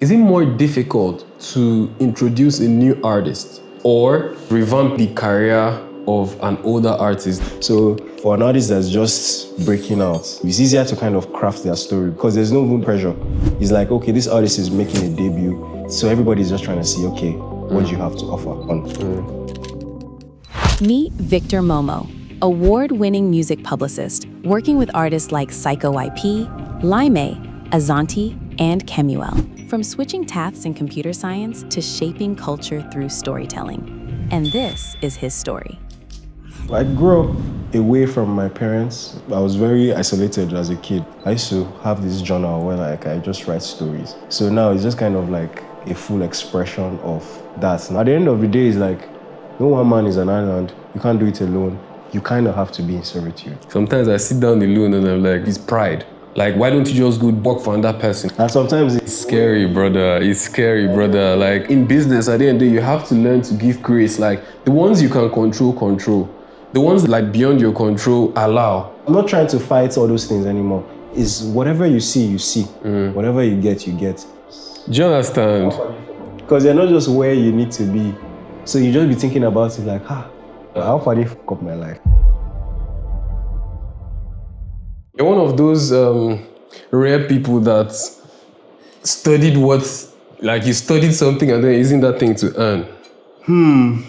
Is it more difficult to introduce a new artist or revamp the career of an older artist? So for an artist that's just breaking out, it's easier to kind of craft their story because there's no even pressure. It's like, okay, this artist is making a debut, so everybody's just trying to see, okay, what do you have to offer on? Meet Victor Momoh, award-winning music publicist, working with artists like Psycho YP, Lime, Azanti, and Kemuel. From switching paths in computer science to shaping culture through storytelling. And this is his story. I grew up away from my parents. I was very isolated as a kid. I used to have this journal where I just write stories. So now it's just kind of like a full expression of that. And at the end of the day, it's like, no one man is an island. You can't do it alone. You kind of have to be in servitude. Sometimes I sit down alone and I'm like, it's pride. Like, why don't you just go work for another person? And sometimes it's scary, brother. It's scary, brother. Like, in business, at the end of the day, you have to learn to give grace. Like, the ones you can control. The ones, like, beyond your control, allow. I'm not trying to fight all those things anymore. It's whatever you see, you see. Whatever you get, you get. Do you understand? Because you're not just where you need to be. So you just be thinking about it like, how far did I fuck up my life? You're one of those rare people that studied you studied something and then using that thing to earn.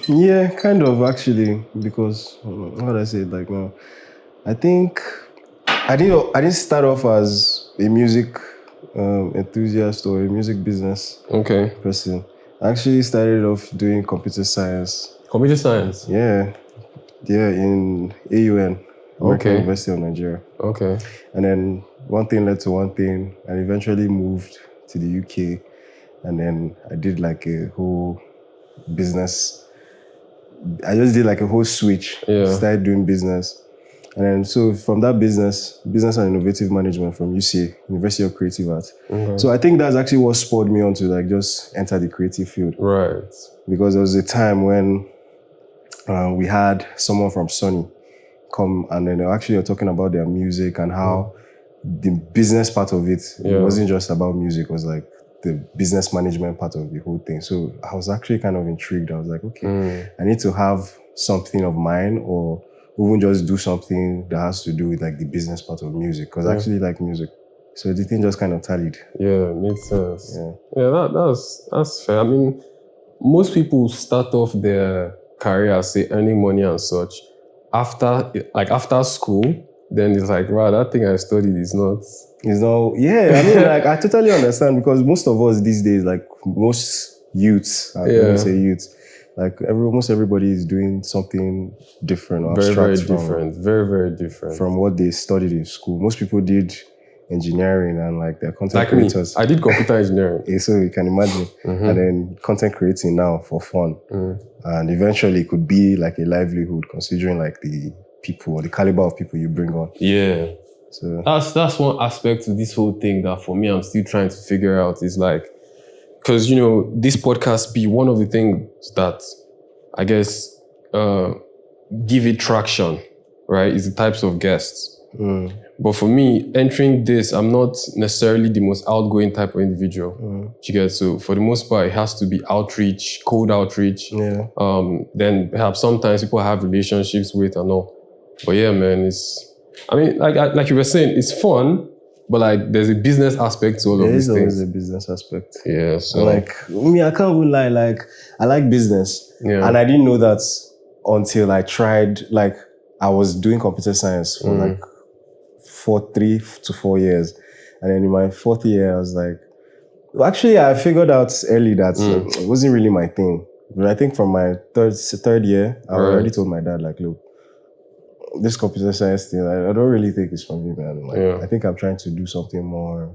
Yeah, kind of actually, because how do I say it? Like, no, I think I didn't start off as a music enthusiast or a music business person. I actually started off doing computer science. Computer science? Yeah, in AUN. American University of Nigeria. Okay. And then one thing led to one thing. I eventually moved to the UK. And then I did like a whole business. I just did like a whole switch. Yeah. Started doing business. And then so from that business and innovative management from UCA, University of Creative Arts. Okay. So I think that's actually what spurred me on to like just enter the creative field. Right. Because there was a time when we had someone from Sony come and then they actually were talking about their music and how the business part of it, it wasn't just about music, it was like the business management part of the whole thing. So I was actually kind of intrigued. I was like, okay, I need to have something of mine or even just do something that has to do with like the business part of music because I actually like music. So the thing just kind of tallied. Yeah, makes sense. Yeah, that's fair. I mean, most people start off their career, say, earning money and such. After school, then it's like, wow, that thing I studied is not. Yeah, I mean, like, I totally understand because most of us these days, like most youths, let me say youths, like almost everybody is doing something different or very abstract very different from what they studied in school. Most people did engineering and like they're content like creators. Me, I did computer engineering. So you can imagine. And then content creating now for fun. And eventually it could be like a livelihood considering like the people or the caliber of people you bring on. Yeah. So that's one aspect to this whole thing that for me I'm still trying to figure out is like, because this podcast be one of the things that I guess give it traction, right? Is the types of guests. But for me, entering this, I'm not necessarily the most outgoing type of individual. You get, so for the most part, it has to be outreach, cold outreach. Yeah. Then perhaps sometimes people have relationships with and all. But yeah, man, like you were saying, it's fun, but like there's a business aspect to all of these things. There is always a business aspect. Yeah. So like, I can't even lie. Like, I like business, and I didn't know that until I tried. Like, I was doing computer science for like 3 to 4 years. And then in my 4th year, I was like, actually, I figured out early that it wasn't really my thing. But I think from my third year, I already told my dad, like, look, this computer science thing, I don't really think it's for me, man. Like, I think I'm trying to do something more,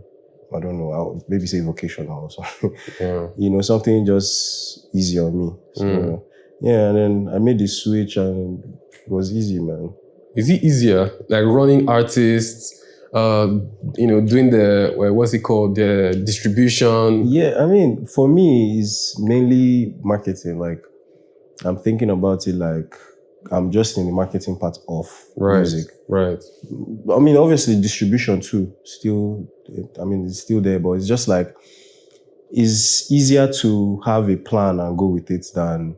I don't know, I'll maybe say vocational or something. Something just easy on me. So, and then I made the switch and it was easy, man. Is it easier, like running artists, doing the distribution? Yeah, I mean, for me, it's mainly marketing. Like, I'm thinking about it like I'm just in the marketing part of music. Right. I mean, obviously, distribution too, it's still there, but it's just like it's easier to have a plan and go with it and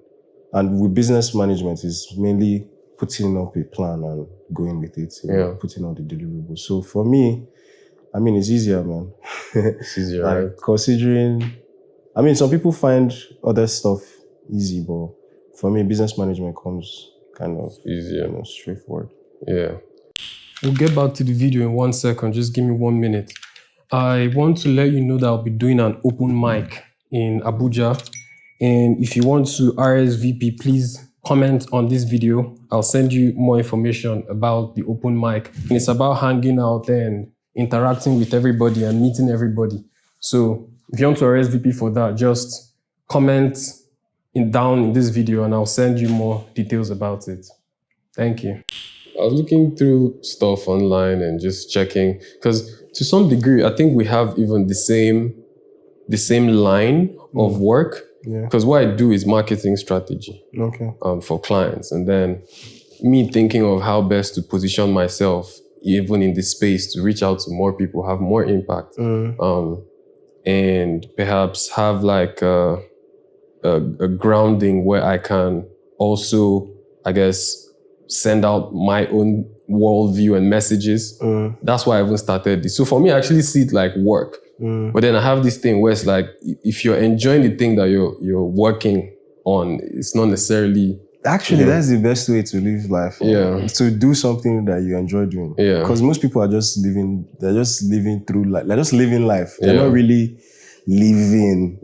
with business management is mainly putting up a plan and going with it, putting on the deliverables. So for me, I mean, it's easier, man. It's easier, like, right? Considering, I mean, some people find other stuff easy, but for me, business management comes kind of easier, straightforward. Yeah. We'll get back to the video in 1 second. Just give me 1 minute. I want to let you know that I'll be doing an open mic in Abuja. And if you want to RSVP, please comment on this video. I'll send you more information about the open mic. And it's about hanging out and interacting with everybody and meeting everybody. So if you want to RSVP for that, just comment down in this video and I'll send you more details about it. Thank you. I was looking through stuff online and just checking, because to some degree, I think we have even the same line of work. Because what I do is marketing strategy for clients. And then me thinking of how best to position myself, even in this space, to reach out to more people, have more impact. And perhaps have like a grounding where I can also, I guess, send out my own worldview and messages. That's why I even started this. So for me, I actually see it like work. But then I have this thing where it's like, if you're enjoying the thing that you're working on, it's not necessarily... Actually, that's the best way to live life. To do something that you enjoy doing. Because most people are just living, they're just living through life. They're just living life. They're not really living,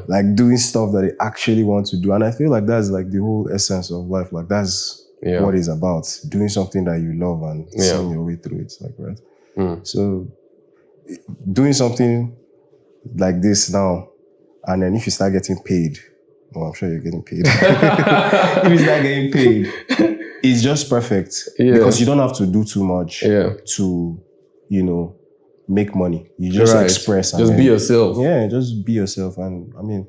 like doing stuff that they actually want to do. And I feel like that's like the whole essence of life. Like that's what it's about. Doing something that you love and seeing your way through it. Like, right? So doing something like this now, and then if you start getting paid, well, I'm sure you're getting paid. If you start getting paid, it's just perfect. Because you don't have to do too much to, make money. You just express. Just be yourself. Yeah, just be yourself. And I mean,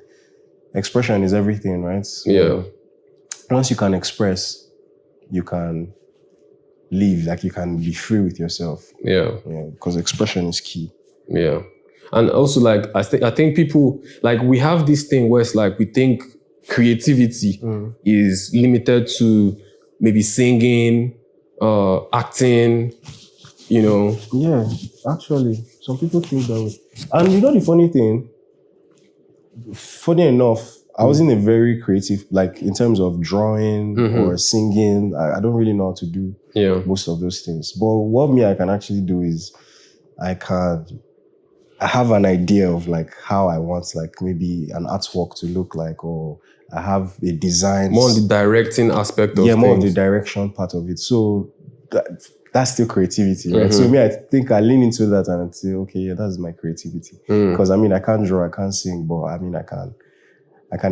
expression is everything, right? So once you can express, you can live, like you can be free with yourself. Because expression is key. And also, like, I think people, like, we have this thing where it's like, we think creativity is limited to maybe singing, acting, Yeah, actually, some people think that way. And the funny thing, funny enough, I wasn't a very creative, like in terms of drawing or singing. I don't really know how to do most of those things. But what I can actually do is I have an idea of like how I want like maybe an artwork to look like, or I have a design. More on the directing aspect of things. More of the direction part of it. So that's still creativity, right? So I think I lean into that and I say, okay, that's my creativity. Because I mean, I can't draw, I can't sing, but I mean, I can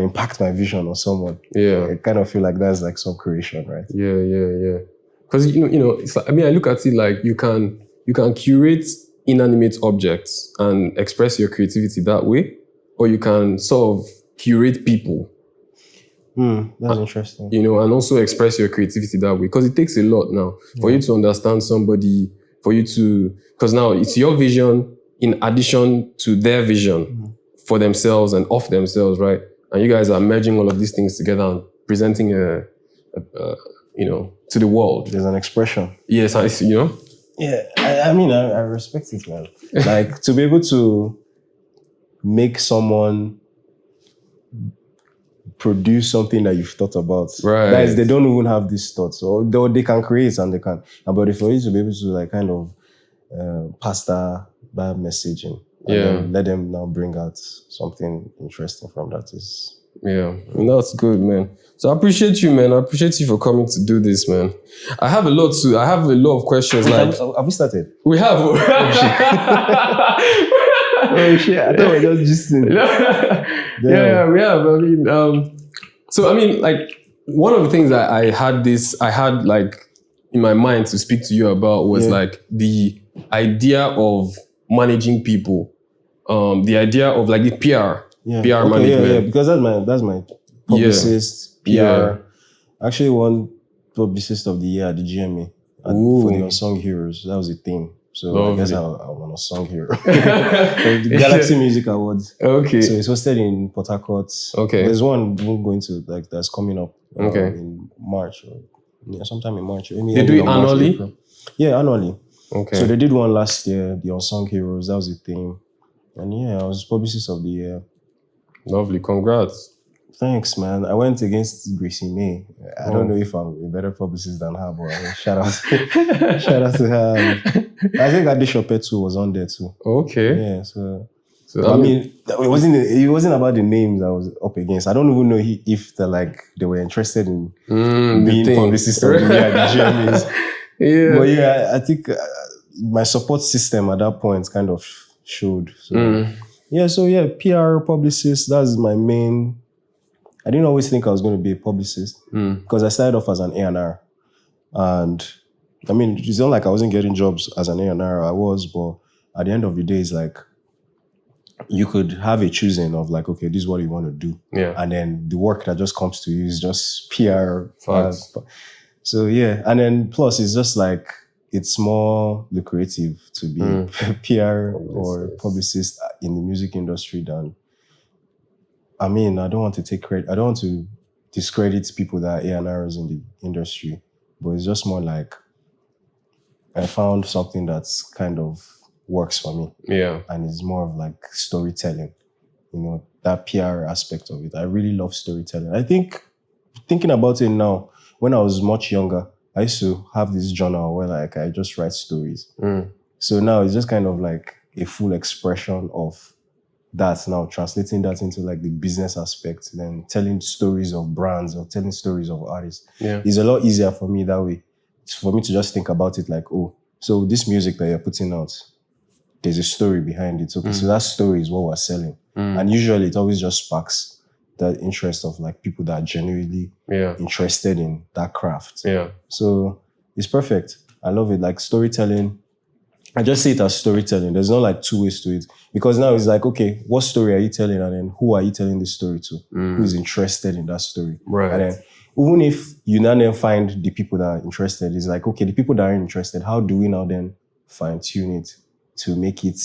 impact my vision on someone. I kind of feel like that's like some creation, right? Because it's like, I mean, I look at it like you can curate inanimate objects and express your creativity that way, or you can sort of curate people. That's interesting. And also express your creativity that way, because it takes a lot now for you to understand somebody, because now it's your vision in addition to their vision for themselves and of themselves, right? And you guys are merging all of these things together and presenting to the world. There's an expression. Yes, Yeah, I mean, I respect it, man. Like, to be able to make someone produce something that you've thought about. Right. That is, they don't even have these thoughts. Or they can create and they can. But for you to be able to like kind of pass that messaging, and let them now bring out something interesting from that is... and that's good, man. So I appreciate you, man. I appreciate you for coming to do this, man. I have a lot of questions. Like, have we started? We have. Oh shit! I thought we were just gisting. Yeah, we have. I mean, so I mean, like, one of the things I had like in my mind to speak to you about was like the idea of managing people, the idea of like the PR management. Because that's my publicist, PR. I actually won Publicist of the Year at the GMA for the Unsung Heroes. That was a thing. So I guess I'm on a song hero. The Galaxy Music Awards. Okay. So it's hosted in Port Harcourt. Okay. There's one going to that's coming up in March or sometime in March. They do it annually? April. Yeah, annually. Okay. So they did one last year, the Unsung Heroes. That was the theme. And yeah, I was Publicist of the Year. Lovely. Congrats. Thanks, man. I went against Gracie May. I don't know if I'm a better publicist than her, but shout out to her. I think Adeshope too was on there too. Okay. Yeah, so I mean, it wasn't about the names I was up against. I don't even know if they were interested in being publicist of the year, the GMAs. Yeah. But yeah, I think my support system at that point kind of showed. So yeah, PR publicist, that's my main. I didn't always think I was going to be a publicist because I started off as an A&R. And I mean, it's not like I wasn't getting jobs as an A&R. I was, but at the end of the day, it's like you could have a choosing of like, okay, this is what you want to do. Yeah. And then the work that just comes to you is just PR. Facts. So yeah. And then plus it's just like, it's more lucrative to be PR or publicist in the music industry than, I mean, I don't want to take credit. I don't want to discredit people that are A&Rs in the industry, but it's just more like I found something that's kind of works for me. Yeah. And it's more of like storytelling, that PR aspect of it. I really love storytelling. I think, thinking about it now, when I was much younger, I used to have this journal where like I just write stories. So now it's just kind of like a full expression of that now, translating that into like the business aspect, then telling stories of brands or telling stories of artists. Yeah. It's a lot easier for me that way. It's for me to just think about it like, oh, so this music that you're putting out, there's a story behind it. Okay, so that story is what we're selling. And usually it always just sparks the interest of like people that are genuinely interested in that craft. Yeah. So it's perfect. I love it. Like storytelling, I just see it as storytelling. There's not like two ways to it. Because now it's like, okay, what story are you telling? And then who are you telling this story to? Who is interested in that story? Right. And then even if you now then find the people that are interested, it's like, okay, the people that are interested, how do we now then fine tune it to make it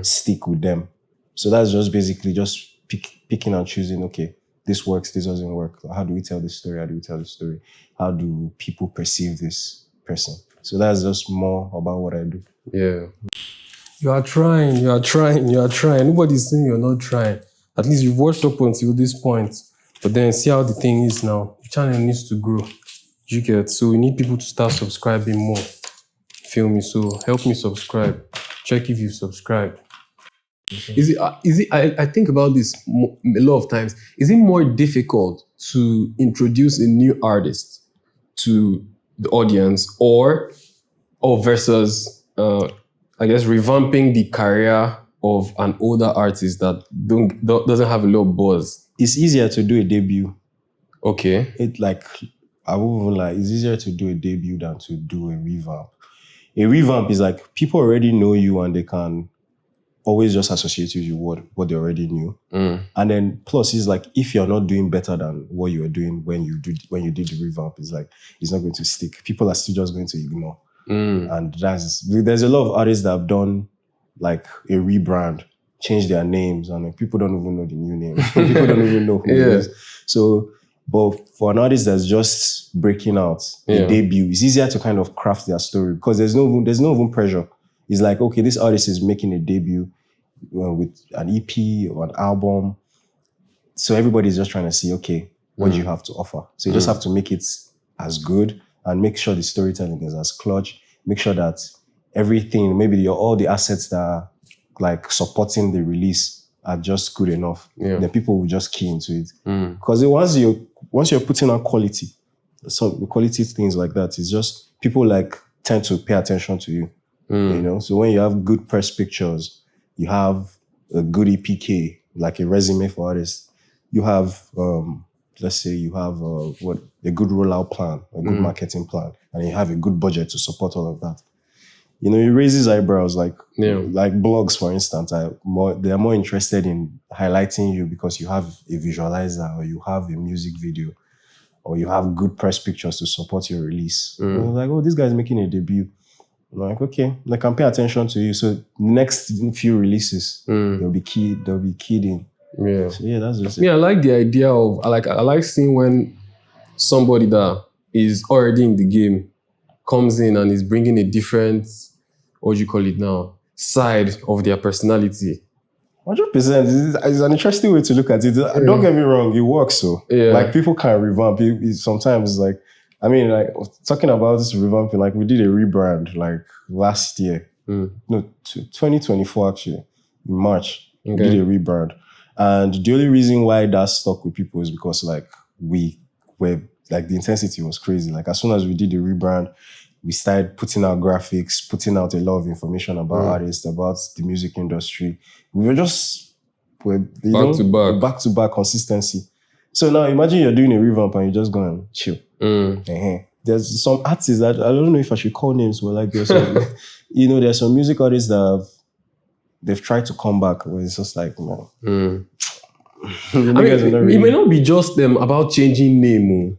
stick with them? So that's just basically just picking and choosing, okay, this works, this doesn't work. How do we tell this story? How do we tell the story? How do people perceive this person? So that's just more about what I do. Yeah. You are trying. Nobody's saying you're not trying. At least you've watched up until this point. But then see how the thing is now. The channel needs to grow. You get? So we need people to start subscribing more. Feel me? So help me subscribe. Check if you've subscribed. Is it? I think about this a lot of times. Is it more difficult to introduce a new artist to the audience or versus I guess revamping the career of an older artist that doesn't have a lot of buzz? It's easier to do a debut. Okay. I won't even lie, it's easier to do a debut than to do a revamp. A revamp is like people already know you and they can always just associate you with what they already knew. And then plus it's like if you're not doing better than what you were doing when you did the revamp, it's like it's not going to stick. People are still just going to ignore. And there's a lot of artists that have done like a rebrand, changed their names, and like, people don't even know the new name. People don't even know who it is. So, but for an artist that's just breaking out, the debut, it's easier to kind of craft their story because there's no even pressure. It's like, okay, this artist is making a debut with an EP or an album. So everybody's just trying to see, okay, what do you have to offer? So you just have to make it as good and make sure the storytelling is as clutch. Make sure that everything, maybe all the assets that are like supporting the release are just good enough. Then people will just key into it. Because once you're putting out quality, some quality things like that, it's just people like tend to pay attention to you. So when you have good press pictures, you have a good EPK, like a resume for artists, you have let's say you have a good rollout plan, a good marketing plan, and you have a good budget to support all of that. It raises eyebrows. Like blogs, for instance, they are more interested in highlighting you because you have a visualizer or you have a music video or you have good press pictures to support your release. Like, oh, this guy's making a debut. I'm like, okay, they can pay attention to you. So next few releases, they'll be keyed in. Yeah. So yeah, that's just it. Yeah, I like the idea of I like seeing when somebody that is already in the game comes in and is bringing a different, what do you call it now, side of their personality. 100%. It's an interesting way to look at it. Don't get me wrong, it works. So like people can revamp. Sometimes like, I mean, like talking about this revamping, like we did a rebrand like last year. No, 2024 actually, in March. We did a rebrand. And the only reason why that stuck with people is because like we were, like the intensity was crazy. Like as soon as we did the rebrand, we started putting out graphics, putting out a lot of information about artists, about the music industry. We were just back to back consistency. So now imagine you're doing a revamp and you're just going chill. There's some artists that I don't know if I should call names, but like there's some, there's some music artists that they've tried to come back where it's just like, man. It may not be just them about changing name.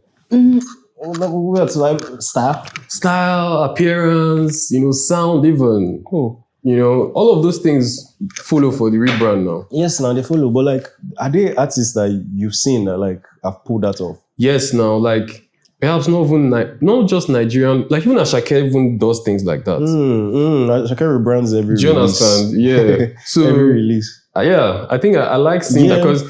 Like style, appearance, sound even. All of those things follow for the rebrand now. Yes, now they follow. But like, are there artists that you've seen that like have pulled that off? Yes, now like perhaps not just Nigerian, like even Asake even does things like that. Asake rebrands every release. Do you understand? Yeah. So every release. Yeah, I think I like seeing that because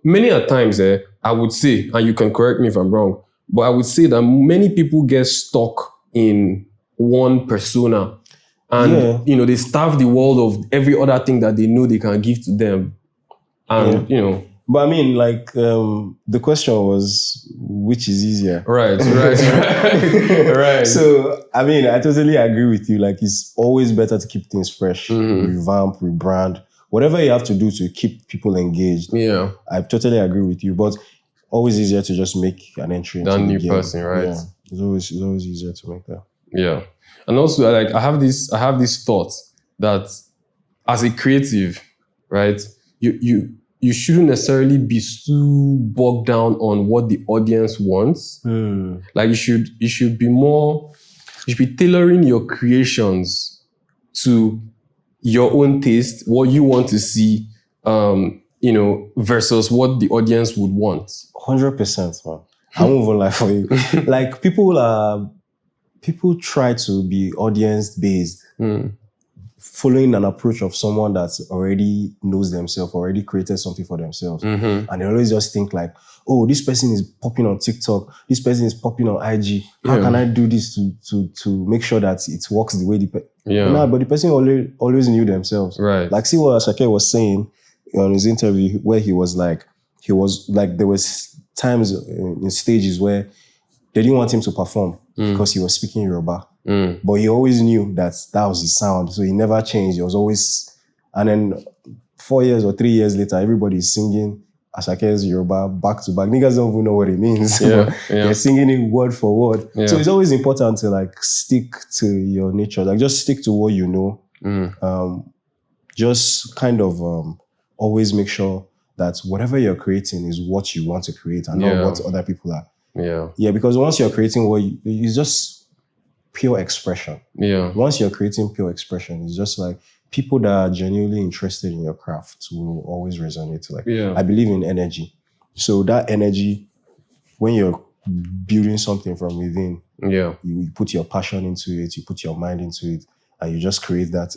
many a times I would say, and you can correct me if I'm wrong, but I would say that many people get stuck in one persona. And, they starve the world of every other thing that they know they can give to them. And, But I mean, like, the question was, which is easier? Right. So, I mean, I totally agree with you. Like, it's always better to keep things fresh, revamp, rebrand, whatever you have to do to keep people engaged. Yeah. I totally agree with you. But always easier to just make an entry into that the new game. person, right? Yeah. It's always easier to make that. Yeah. And also, like, I have this thought that as a creative, right, you shouldn't necessarily be too bogged down on what the audience wants. Like, you should be tailoring your creations to your own taste, what you want to see, versus what the audience would want. 100%, man. I won't even lie for you. Like, people try to be audience-based, following an approach of someone that already knows themselves, already created something for themselves. And they always just think like, oh, this person is popping on TikTok, this person is popping on IG. How can I do this to make sure that it works the way but the person always knew themselves. Right. Like, see what Asake was saying on his interview where he was like, there was times in stages where they didn't want him to perform because he was speaking Yoruba. But he always knew that was his sound. So he never changed. He was always... And then 4 years or 3 years later, everybody's singing Asake's Yoruba back to back. Niggas don't even know what it means. They're singing it word for word. Yeah. So it's always important to like stick to your nature. Like just stick to what you know. Just kind of always make sure that whatever you're creating is what you want to create and not what other people are. Yeah, because once you're creating it's just pure expression. Yeah. Once you're creating pure expression, it's just like people that are genuinely interested in your craft will always resonate. Like, I believe in energy. So that energy, when you're building something from within, you put your passion into it, you put your mind into it, and you just create that.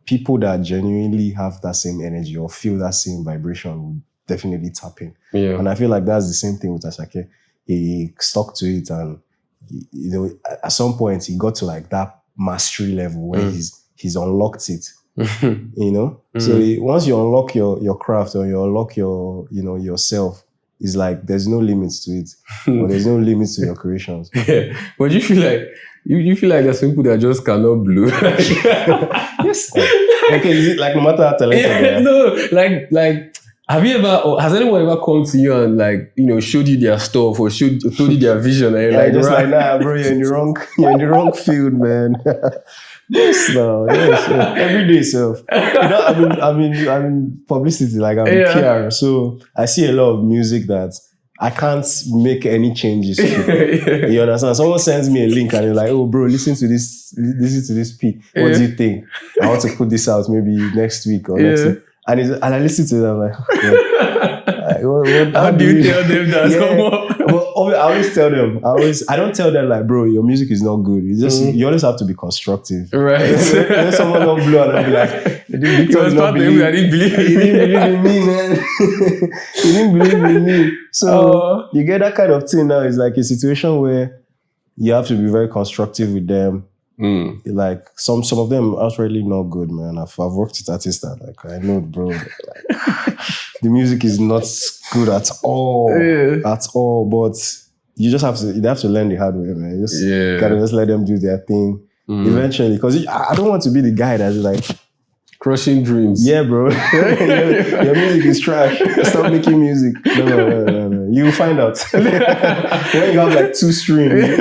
People that genuinely have that same energy or feel that same vibration will definitely tap in. Yeah. And I feel like that's the same thing with Asake. He stuck to it, and at some point he got to like that mastery level where he's unlocked it. So once you unlock your craft or you unlock your yourself, it's like there's no limits to it, or there's no limits to your creations. Yeah, but you feel like there's some people that just cannot blow. Yes. Okay, is it like no matter how talented they are? No, like. Has anyone ever come to you and like, showed you their stuff or told you their vision? And you're like, nah, bro, you're in the wrong field, man. Yes, no, yes. Every day, self. I'm in publicity, like I'm in PR. So I see a lot of music that I can't make any changes. You understand? Someone sends me a link and they're like, "Oh, bro, listen to this P. What do you think? I want to put this out maybe next week or next week." And I listen to it. I'm like, how do you tell them that? Well, I always tell them. I don't tell them like, bro, your music is not good. It's just you always have to be constructive, right? When someone don't blow, and I'll be like, he was part of him. I didn't believe. He didn't believe in me, man. He didn't believe in me. So you get that kind of thing now. It's like a situation where you have to be very constructive with them. Like some of them are really not good, man. I've worked with artists that like I know, bro. Like, the music is not good at all, But you just have to learn the hard way, man. You just gotta just let them do their thing eventually. Because I don't want to be the guy that's like crushing dreams. Yeah, bro. your music is trash. Stop making music. No. You'll find out. When you have like 2 streams,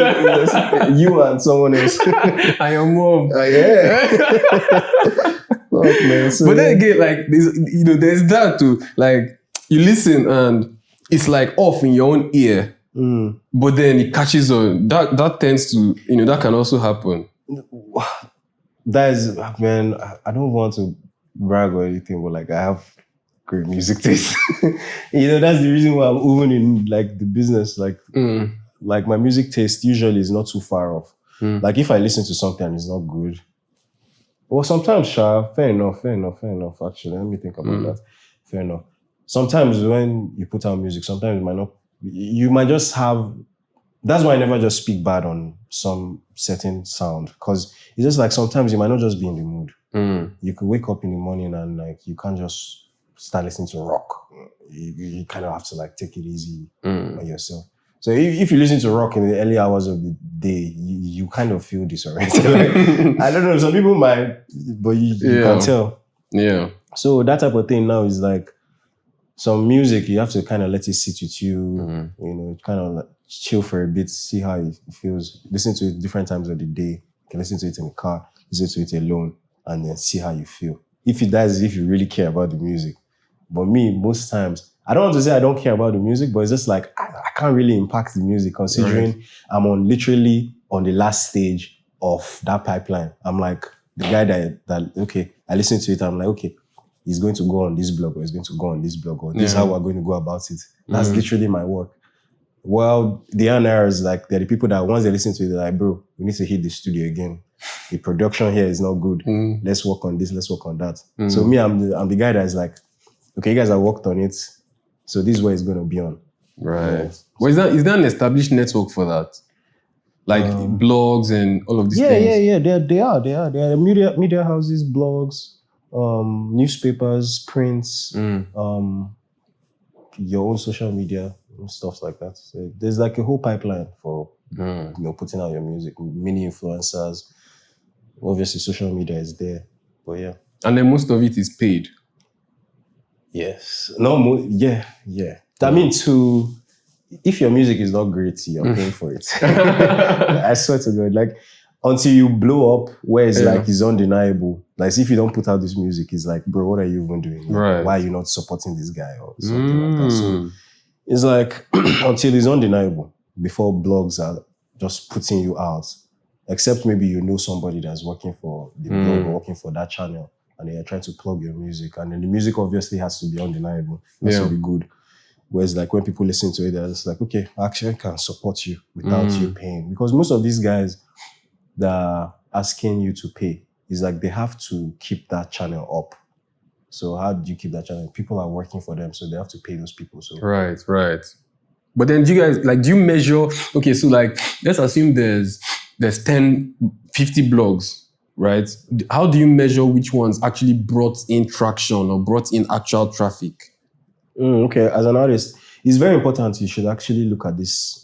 you and someone else. And your mom. Yeah. Fuck, man. So, but then again, like there's that too. Like you listen and it's like off in your own ear. But then it catches on. That tends to, that can also happen. That is, man, I don't want to brag or anything, but like I have great music taste. That's the reason why I'm even in like the business. Like my music taste usually is not too far off. Like if I listen to something and it's not good, well, sometimes, fair enough. Actually, let me think about that. Fair enough. Sometimes when you put out music, sometimes you might just have. That's why I never just speak bad on some certain sound, because it's just like sometimes you might not just be in the mood. You could wake up in the morning and like you can't just start listening to rock. You kind of have to like take it easy on yourself. So if you listen to rock in the early hours of the day, you kind of feel disoriented. Like, I don't know, some people might, but you can tell. Yeah. So that type of thing now is like some music, you have to kind of let it sit with you, kind of like chill for a bit, see how it feels. Listen to it different times of the day. You can listen to it in the car, listen to it alone, and then see how you feel. If you really care about the music. But me, most times, I don't want to say I don't care about the music, but it's just like I can't really impact the music considering I'm literally on the last stage of that pipeline. I'm like the guy that okay, I listen to it, I'm like, okay, he's going to go on this blog, or he's going to go on this blog, or this is how we're going to go about it. That's literally my work. Well, the A&R is like, they're the people that once they listen to it, they're like, bro, we need to hit the studio again. The production here is not good. Let's work on this, let's work on that. So me, I'm the guy that is like, okay, you guys have worked on it, so this is where it's going to be on. Right. Well, is there an established network for that? Like blogs and all of these things? Yeah. They are media houses, blogs, newspapers, prints, your own social media, and stuff like that. So there's like a whole pipeline for putting out your music. Many influencers. Obviously, social media is there, but yeah. And then most of it is paid. Yes. No. Yeah. I mean, if your music is not great, you're paying for it. I swear to God, like until you blow up, where it's like it's undeniable. Like if you don't put out this music, it's like, bro, what are you even doing? Like, why are you not supporting this guy or something like that? So it's like until it's undeniable before blogs are just putting you out. Except maybe you know somebody that's working for the blog or working for that channel, and they are trying to plug your music, and then the music obviously has to be undeniable. It has to be good. Whereas like when people listen to it, they're just like, okay, actually I can support you without you paying. Because most of these guys that are asking you to pay is like they have to keep that channel up. So how do you keep that channel? People are working for them, so they have to pay those people. So Right. But then do you guys, like, do you measure, okay, so like, let's assume there's 10, 50 blogs, right? How do you measure which ones actually brought in traction or brought in actual traffic? Okay, as an artist, it's very important you should actually look at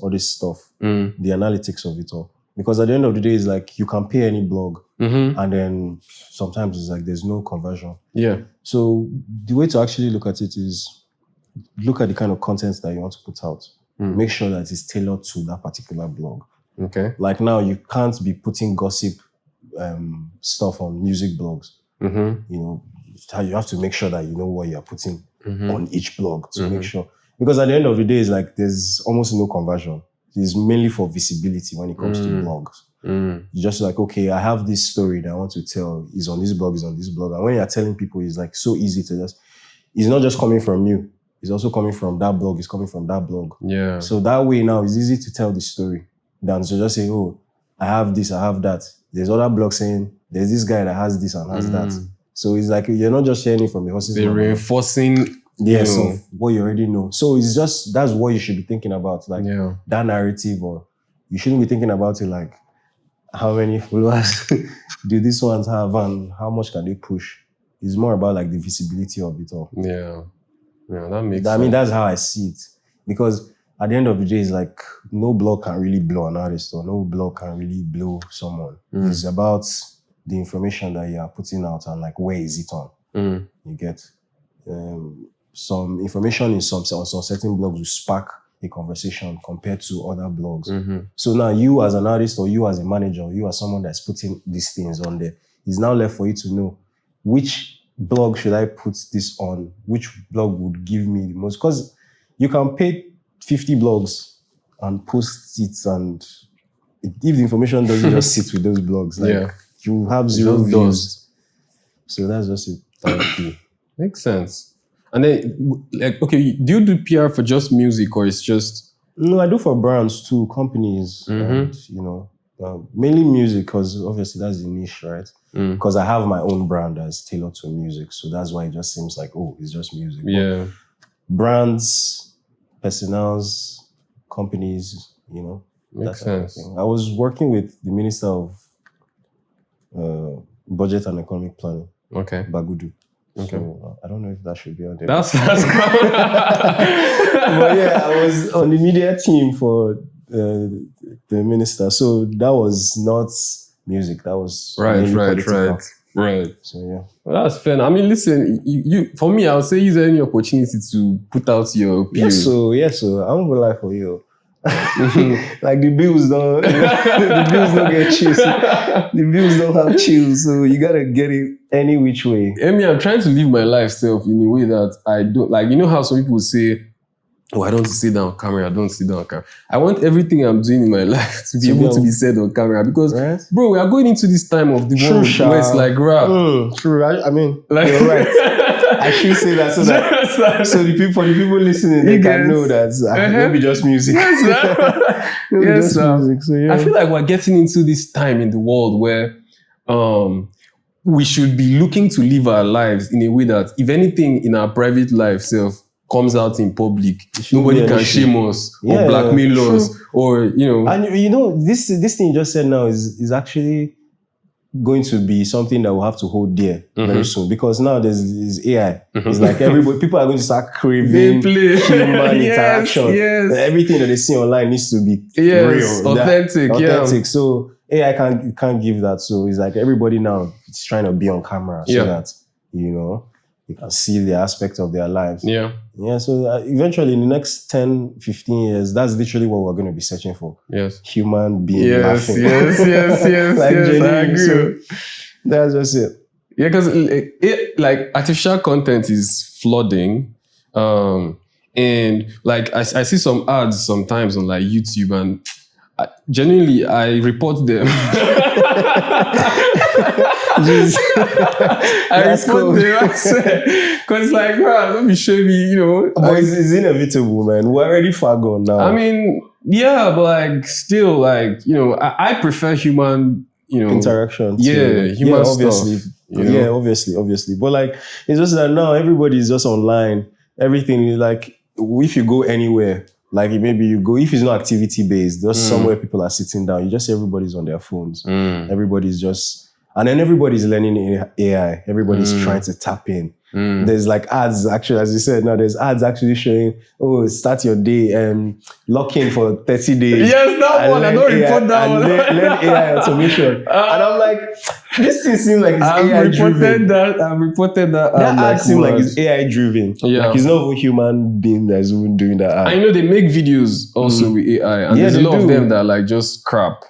all this stuff, the analytics of it all. Because at the end of the day, it's like you can pay any blog and then sometimes it's like there's no conversion. Yeah. So the way to actually look at it is look at the kind of content that you want to put out. Make sure that it's tailored to that particular blog. Okay. Like now, you can't be putting gossip stuff on music blogs. You have to make sure that you know what you're putting on each blog to make sure. Because at the end of the day, it's like there's almost no conversion. It's mainly for visibility when it comes to blogs. You're just like, okay, I have this story that I want to tell. It's on this blog, it's on this blog. And when you're telling people, it's like so easy to just, it's not just coming from you. It's also coming from that blog. It's coming from that blog. Yeah. So that way now it's easy to tell the story than to just say, oh, I have this, I have that. There's other blogs saying, there's this guy that has this and has that. So it's like, you're not just hearing from the horse's mouth. They're reinforcing so what you already know. So it's just, that's what you should be thinking about. Like that narrative, or you shouldn't be thinking about it like, how many followers do these ones have and how much can they push? It's more about like the visibility of it all. Yeah, that makes sense. I mean, that's how I see it. Because at the end of the day, it's like no blog can really blow an artist or no blog can really blow someone. It's about the information that you are putting out and like where is it on. You get some information on some certain blogs will spark a conversation compared to other blogs. So now you as an artist or you as a manager or you as someone that's putting these things on there, it's now left for you to know which blog should I put this on, which blog would give me the most. Because you can pay 50 blogs and post it, and if the information doesn't just sit with those blogs, like you have zero views. So that's just it. Thank you. Makes sense. And then, like, okay, do you do PR for just music or it's just? No, I do for brands too, companies, and, you know, mainly music because obviously that's the niche, right? Because I have my own brand that's tailored to music, so that's why it just seems like, oh, it's just music. Yeah. But brands, personnels, companies, you know. Makes sense. I was working with the Minister of Budget and Economic Planning. Okay. Bagudu. Okay. So, I don't know if that should be on there. That's But yeah, I was on the media team for the minister. So that was not music. That was right. So yeah. Well, that's fair. I mean, listen, you for me, I would say use any opportunity to put out your opinion. Yes, so I'm gonna lie for you. Like the bills don't get chills. The bills don't have chills, so you gotta get it any which way. I mean, I'm trying to live my life self in a way that I don't like. You know how some people say, "Oh, I don't sit down on camera. I don't sit down on camera." I want everything I'm doing in my life to be able to be said on camera because, bro, we are going into this time of the world where it's like rap. True. I mean, like, you're right. I should say that so that so the people listening they can know that it won't be just music. Yes, music. So, yeah. I feel like we're getting into this time in the world where we should be looking to live our lives in a way that if anything in our private life self comes out in public, nobody can shame us or blackmail us or, you know. And you know, this thing you just said now is actually going to be something that we'll have to hold dear very soon, because now there's AI. It's like people are going to start craving human interaction. Everything that they see online needs to be real, authentic. So AI can't give that. So it's like everybody now is trying to be on camera so that, you know, you can see the aspect of their lives. So eventually in the next 10, 15 years, that's literally what we're going to be searching for. Human being laughing. Like, I agree. So that's just it. Yeah, because like artificial content is flooding. And like I see some ads sometimes on like YouTube, and genuinely I report them. I report them, I swear. Because like, bro, let me show you, you know. But it's inevitable, man. We're already far gone now. I mean, yeah, but like still, like, you know, I prefer human, you know, interaction. Human obviously. stuff. You know? Obviously. But like, it's just that now everybody's just online. Everything is like, if you go anywhere, like maybe you go, if it's not activity based, just somewhere people are sitting down, you just see everybody's on their phones. Everybody's just, and then everybody's learning AI. Everybody's trying to tap in. There's like ads, actually, as you said, now there's ads actually showing, oh, start your day, lock in for 30 days. Yes, that one, I don't report that one. Learn AI automation. And I'm like, this thing seems like it's AI driven. I've reported that. That ad seems like it's AI driven. Yeah. Like it's not even human being that's even doing that ad. I know they make videos also with AI, and there's a lot of them that are like just crap.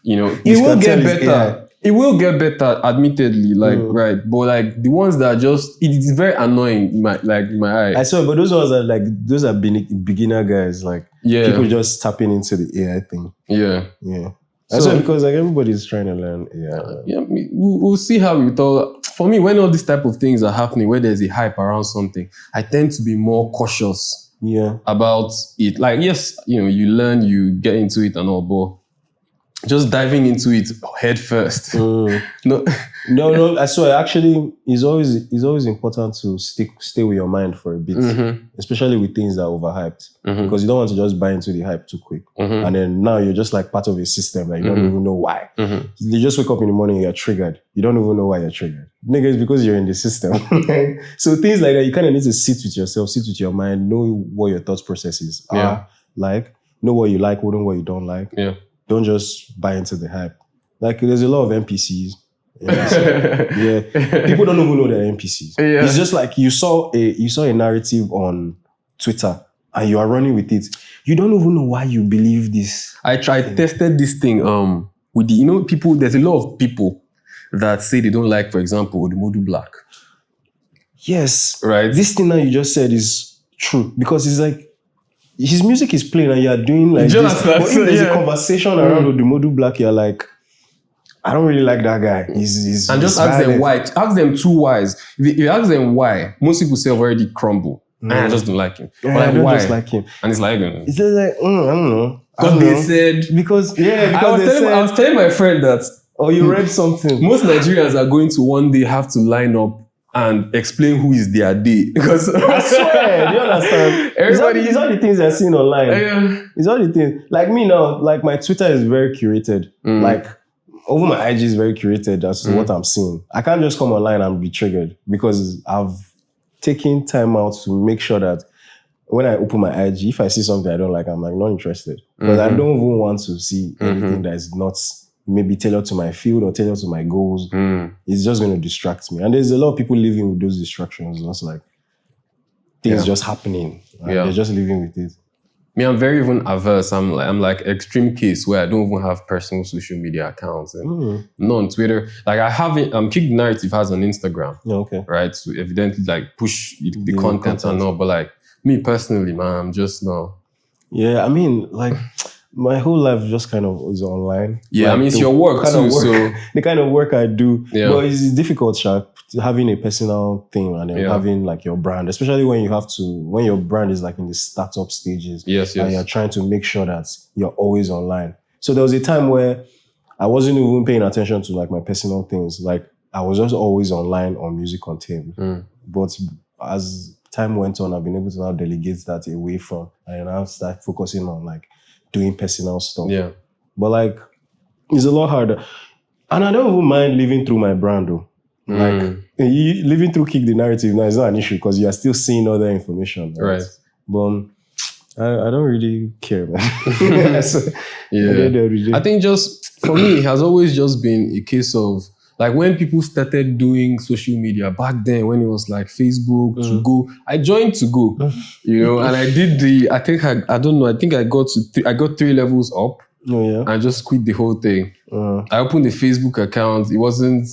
You know, it will get better. It will get better, admittedly, like right, but like the ones that are just it's very annoying in my eye. I saw, but those ones are like beginner guys, like people just tapping into the AI thing. Yeah. I saw because like everybody's trying to learn AI. Yeah, we'll see how it all. For me, when all these type of things are happening, where there's a hype around something, I tend to be more cautious. About it. Like yes, you know, you learn, you get into it and all, but just diving into it head first. No. I swear, actually, it's always important to stay with your mind for a bit, especially with things that are overhyped, because you don't want to just buy into the hype too quick, and then now you're just like part of a system that you don't even know why. You just wake up in the morning, you're triggered. You don't even know why you're triggered. Nigga, it's because you're in the system. So things like that, you kind of need to sit with yourself, sit with your mind, know what your thought processes are, like know what you like, what you don't like. Don't just buy into the hype. Like there's a lot of NPCs. People don't even know they're NPCs. It's just like you saw a narrative on Twitter and you are running with it. You don't even know why you believe this. I tested this thing with the people. There's a lot of people that say they don't like, for example, Momoh Black. Yes, right. This thing that you just said is true because it's like. His music is playing and you're doing like this. But if there's a conversation around Momoh Black, you're like, I don't really like that guy. He's and just ask them why. Ask them two whys. If you ask them why, most people say I've already crumble. I just don't like him. But I don't just like him. And it's like, it's just like, I don't know. Because they said... Because I was telling my friend that... Oh, you read something. Most Nigerians are going to one day have to line up and explain who is their day. Because I swear, do you understand? It's all the things I've seen online. It's all the things. Like me now, like my Twitter is very curated. Like over my IG is very curated as to what I'm seeing. I can't just come online and be triggered because I've taken time out to make sure that when I open my IG, if I see something I don't like, I'm like not interested. Because I don't even want to see anything that is not maybe tailored to my field or tailored to my goals. It's just going to distract me. And there's a lot of people living with those distractions. It's like things just happening. They're just living with it. Me, I'm very even averse. I'm like extreme case where I don't even have personal social media accounts. And not on Twitter. Like I have it, Kick the Narrative has on Instagram. Right? So evidently like push the content and all. But like me personally, man, I'm just not. Yeah, I mean, like my whole life just kind of is online. Yeah, like, I mean, it's your work too. So the kind of work I do. But it's difficult, Shark, having a personal thing and then having like your brand, especially when your brand is like in the startup stages. Yes. And you're trying to make sure that you're always online. So there was a time where I wasn't even paying attention to like my personal things. Like I was just always online on music content. But as time went on, I've been able to now delegate that away from and now start focusing on like doing personal stuff. But like it's a lot harder. And I don't even mind living through my brand though. Like living through Kick the Narrative now is not an issue because you are still seeing other information. Right. But I don't really care, man. I think just for me, it has always just been a case of like when people started doing social media back then, when it was like Facebook, To Go, I joined To Go, and I did I think I got 3 levels up. I just quit the whole thing. I opened the Facebook account. It wasn't,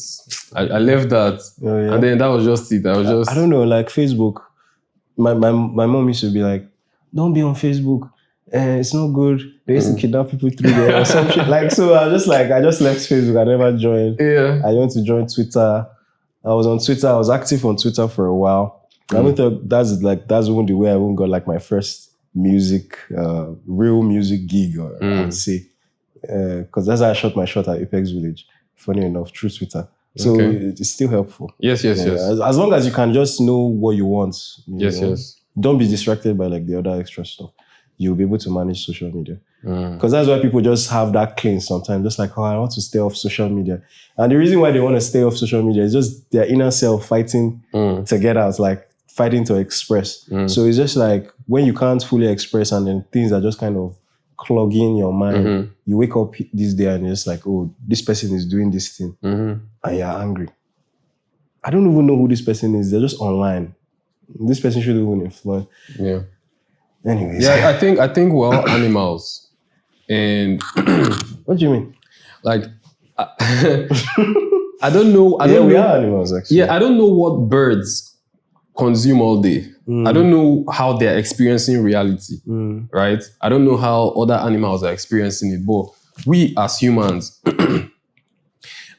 I left that. And then that was just it. I don't know, like Facebook, my mom used to be like, don't be on Facebook. It's not good. They used to kidnap people through there or some shit. Like, so I just left Facebook. I never joined. I went to join Twitter. I was on Twitter. I was active on Twitter for a while. I thought that's even the way I even got like my first music, real music gig, or I would say. Because that's how I shot my shot at Apex Village. Funny enough, through Twitter. So it's still helpful. Yes. As long as you can just know what you want. Yes. Don't be distracted by like the other extra stuff. You'll be able to manage social media. Because that's why people just have that cleanse sometimes. Just like, I want to stay off social media. And the reason why they want to stay off social media is just their inner self fighting to get out, like fighting to express. So it's just like when you can't fully express and then things are just kind of clogging your mind. You wake up this day and you're just like, oh, this person is doing this thing. And you're angry. I don't even know who this person is. They're just online. This person should even influence. Anyways. I think we're all animals. And what do you mean? Like I don't know. We are animals, actually. Yeah, I don't know what birds consume all day. I don't know how they're experiencing reality, right? I don't know how other animals are experiencing it, but we as humans,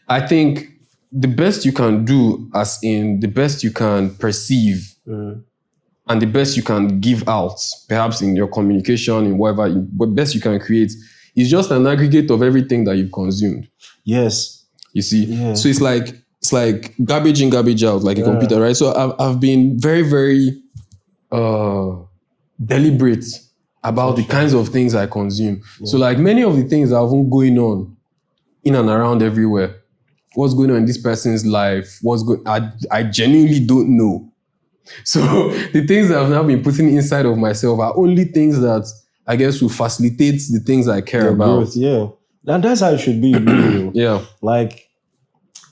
I think the best you can do, as in the best you can perceive and the best you can give out, perhaps in your communication, in whatever, the best you can create, is just an aggregate of everything that you've consumed. Yes. You see? Yeah. So it's like garbage in, garbage out, like a computer, right? So I've been very, very deliberate about the kinds of things I consume. Yeah. So like many of the things that are going on in and around everywhere, what's going on in this person's life, I genuinely don't know. So the things that I've now been putting inside of myself are only things that I guess will facilitate the things I care about. Growth, yeah. And that's how it should be, really. Yeah. Like,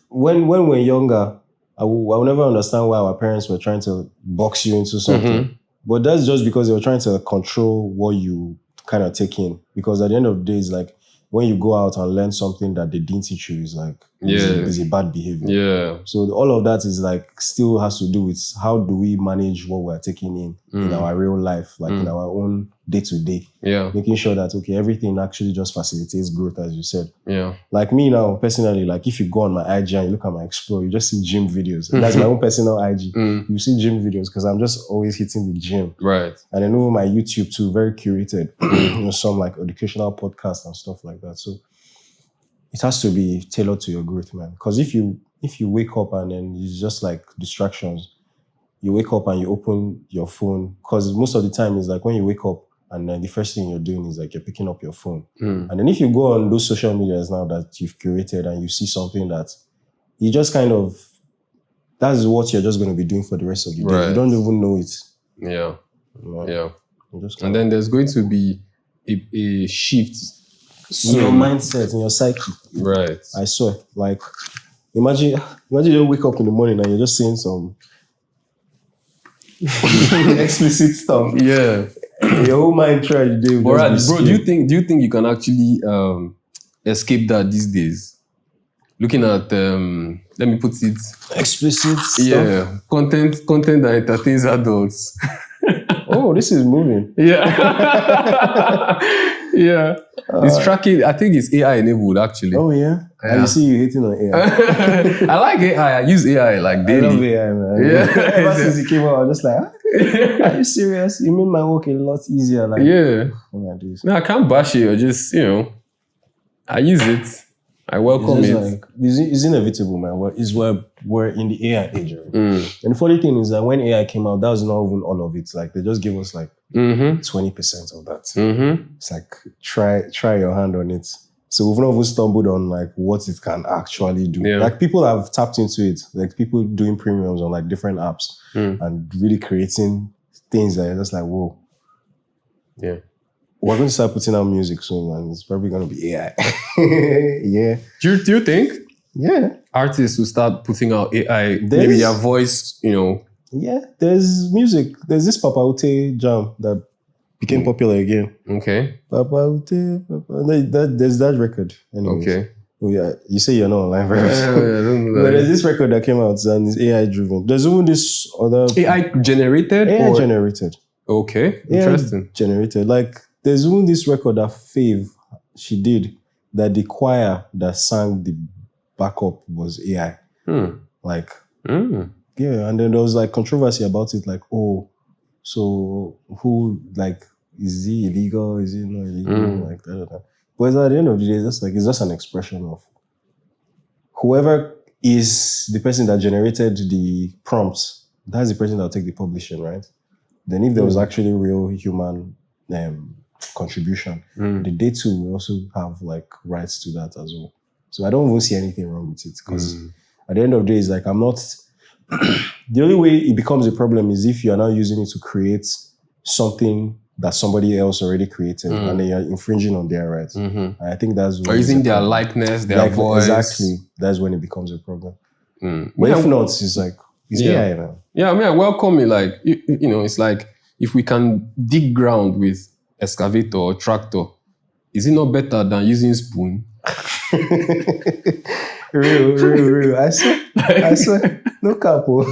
when we're younger, I will never understand why our parents were trying to box you into something. But that's just because they were trying to control what you kind of take in. Because at the end of the day, it's like, when you go out and learn something that they didn't teach you, is like, is a bad behavior. Yeah. So all of that is like, still has to do with how do we manage what we're taking in our real life, like in our own day-to-day. Yeah. Making sure that, okay, everything actually just facilitates growth, as you said. Yeah. Like me now, personally, like if you go on my IG and you look at my Explore, you just see gym videos. And that's my own personal IG. You see gym videos because I'm just always hitting the gym. Right. And I know my YouTube too, very curated. Some like educational podcasts and stuff like that. So it has to be tailored to your growth, man. Because if you wake up and then it's just like distractions, you wake up and you open your phone, because most of the time it's like when you wake up and then the first thing you're doing is like you're picking up your phone. And then if you go on those social medias now that you've curated and you see something that you just kind of, that's what you're just going to be doing for the rest of the day. You don't even know it. Yeah. Yeah. And then there's going to be a shift in your mindset, in your psyche. Right. I swear. Like, imagine you wake up in the morning and you're just saying some explicit stuff. Yeah. Your whole mind tried to do. Bro, do you think you can actually escape that these days? Looking at let me put it, explicit stuff. Yeah, content that entertains adults. Oh, this is moving. Yeah. Yeah. It's tracking, I think it's AI enabled actually. Oh yeah. I see you hitting on AI. I like AI. I use AI like daily. I love AI, man. Yeah. Ever since it came out, I was just like, are you serious? You made my work a lot easier. Like, yeah. No, I can't bash it or just, I use it. I welcome it. Like, it's inevitable, man. We're in the AI age. Right? And the funny thing is that when AI came out, that was not even all of it. Like, they just gave us like 20% of that. It's like, try your hand on it. So we've not even stumbled on like what it can actually do. Yeah. Like, people have tapped into it. Like, people doing premiums on like different apps and really creating things that are just like, whoa. Yeah. We're going to start putting out music soon, and it's probably going to be AI. Yeah. Do you think? Yeah. Artists will start putting out AI, maybe their voice, Yeah. There's music. There's this Papa Ute jam that became popular again. Okay. Papa Ute, there's that record. Anyways. Okay. Oh yeah. You say you're not online, right? I don't know But there's this record that came out and it's AI driven. There's even this other... AI generated? AI generated. Okay. Interesting. AI generated. Like, there's even this record that Fave, she did, that the choir that sang the backup was AI. Like, yeah, and then there was like controversy about it, like, oh, so who, like, is he illegal? Is he not illegal? Like, that. But at the end of the day, it's just an expression of whoever is the person that generated the prompts, that's the person that'll take the publishing, right? Then if there was actually real human contribution, the day too will also have like rights to that as well. So I don't even see anything wrong with it, because at the end of the day, it's like, I'm not... The only way it becomes a problem is if you are now using it to create something that somebody else already created, and then you're infringing on their rights. And I think that's... Or using their likeness, their voice. Exactly. That's when it becomes a problem. But if not, it's like, it's AI, man. Yeah, I mean, I welcome it. Like, it's like, if we can dig ground with excavator or tractor, is it not better than using spoon? Real. I swear. No capo.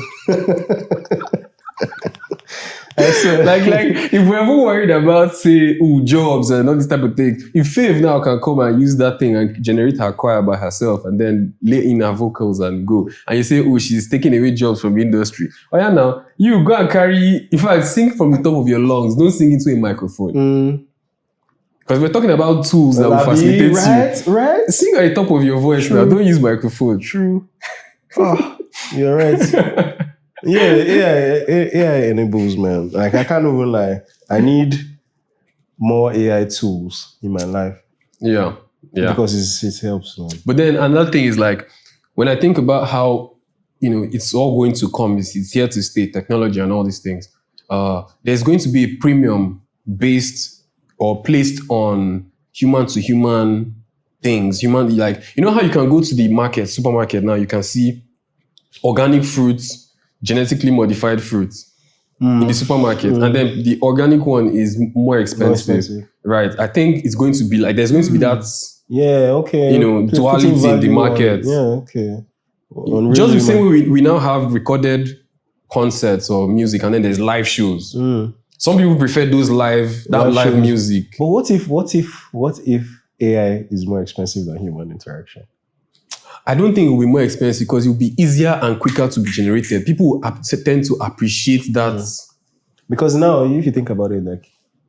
I swear. Like if we're ever worried about say jobs and all this type of thing, if Faith now can come and use that thing and generate her choir by herself and then lay in her vocals and go, and you say she's taking away jobs from the industry. Oh yeah, now you go and carry, in fact, sing from the top of your lungs, don't sing into a microphone. Because we're talking about tools that will facilitate you. Right? Sing at the top of your voice now. Don't use microphone. True. Oh, you're right. AI enables, man. Like, I can't even lie. I need more AI tools in my life. Yeah. Because it helps, man. But then another thing is like, when I think about how, it's all going to come, it's here to stay, technology and all these things, there's going to be a premium based or placed on human to human things. Like, you know how you can go to the supermarket now, you can see organic fruits, genetically modified fruits in the supermarket, and then the organic one is more expensive. Right? I think it's going to be like there's going to be that. Yeah. Okay. Duality in the market. Okay. Just the same way we now have recorded concerts or music, and then there's live shows. Some people prefer those live music. But what if AI is more expensive than human interaction? I don't think it will be more expensive because it will be easier and quicker to be generated. People tend to appreciate that. Because now, if you think about it,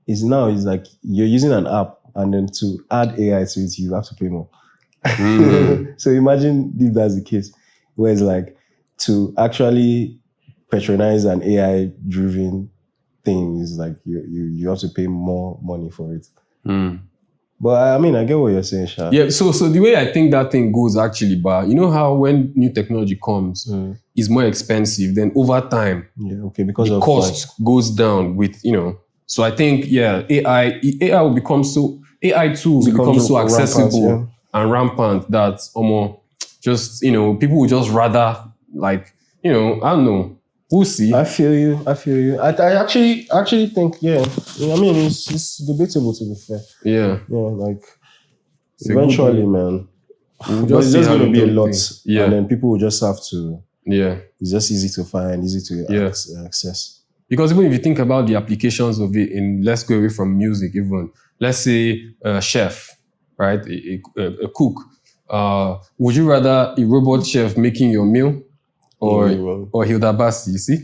it's like you're using an app, and then to add AI to it, you have to pay more. So imagine if that's the case, where it's like to actually patronize an AI-driven thing is like you have to pay more money for it. But I mean, I get what you're saying, Sha. Yeah, so the way I think that thing goes actually, but you know how when new technology comes, it's more expensive, then over time, because the cost goes down with, So I think, AI will become AI tools become so accessible and rampant that people will just rather I don't know. We'll see. I feel you. I actually think, I mean, it's debatable to be fair. Yeah. Eventually, man. But it's just going to be a lot. Yeah. And then people will just have to. Yeah. It's just easy to find, easy to access. Because even if you think about the applications of it, let's go away from music even. Let's say a chef, right? A cook. Would you rather a robot chef making your meal? Or Hilda Basti, you see?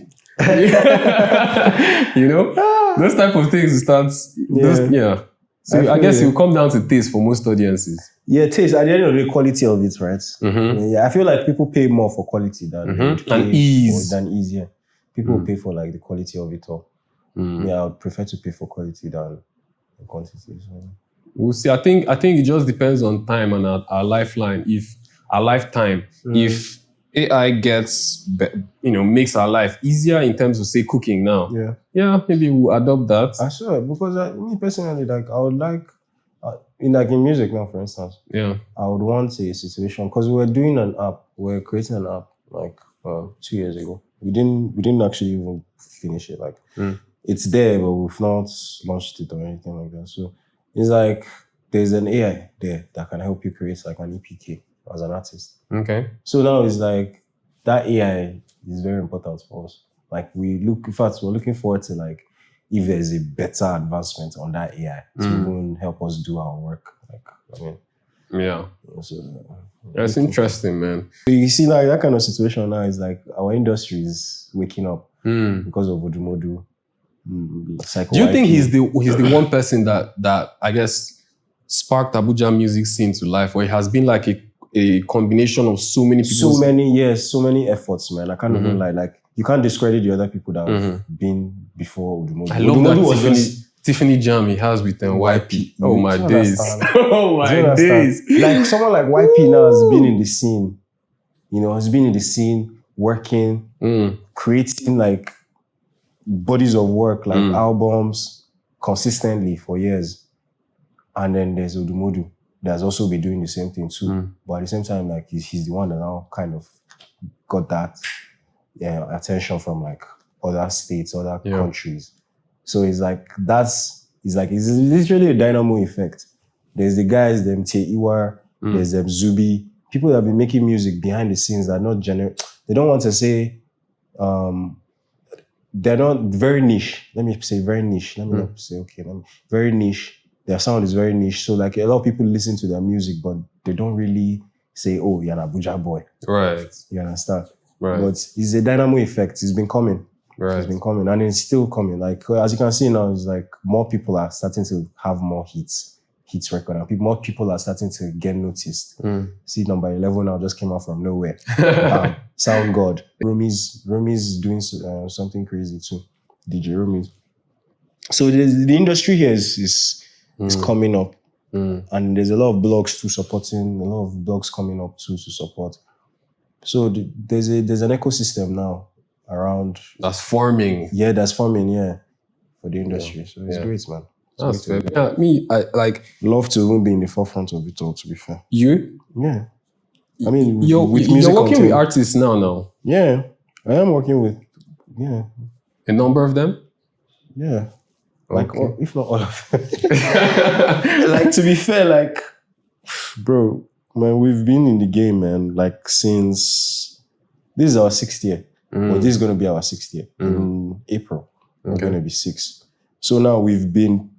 Those type of things start. So I guess it will come down to taste for most audiences. Yeah, taste. At the end of the day, quality of it, right? I feel like people pay more for quality than ease. Than easier. People pay for the quality of it all. I would prefer to pay for quality than quantity. So. We'll see. I think it just depends on time and our lifeline. If AI makes our life easier in terms of, say, cooking now. Yeah, maybe we'll adopt that. I sure, because me personally, I would like, in music now, for instance. Yeah. I would want a situation, because we're creating an app 2 years ago. We didn't actually even finish it. It's there, but we've not launched it or anything like that. So it's like there's an AI there that can help you create an EPK as an artist. Okay. So now it's like that AI is very important for us. We're looking forward to if there's a better advancement on that AI to even help us do our work. Yeah. That's interesting, man. So you see now that kind of situation now is our industry is waking up because of Odumodu. Do you think he's the one person that I guess sparked Abuja music scene to life, or it has been a combination of so many people? So many efforts, man. I can't even lie. You can't discredit the other people that have been before Odumodu. I love that Tiffany jam he has with YP. Oh my days. Oh my days. Someone like YP now has been in the scene. Has been in the scene, working, creating bodies of work, albums, consistently for years. And then there's Odumodu that's also been doing the same thing too. But at the same time, he's the one that now kind of got that attention from other states, other countries. So it's it's literally a dynamo effect. There's the guys, them Te Iwar, There's Zubi. People that have been making music behind the scenes that are not they don't want to say, they're not very niche. Let me say very niche. Let me not say, very niche. Their sound is very niche. So like a lot of people listen to their music, but they don't really say, oh, you're an Abuja boy. Right. You understand? Right. But it's a dynamo effect. It's been coming. Right. It's been coming and it's still coming. Like, as you can see now, it's like more people are starting to have more hits record, and more people are starting to get noticed. See, number 11 now just came out from nowhere. Sound God. Rumi's doing something crazy too. DJ Rumi's. So the industry here is coming up. And there's a lot of blogs too supporting, a lot of blogs coming up too to support. So there's an ecosystem now around. That's forming. Yeah, that's forming, for the industry. So it's great, man. That's fair. Yeah, I like love to even be in the forefront of it all, to be fair. You? Yeah. I mean, you're working with artists now. Yeah. I am working with, a number of them? Yeah. Like, if not all of them. Like, to be fair, like, bro, man, we've been in the game, man, like, since, this is our 6th year. Well, this is going to be our 6th year. In April, we're going to be 6. So now we've been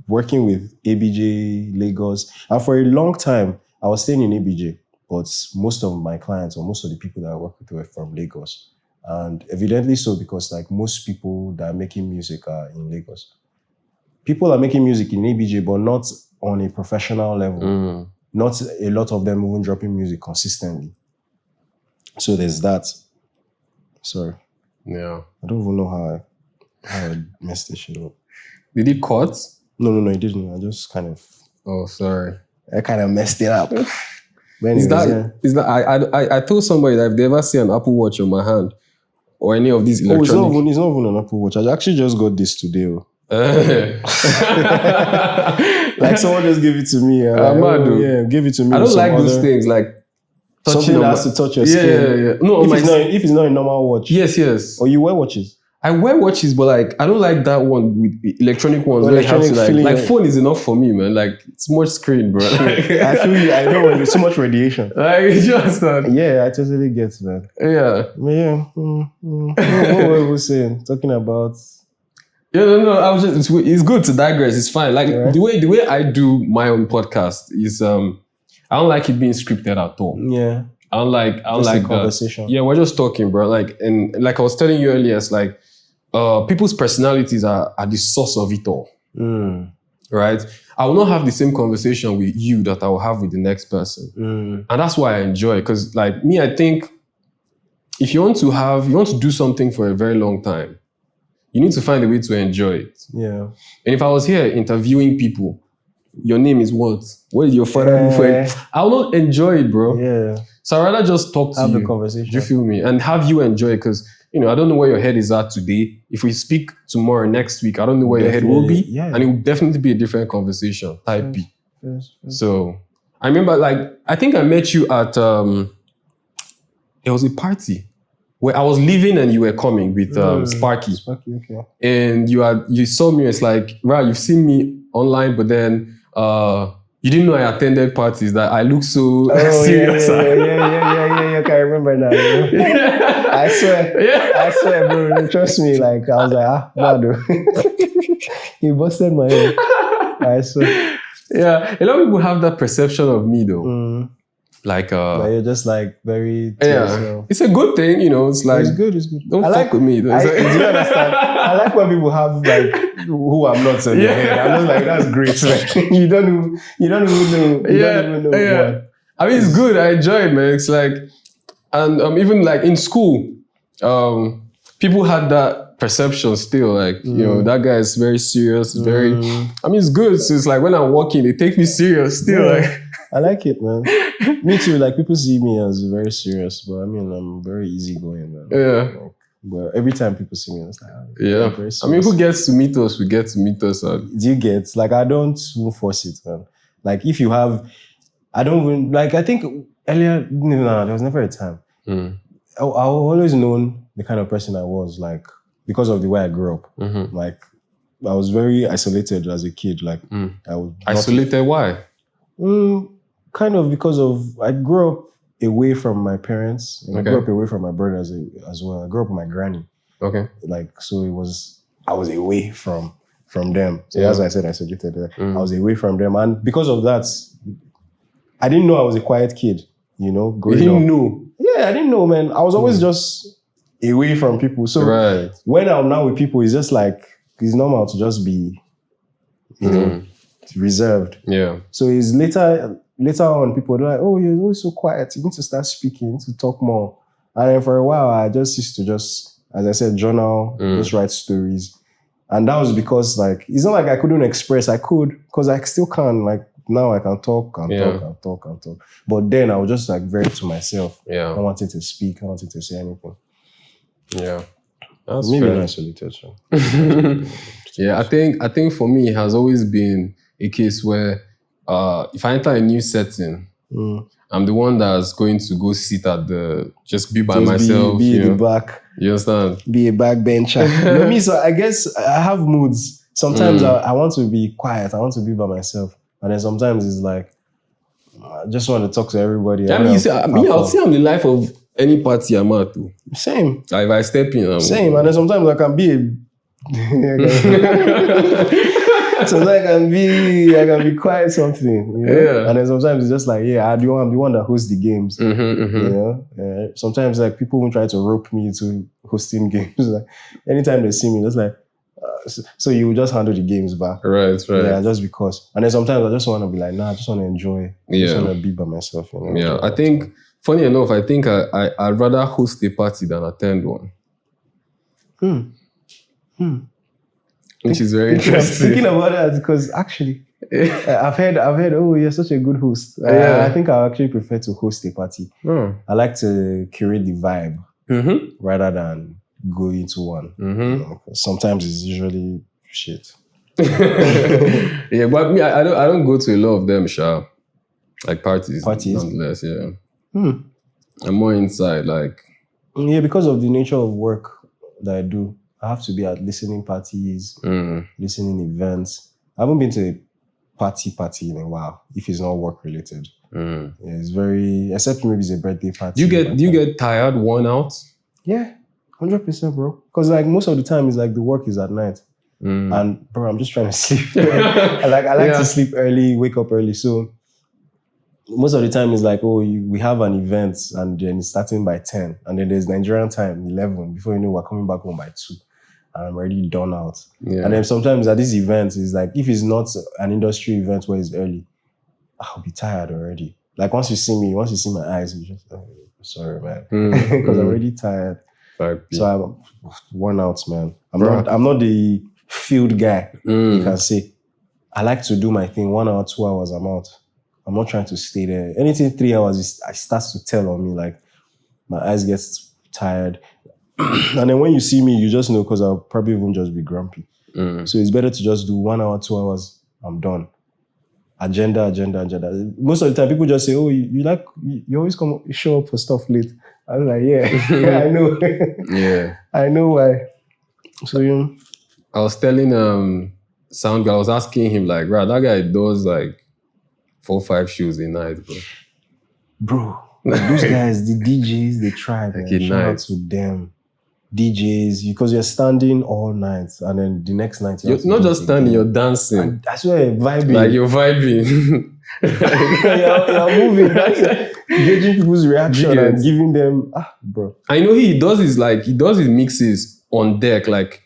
working with ABJ, Lagos. And for a long time, I was staying in ABJ, but most of my clients or most of the people that I work with were from Lagos. And evidently so, because like most people that are making music are in Lagos. People are making music in ABJ, but not on a professional level. Not a lot of them even dropping music consistently. So there's that. Sorry. Yeah. I don't even know how I messed this shit up. Did it cut? No, it didn't. I just kind of... Oh, sorry. I kind of messed it up. Is that I told somebody that if they ever see an Apple Watch on my hand or any of these electronic... It's not even an Apple Watch. I actually just got this today. Like someone just gave it to me. Give it to me. I don't like those things like something that has to touch your skin. Yeah. No, if it's not a normal watch. Yes. Or you wear watches. I wear watches, but like I don't like that one with electronic ones. Where have to like phone is enough for me, man. Like it's much screen, bro. I feel you. I know there's so much radiation. Like you understand? Yeah, I totally get that. Yeah. What were we saying? Talking about. Yeah, no. I was just. It's good to digress. It's fine. Like the way I do my own podcast is I don't like it being scripted at all. Yeah. I don't like conversation. Yeah, we're just talking, bro. Like and like I was telling you earlier, it's like people's personalities are the source of it all. Right? I will not have the same conversation with you that I will have with the next person. And that's why I enjoy it. Because like me, I think if you want to do something for a very long time, you need to find a way to enjoy it. Yeah. And if I was here interviewing people, your name is what? Where is your father? I will not enjoy it, bro. Yeah. So I'd rather just talk to you. Have the conversation. Do you feel me? And have you enjoy it because, I don't know where your head is at today. If we speak tomorrow, next week, I don't know where your head will be. Yeah. And it will definitely be a different conversation, type B. Yes. So I remember, I think I met you at, there was a party where I was leaving and you were coming with Sparky. Sparky, okay. And you saw me, it's like, right, you've seen me online, but then you didn't know I attended parties that I look so serious. Yeah. I remember now. I swear, bro. Trust me. Like I was like, Mado. You busted my head. I swear. Yeah, a lot of people have that perception of me though. Like you're just like very. It's a good thing, It's like it's good. Don't fuck with me. Though. Do you understand? I like when people have like who I'm not in their head. I'm just like that's great. Like, you don't even know. You don't even know. Yeah. I mean, it's good. I enjoy it, man. It's like, and even like in school, people had that perception still. Like that guy is very serious. Very. I mean, it's good. So it's like when I'm walking, they take me serious still. Like. I like it, man. Me too. Like people see me as very serious, but I mean, I'm very easygoing, man. Yeah. But every time people see me, it's like, I mean, who gets to meet us? We get to meet us. Do you get? Like, I don't force it, man. Like, if you have, I don't even, like, I think earlier, no, there was never a time. I've always known the kind of person I was, like, because of the way I grew up. Like, I was very isolated as a kid. Like, I was isolated. Why? kind of because of I grew up away from my parents. And I grew up away from my brothers as well. I grew up with my granny. Okay. Like, so I was away from them. So that's why I said I suggested that. I was away from them. And because of that, I didn't know I was a quiet kid, you know. You didn't know? Yeah, I didn't know, man. I was always just away from people. So when I'm now with people, it's just like, it's normal to just be, you know, reserved. Yeah. So it's later on, people are like, oh, you're always so quiet. You need to start speaking, you need to talk more. And then for a while, I just used to as I said, journal, just write stories. And that was because, like, it's not like I couldn't express. I could, because I still can. Like, now I can talk. But then I was just, like, very to myself. Yeah. I wanted to speak. I wanted to say anything. Yeah. That's maybe fair. an isolated. Yeah, I think for me, it has always been a case where if I enter a new setting, I'm the one that's going to go sit just be by myself. Be in the back. You understand? Be a backbencher. You know me, so I guess I have moods. Sometimes I want to be quiet. I want to be by myself. And then sometimes it's like, I just want to talk to everybody. I mean, I'll say I'm the life of any party I'm at. Too. Same. Like if I step in, same. And then sometimes I can be sometimes I can be quiet something. You know? Yeah. And then sometimes it's just like, I'm the one that hosts the games. You know? Sometimes like people will try to rope me to hosting games. Like anytime they see me, it's like, so you will just handle the games back. Right. Yeah, just because. And then sometimes I just want to be like, I just want to enjoy. I just want to be by myself. You know? Yeah, I think, funny enough, I'd rather host a party than attend one. Which is very interesting. Thinking about that because actually, I've heard, oh, you're such a good host. I think I actually prefer to host a party. I like to curate the vibe rather than go into one. You know, sometimes it's usually shit. Yeah, but me, I don't go to a lot of them, sha. Like parties. Nonetheless, yeah. I'm more inside, like. Yeah, because of the nature of work that I do. I have to be at listening parties, listening events. I haven't been to a party in a while, if it's not work related. Yeah, it's very, except maybe it's a birthday party. Do you get tired, worn out? Yeah, 100%, bro. Because like most of the time, it's like the work is at night. And bro, I'm just trying to sleep. I like to sleep early, wake up early. So most of the time it's like, we have an event and then it's starting by 10. And then there's Nigerian time, 11. Before you know, we're coming back home by 2. And I'm already done out. Yeah. And then sometimes at these events, it's like, if it's not an industry event where it's early, I'll be tired already. Like once you see my eyes, you just, sorry, man. Because I'm already tired. So I'm worn out, man. I'm not the field guy, you can say. I like to do my thing 1 hour, 2 hours, I'm out. I'm not trying to stay there. Anything 3 hours, it starts to tell on me, like my eyes get tired. And then when you see me, you just know because I'll probably even just be grumpy. So it's better to just do 1 hour, 2 hours, I'm done. Agenda. Most of the time, people just say, oh, you always show up for stuff late. I'm like, yeah, I know. Yeah. I know why. So, I was telling Sound Guy, I was asking him, like, right, that guy does like 4 or 5 shows a night, bro. Bro, those guys, the DJs, they try, man. Shout out to them. DJs, because you're standing all night, and then the next night you're not just standing, you're dancing. And that's why you're vibing. Like you're vibing. you're moving. That's gauging people's reaction and giving them, bro. I know he does his mixes on deck, like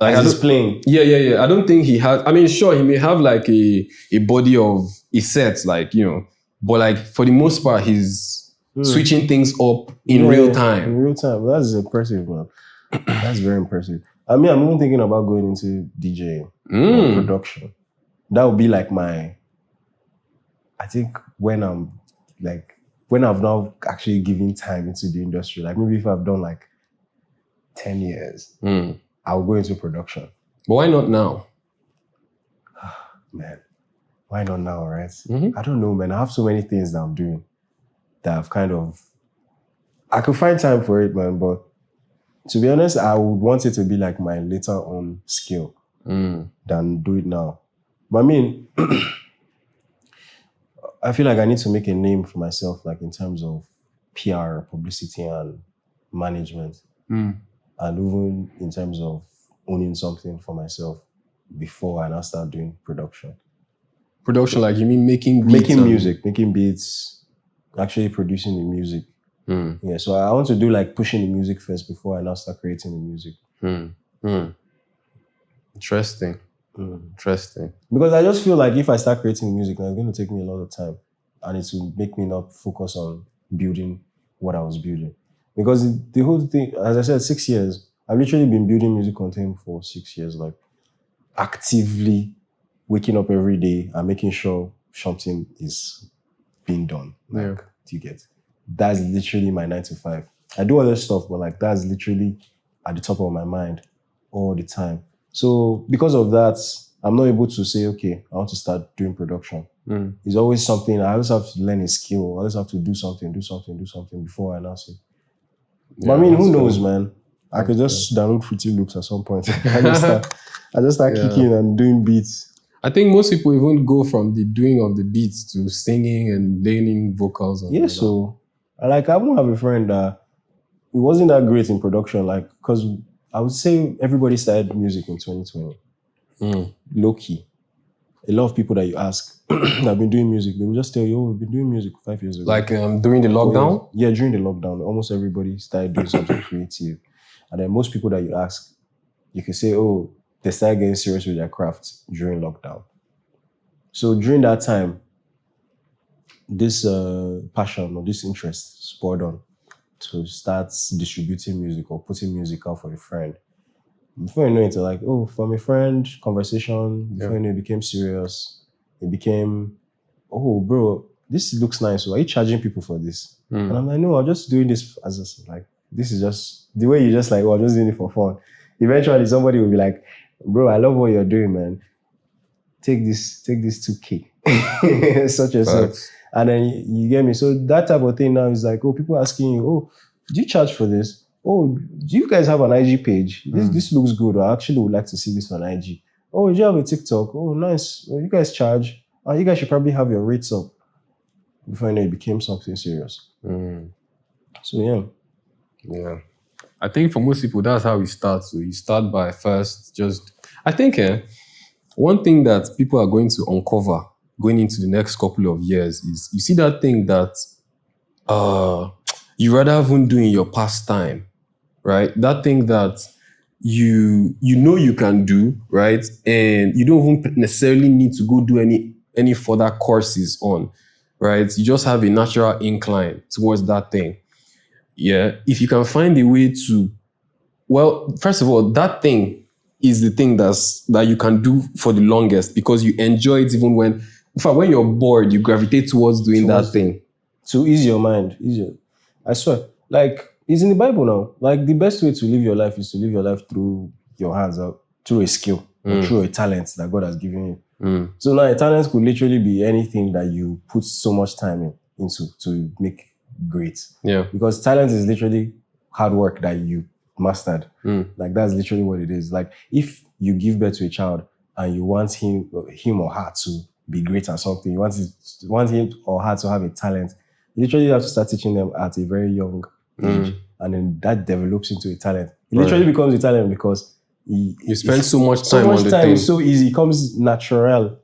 as he's playing. Yeah. I don't think he has. I mean, sure, he may have like a body of a set, like, you know, but like for the most part, he's switching things up in real time. In real time. That's impressive, man. That's very impressive. I mean, I'm even thinking about going into DJing production. That would be like I think when I've now actually given time into the industry, like maybe if I've done like 10 years, I'll go into production. But why not now? Man, why not now, right? I don't know, man. I have so many things that I'm doing that I've I could find time for it, man, but to be honest, I would want it to be like my later on skill than do it now. But I mean, I feel like I need to make a name for myself, like in terms of PR, publicity, and management, and even in terms of owning something for myself before I now start doing production. Production, like you mean making beats? Making music, making beats, actually producing the music. Yeah, so I want to do like pushing the music first before I now start creating the music. Interesting. Interesting. Because I just feel like if I start creating music, now it's going to take me a lot of time, and it will make me not focus on building what I was building. Because the whole thing, as I said, 6 years, I've literally been building music content for 6 years, like actively waking up every day and making sure something is being done. Like, do you get? That's literally my 9 to 5. I do other stuff, but like that's literally at the top of my mind all the time. So because of that, I'm not able to say, okay, I want to start doing production. It's always something, I always have to learn a skill. I always have to do something before I announce it. But I mean, who knows, man? I could just download Fruity Loops at some point. I just start kicking and doing beats. I think most people even go from the doing of the beats to singing and learning vocals. Yeah, so like I won't have a friend that it wasn't that great in production, like, because I would say everybody started music in 2020. Low key. A lot of people that you ask that have been doing music, they will just tell you, oh, we've been doing music 5 years ago. Like during the lockdown? Yeah, during the lockdown, almost everybody started doing something creative. And then most people that you ask, you can say, oh, they started getting serious with their craft during lockdown. So during that time, this passion or this interest spurred on to start distributing music or putting music out for a friend. Before you know it, like, oh, from a friend, conversation, before you know it became serious. It became, oh, bro, this looks nice. So are you charging people for this? And I'm like, no, I'm just doing this as a, like, this is just, the way you just like, oh, I'm just doing it for fun. Eventually somebody will be like, bro, I love what you're doing, man. Take this 2K. Such and such. And then you get me. So that type of thing now is like, oh, people asking you, oh, do you charge for this? Oh, do you guys have an IG page? This looks good. I actually would like to see this on IG. Oh, do you have a TikTok? Oh, nice. Oh, you guys charge. Oh, you guys should probably have your rates up. Before I know it became something serious. So yeah. I think for most people, that's how we start. So you start by first just, I think one thing that people are going to uncover going into the next couple of years is you see that thing that you rather even do in your pastime, right? That thing that you know you can do, right? And you don't even necessarily need to go do any further courses on, right? You just have a natural incline towards that thing. Yeah. If you can find a way to, well, first of all, that thing is the thing that you can do for the longest because you enjoy it even when you're bored, you gravitate towards doing that thing. To ease your mind, easier. I swear. Like, it's in the Bible now. Like, the best way to live your life is to live your life through your hands out, through a skill, or through a talent that God has given you. So now a talent could literally be anything that you put so much time into to make great. Yeah. Because talent is literally hard work that you mastered. Like, that's literally what it is. Like, if you give birth to a child and you want him or her to be great at something, you want him or her to have a talent, you literally have to start teaching them at a very young age. And then that develops into a talent. It literally becomes a talent because you spend so much time on the thing. It's so easy. It comes natural.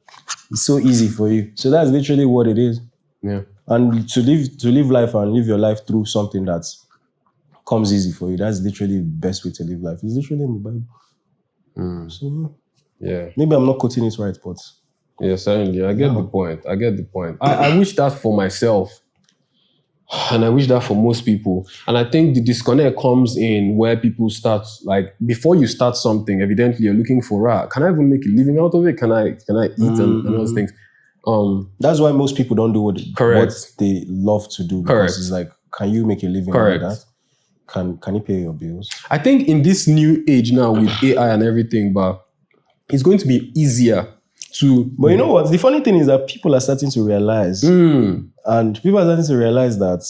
It's so easy for you. So that's literally what it is. Yeah. And to live life and live your life through something that comes easy for you, that's literally the best way to live life. It's literally in the Bible. So yeah. Maybe I'm not quoting it right, but yeah, certainly. I get the point. I wish that for myself. And I wish that for most people. And I think the disconnect comes in where people start, like, before you start something, evidently you're looking for, can I even make a living out of it? Can I eat and those things? That's why most people don't do what they love to do. Because it's like, can you make a living out of that? Can you pay your bills? I think in this new age now with AI and everything, but it's going to be easier to... But you know what? The funny thing is that people are starting to realize, and people are starting to realize that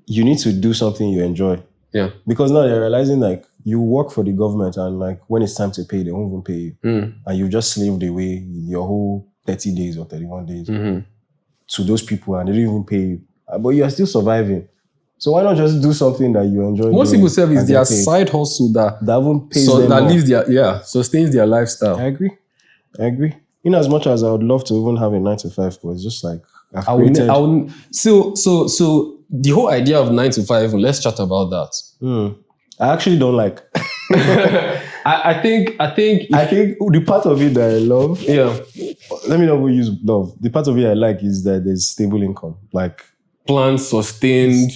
you need to do something you enjoy. Yeah. Because now they're realizing, like, you work for the government and, like, when it's time to pay, they won't even pay you. And you just slaved away your whole 30 days or 31 days to those people and they don't even pay you. But you are still surviving. So why not just do something that you enjoy? Most people say it's their side hustle that even pays them that more. lives sustains their lifestyle. I agree. In as much as I would love to even have a 9-to-5, but it's just like So the whole idea of 9 to 5, let's chat about that. I actually don't like. I think the part of it that I love. Yeah. Let me not go use love. The part of it I like is that there's stable income, like planned, sustained.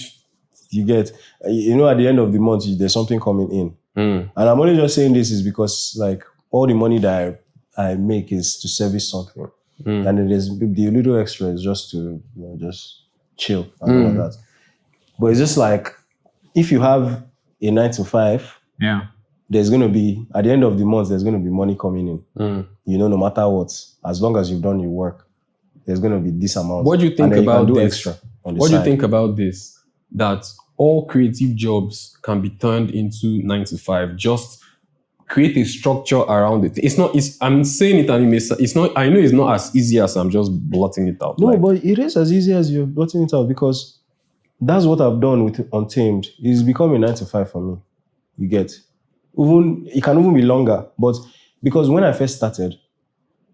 You get, at the end of the month there's something coming in, and I'm only just saying this is because like all the money that I make is to service something, and then there's the little extra is just to just chill and all of that. But it's just like if you have a 9-to-5, there's going to be, at the end of the month, there's going to be money coming in. No matter what, as long as you've done your work, there's going to be this amount. What do you think about this? Extra on the what side. do you think about this? That all creative jobs can be turned into 9 to 5. Just create a structure around it. I'm saying it and it's not, I know it's not as easy as I'm just blotting it out. No, but it is as easy as you're blotting it out, because that's what I've done with Untamed. It's become a 9 to 5 for me. You get, it can even be longer, but because when I first started,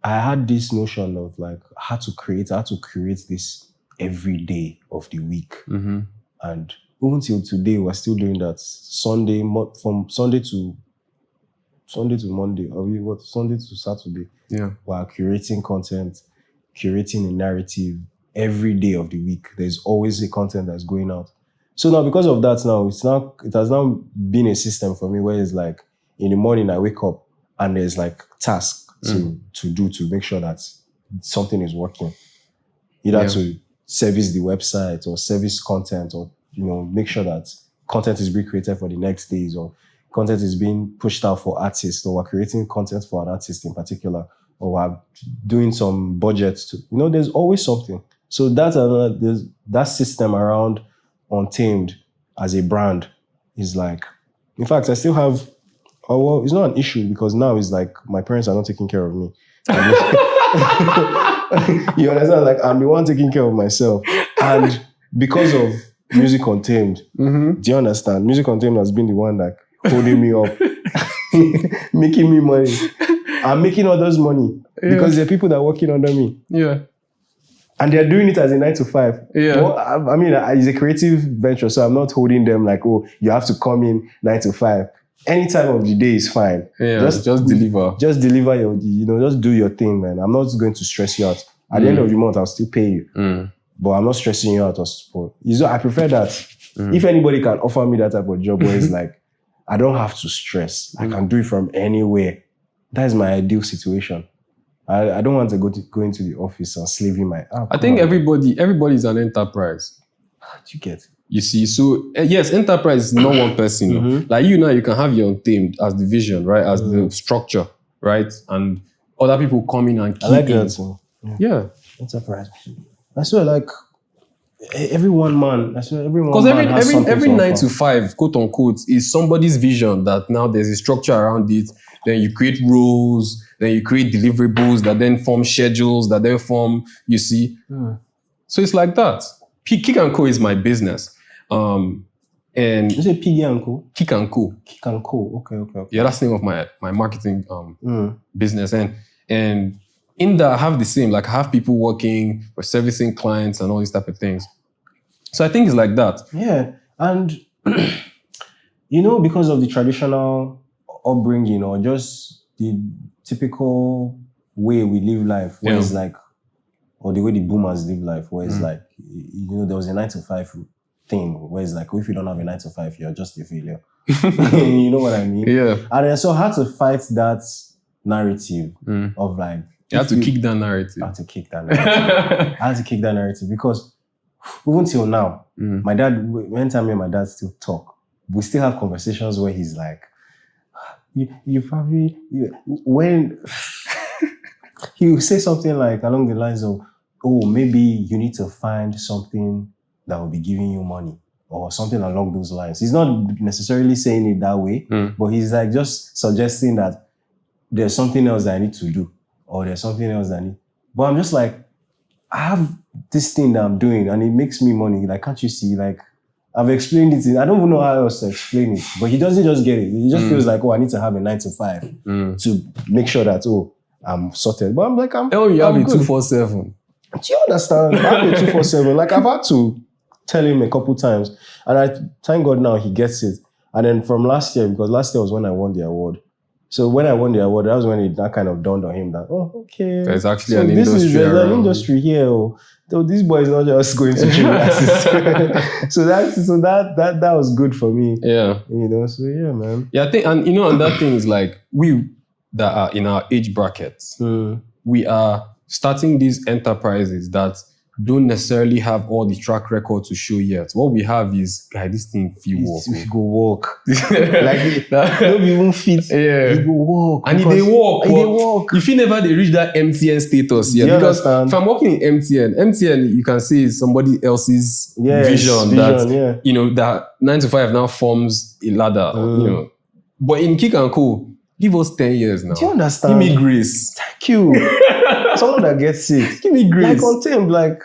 I had this notion of like, I had to create this every day of the week. And even till today, we're still doing that. From Sunday to Monday, or Sunday to Saturday. Yeah. We're curating content, curating a narrative every day of the week. There's always a content that's going out. So now, because of that, it has now been a system for me where it's like in the morning I wake up and there's like tasks to do to make sure that something is working. Either to service the website or service content, or make sure that content is being created for the next days, or content is being pushed out for artists, or we're creating content for an artist in particular, or we're doing some budgets to, there's always something. So there's that system around Untamed as a brand is like, in fact, I still have, it's not an issue because now it's like my parents are not taking care of me. You understand? Like, I'm the one taking care of myself. And because of Music Untamed, do you understand? Music Untamed has been the one like holding me up, making me money. I'm making others money because there are people that are working under me. Yeah. And they're doing it as a 9 to 5. Yeah. Well, I mean, it's a creative venture, so I'm not holding them like, oh, you have to come in 9 to 5. Any time of the day is fine. Yeah, just deliver. Just deliver just do your thing, man. I'm not going to stress you out. At the end of the month, I'll still pay you. But I'm not stressing you out or support. I prefer that. If anybody can offer me that type of job where it's like, I don't have to stress. I can do it from anywhere. That is my ideal situation. I don't want to go into the office and slaving my app. I think everybody is an enterprise. How do you get? You see, so yes, enterprise is not one person. Like you can have your Untamed as the vision, right? As the structure, right? And other people come in and keep I like that too. Yeah. Enterprise. I swear, like everyone, man. I swear, everyone. Because every 9 to 5, quote unquote, is somebody's vision that now there's a structure around it. Then you create roles, then you create deliverables that then form schedules, that then form, you see. So it's like that. Kick and Co is my business. And you say Piggy and Co? Kick and Co. Kick and Co. Okay. Yeah, that's the name of my marketing business. And in that I have the same, like I have people working for servicing clients and all these type of things. So I think it's like that. Yeah. And because of the traditional upbringing or just the typical way we live life, where it's like, or the way the boomers live life, where it's like, there was a 9 to 5 thing, where it's like, if you don't have a 9 to 5, you're just a failure. You know what I mean? Yeah. And so I had to fight that narrative of like, you have to kick that narrative. I had to kick that narrative because even till now, my dad, when time me and my dad still talk, we still have conversations where he's like, when he will say something like along the lines of, oh, maybe you need to find something that will be giving you money or something along those lines. He's not necessarily saying it that way, but he's like just suggesting that there's something else that I need to do or there's something else that I need. But I'm just like, I have this thing that I'm doing and it makes me money. Like, can't you see? Like, I've explained it. I don't even know how else to explain it. But he doesn't just get it. He just feels like, I need to have a 9 to 5 to make sure that, I'm sorted. But I'm like, you have a 247. Do you understand? I have a 247. Like, I've had to tell him a couple times. And I thank God now he gets it. And then from last year, because last year was when I won the award. So when I won the award, that was when that kind of dawned on him that, okay. There's actually an industry there's around. an industry here. So this boy is not just going to gymnastics. so that was good for me. Yeah. So yeah, man. Yeah, I think, and that thing is like, we that are in our age brackets, we are starting these enterprises that don't necessarily have all the track record to show yet. What we have is, this thing if you walk. If you go walk. Like, don't even fit. Yeah. You go walk. And if they walk, if you never they reach that MTN status yet. Because if I'm working in MTN, you can see somebody else's vision that, that 9 to 5 now forms a ladder, But in Kick and Co, give us 10 years now. Do you understand? Give me grace. Thank you. Someone that gets it. Give me grace. Like on Tim, like,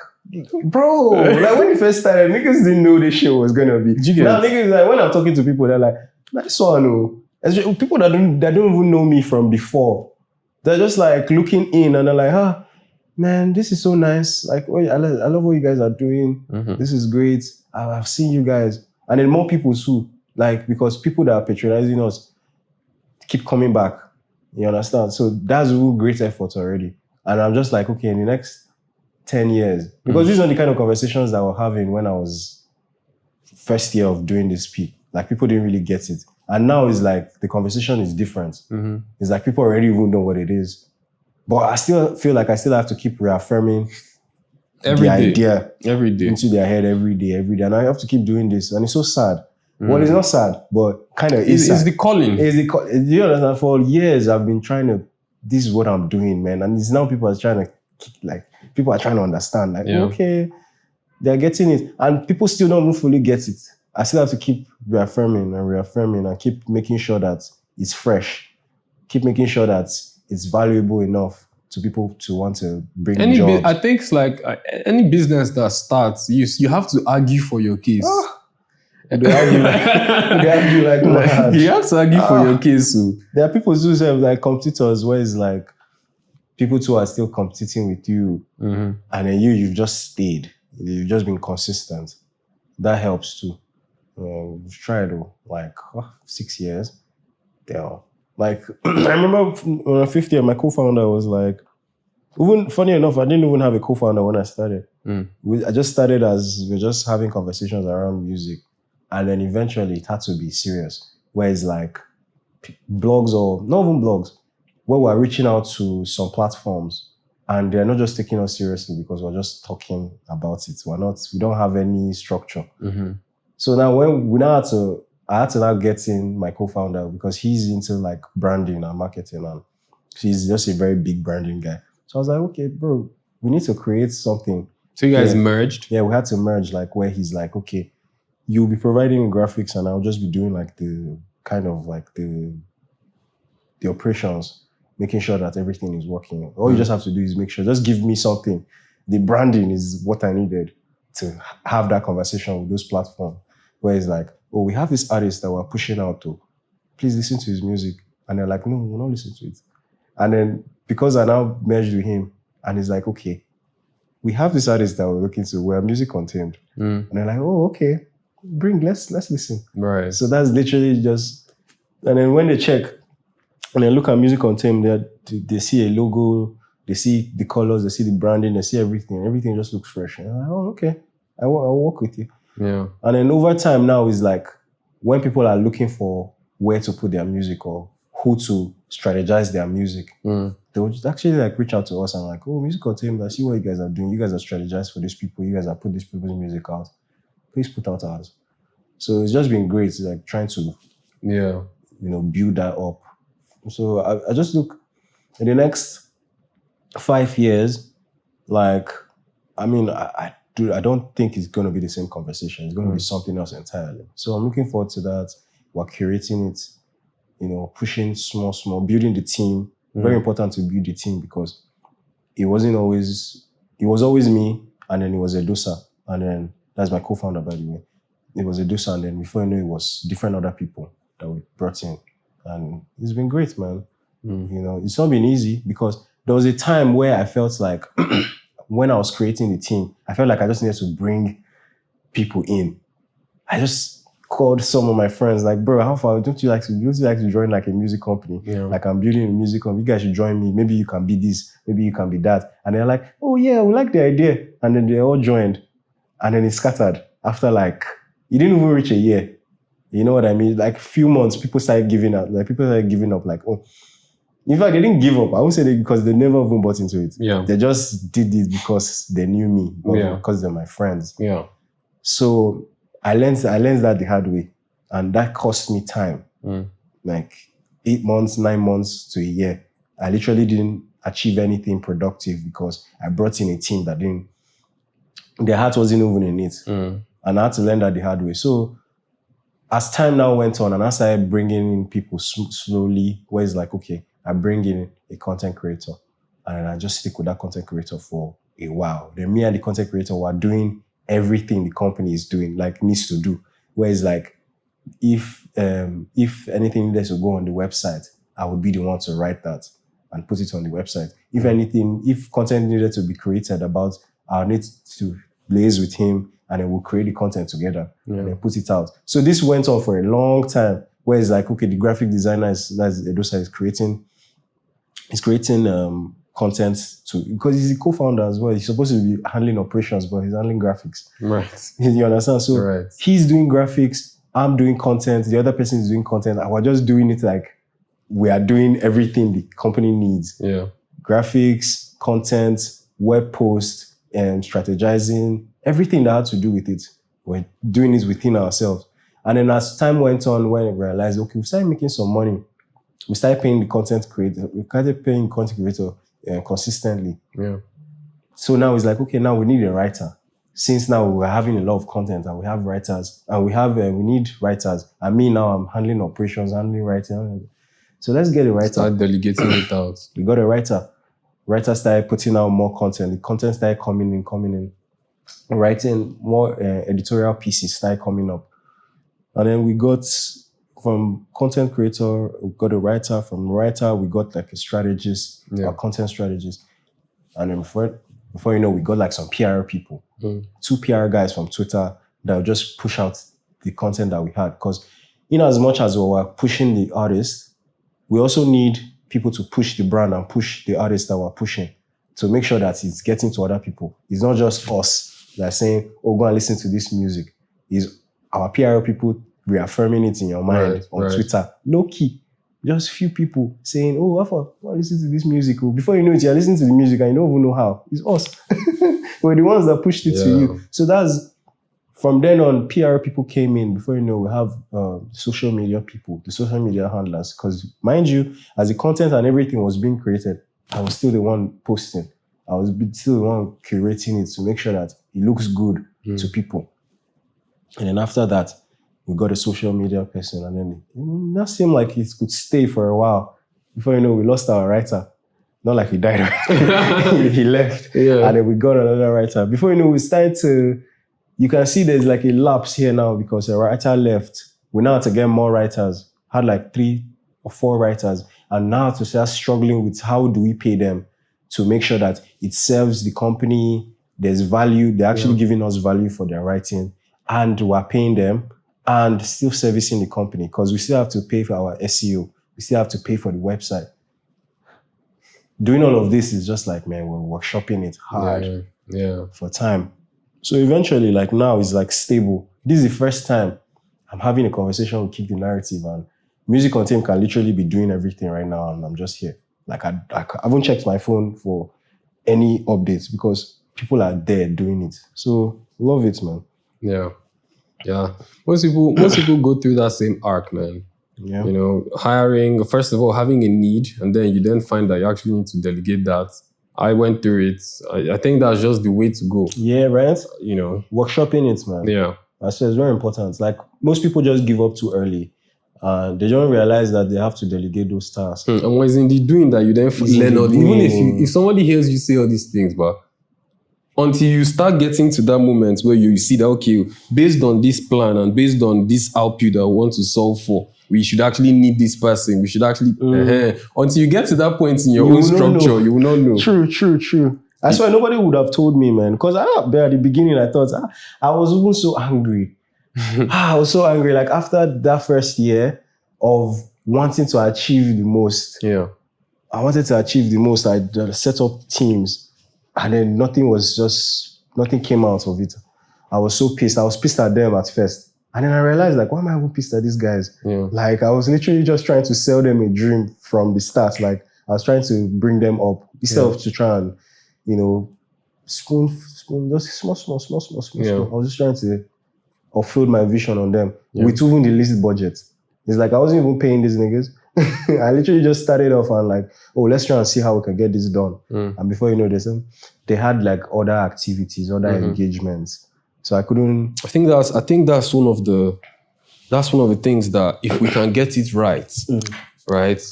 bro, like when you first started, niggas didn't know this shit was gonna be. Now niggas, like, when I'm talking to people, they're like, nice one, especially people that don't even know me from before. They're just like looking in and they're like, man, this is so nice. Like, I love what you guys are doing. This is great. I've seen you guys. And then more people too, like, because people that are patronizing us keep coming back. You understand? So that's a great effort already. And I'm just like, okay, in the next 10 years, because these are the kind of conversations that we're having when I was first year of doing this peak. Like, people didn't really get it. And now it's like, the conversation is different. It's like, people already even know what it is. But I still feel like I still have to keep reaffirming the idea every day into their head every day. And I have to keep doing this. And it's so sad. Well, it's not sad, but kind of is sad. It's the calling. Do you understand? For years, I've been trying to, this is what I'm doing, man. And it's now people are trying to understand. Like, okay, they're getting it. And people still don't fully get it. I still have to keep reaffirming and keep making sure that it's fresh. Keep making sure that it's valuable enough to people to want to bring jobs. I think it's like any business that starts, you have to argue for your case. They argue like mad. You have to argue for your case. So. There are people who have like competitors where it's like people who are still competing with you, and then you've just stayed. You've just been consistent. That helps too. We've tried like 6 years. Damn. Like I remember on my 5th year, my co-founder was like, even funny enough, I didn't even have a co-founder when I started. I just started as we're just having conversations around music. And then eventually it had to be serious, where it's like blogs or not even blogs, where we're reaching out to some platforms and they're not just taking us seriously because we're just talking about it. We don't have any structure. So now I had to now get in my co-founder because he's into like branding and marketing and he's just a very big branding guy. So I was like, okay, bro, we need to create something. So you guys merged? Yeah, we had to merge, like where he's like, okay, you'll be providing graphics and I'll just be doing like the kind of like the operations, making sure that everything is working. All you just have to do is make sure, just give me something. The branding is what I needed to have that conversation with those platforms where it's like, oh, we have this artist that we're pushing out to. Please listen to his music. And they're like, no, we'll not listen to it. And then because I now merged with him and he's like, okay, we have this artist that we're looking to, we're music contained. And they're like, oh, okay. Let's listen. Right. So that's literally just, and then when they check and they look at music on team, they see a logo, they see the colors, they see the branding, they see everything. Everything just looks fresh. And I'm like, oh, okay, I'll work with you. Yeah. And then over time now is like when people are looking for where to put their music or who to strategize their music, they would just actually like reach out to us and like, oh, music on team, I see what you guys are doing. You guys are strategized for these people. You guys have put these people's music out. Please put out ours. So it's just been great. It's like trying to, build that up. So I just look in the next 5 years, like, I mean, I don't think it's going to be the same conversation. It's going to be something else entirely. So I'm looking forward to that. We're curating it, pushing small, building the team. Very important to build the team because it was always me And then it was Edosa. And then that's my co-founder, by the way. It was Edosa, and then before you know, it was different other people that we brought in. And it's been great, man. You know, it's not been easy because there was a time where I felt like when I was creating the team, I felt like I just needed to bring people in. I just called some of my friends, like, bro, how far don't you like to join like a music company? Yeah. Like, I'm building a music company. You guys should join me. Maybe you can be this, maybe you can be that. And they're like, oh yeah, we like the idea. And then they all joined. And then it scattered after like, it didn't even reach a year. You know what I mean? Like, few months, people started giving up. Like, oh. In fact, they didn't give up. I won't say that because they never even bought into it. Yeah. They just did it because they knew me, because they're my friends. Yeah. So I learned that the hard way, and that cost me time. Like 8 months, 9 months to a year. I literally didn't achieve anything productive because I brought in a team that their heart wasn't even in it. And I had to learn that the hard way. So as time now went on and I started bringing in people slowly, where it's like, okay, I bring in a content creator and I just stick with that content creator for a while. Then me and the content creator were doing everything the company is doing, like needs to do. Whereas like, if anything needs to go on the website, I would be the one to write that and put it on the website. If content needed to be created about, I'll need to liaise with him and then we'll create the content together and then put it out. So this went on for a long time, where it's like, okay, the graphic designer Edosa is creating content because he's the co-founder as well. He's supposed to be handling operations, but he's handling graphics. Right. You understand? So he's doing graphics, I'm doing content, the other person is doing content, and we're just doing it like we are doing everything the company needs. Yeah. Graphics, content, web post, and strategizing, everything that had to do with it. We're doing it within ourselves. And then as time went on, when we realized, okay, we started making some money. We started paying the content creator. We started paying content creator consistently. Yeah. So now it's like, okay, now we need a writer. Since now we're having a lot of content and we have writers and we need writers. And me now, I'm handling operations, handling writing. So let's get a writer. Start delegating it out. We got a writer. Writer started putting out more content. The content started coming in. Writing more editorial pieces started coming up. And then we got from content creator, we got a writer. From writer, we got like a strategist, a content strategist. And then before you know, we got like some PR people, 2 PR guys from Twitter that would just push out the content that we had. Because in as much as we were pushing the artist, we also need people to push the brand and push the artists that we're pushing to make sure that it's getting to other people. It's not just us that are saying, oh, go and listen to this music. It's our PR people reaffirming it in your mind on Twitter. Low key. Just few people saying, oh, I listen to this music. Before you know it, you're listening to the music and you don't even know how. It's us. We're the ones that pushed it to you. So that's, from then on, PR people came in. Before you know, we have social media people, the social media handlers. Because mind you, as the content and everything was being created, I was still the one posting. I was still the one curating it to make sure that it looks good to people. And then after that, we got a social media person, and then that seemed like it could stay for a while. Before you know, we lost our writer. Not like he died. He left. Yeah. And then we got another writer. Before you know, we started to, you can see there's like a lapse here now because a writer left. We now had to get more writers. Had like 3 or 4 writers. And now to start struggling with how do we pay them to make sure that it serves the company, there's value, they're actually giving us value for their writing, and we're paying them and still servicing the company because we still have to pay for our SEO. We still have to pay for the website. Doing all of this is just like, man, we're workshopping it hard for time. So eventually, like now, it's like stable. This is the first time I'm having a conversation with Kick the Narrative, and Music on Team can literally be doing everything right now, and I'm just here. Like I haven't checked my phone for any updates because people are there doing it. So love it, man. Yeah. Yeah. Most people go through that same arc, man. Yeah. You know, hiring, first of all, having a need, and then you then find that you actually need to delegate that. I went through it. I think that's just the way to go. Yeah, right? You know. Workshopping it, man. Yeah. I say it's very important. Like, most people just give up too early. They don't realize that they have to delegate those tasks. And when it's in the doing that, you then learn all. Even if somebody hears you say all these things, but until you start getting to that moment where you see that, okay, based on this plan and based on this output that we want to solve for, we should actually need this person. We should actually... Until you get to that point in your own structure, you will not know. True. That's why nobody would have told me, man. Because at the beginning, I thought, I was even so angry. I was so angry. Like, after that first year of wanting to achieve the most. Yeah. I wanted to achieve the most. I set up teams. And then nothing came out of it. I was so pissed. I was pissed at them at first. And then I realized, like, why am I even pissed at these guys? Yeah. Like, I was literally just trying to sell them a dream from the start. Like, I was trying to bring them up instead of to try and, spoon, just small. Yeah. I was just trying to offload my vision on them with even the least budget. It's like, I wasn't even paying these niggas. I literally just started off and like, let's try and see how we can get this done. And before you know this, they had like other activities, other engagements. So I couldn't. I think that's one of the things that if we can get it right, right?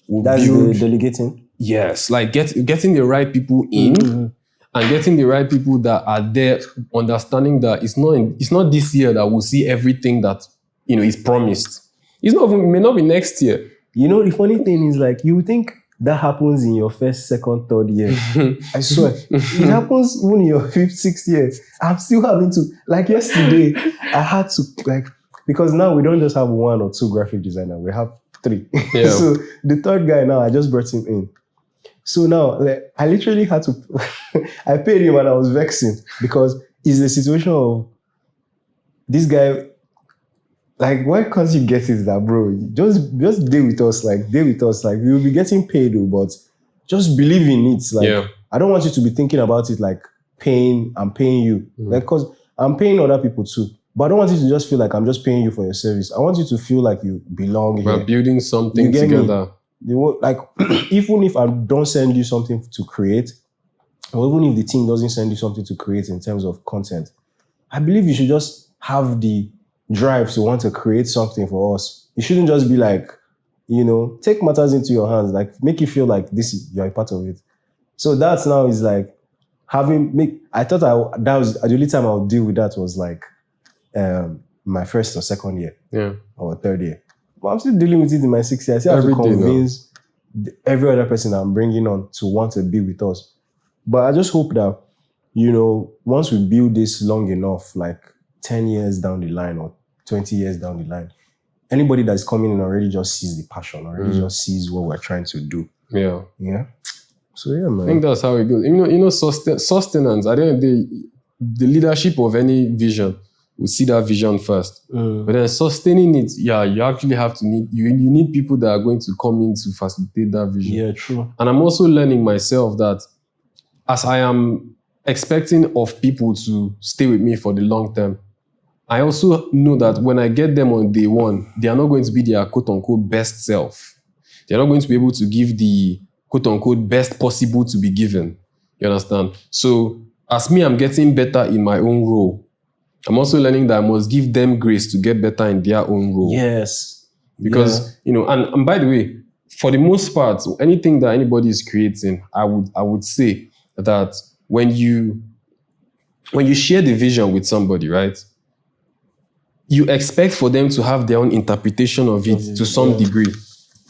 That's the delegating. Yes, like getting the right people in and getting the right people that are there, understanding that it's not this year that we'll see everything that is promised. It may not be next year. The funny thing is, like, you think that happens in your first, second, third year. I swear. It happens even in your fifth, sixth year. I'm still having to, like yesterday, I had to, like, because now we don't just have one or two graphic designers, we have three. Yeah. So the third guy now, I just brought him in. So now, like, I literally had to, I paid him and I was vexing because it's the situation of this guy. Like, why can't you get it that, bro? Just deal with us. Like, we will be getting paid, but just believe in it. Like, I don't want you to be thinking about it like I'm paying you. Like, because I'm paying other people too. But I don't want you to just feel like I'm just paying you for your service. I want you to feel like you belong here. We're building something together. Like, even if I don't send you something to create, or even if the team doesn't send you something to create in terms of content, I believe you should just have the drive to want to create something for us. You shouldn't just be like, take matters into your hands, like make you feel like you're a part of it. So that's now is like I thought that was the only time I would deal with that was like my first or second year, or third year. But I'm still dealing with it in my sixth year. I still have to convince every other person I'm bringing on to want to be with us. But I just hope that once we build this long enough, like 10 years down the line or 20 years down the line, anybody that's coming in already just sees the passion, already just sees what we're trying to do. Yeah. So man. I think that's how it goes. Sustenance, at the end of the day, the leadership of any vision will see that vision first. But then sustaining it, you actually have to you need people that are going to come in to facilitate that vision. Yeah, true. And I'm also learning myself that as I am expecting of people to stay with me for the long term, I also know that when I get them on day one, they are not going to be their quote-unquote best self. They're not going to be able to give the quote-unquote best possible to be given. You understand? So as me, I'm getting better in my own role. I'm also learning that I must give them grace to get better in their own role. Yes. Because, and by the way, for the most part, anything that anybody is creating, I would say that when you share the vision with somebody, right? You expect for them to have their own interpretation of it to some degree,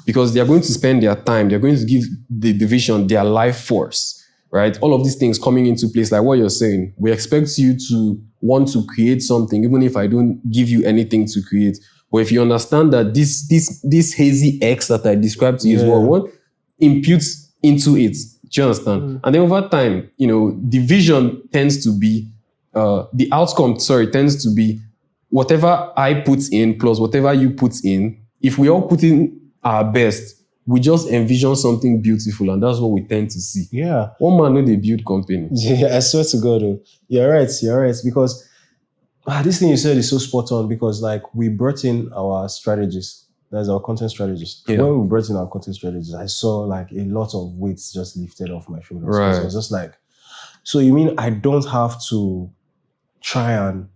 because they are going to spend their time, they're going to give the vision their life force, right? All of these things coming into place, like what you're saying, we expect you to want to create something, even if I don't give you anything to create. But if you understand that this hazy X that I described to you is what imputes into it, do you understand? And then over time, the vision tends to be, the outcome, tends to be whatever I put in plus whatever you put in. If we all put in our best, we just envision something beautiful, and that's what we tend to see. Yeah. One man know they build company. Yeah, I swear to God, though. You're right. Because this thing you said is so spot on, because like we brought in our strategists. That's our content strategist. Yeah. When we brought in our content strategist, I saw like a lot of weights just lifted off my shoulders. Right. So I was just like, so you mean I don't have to try and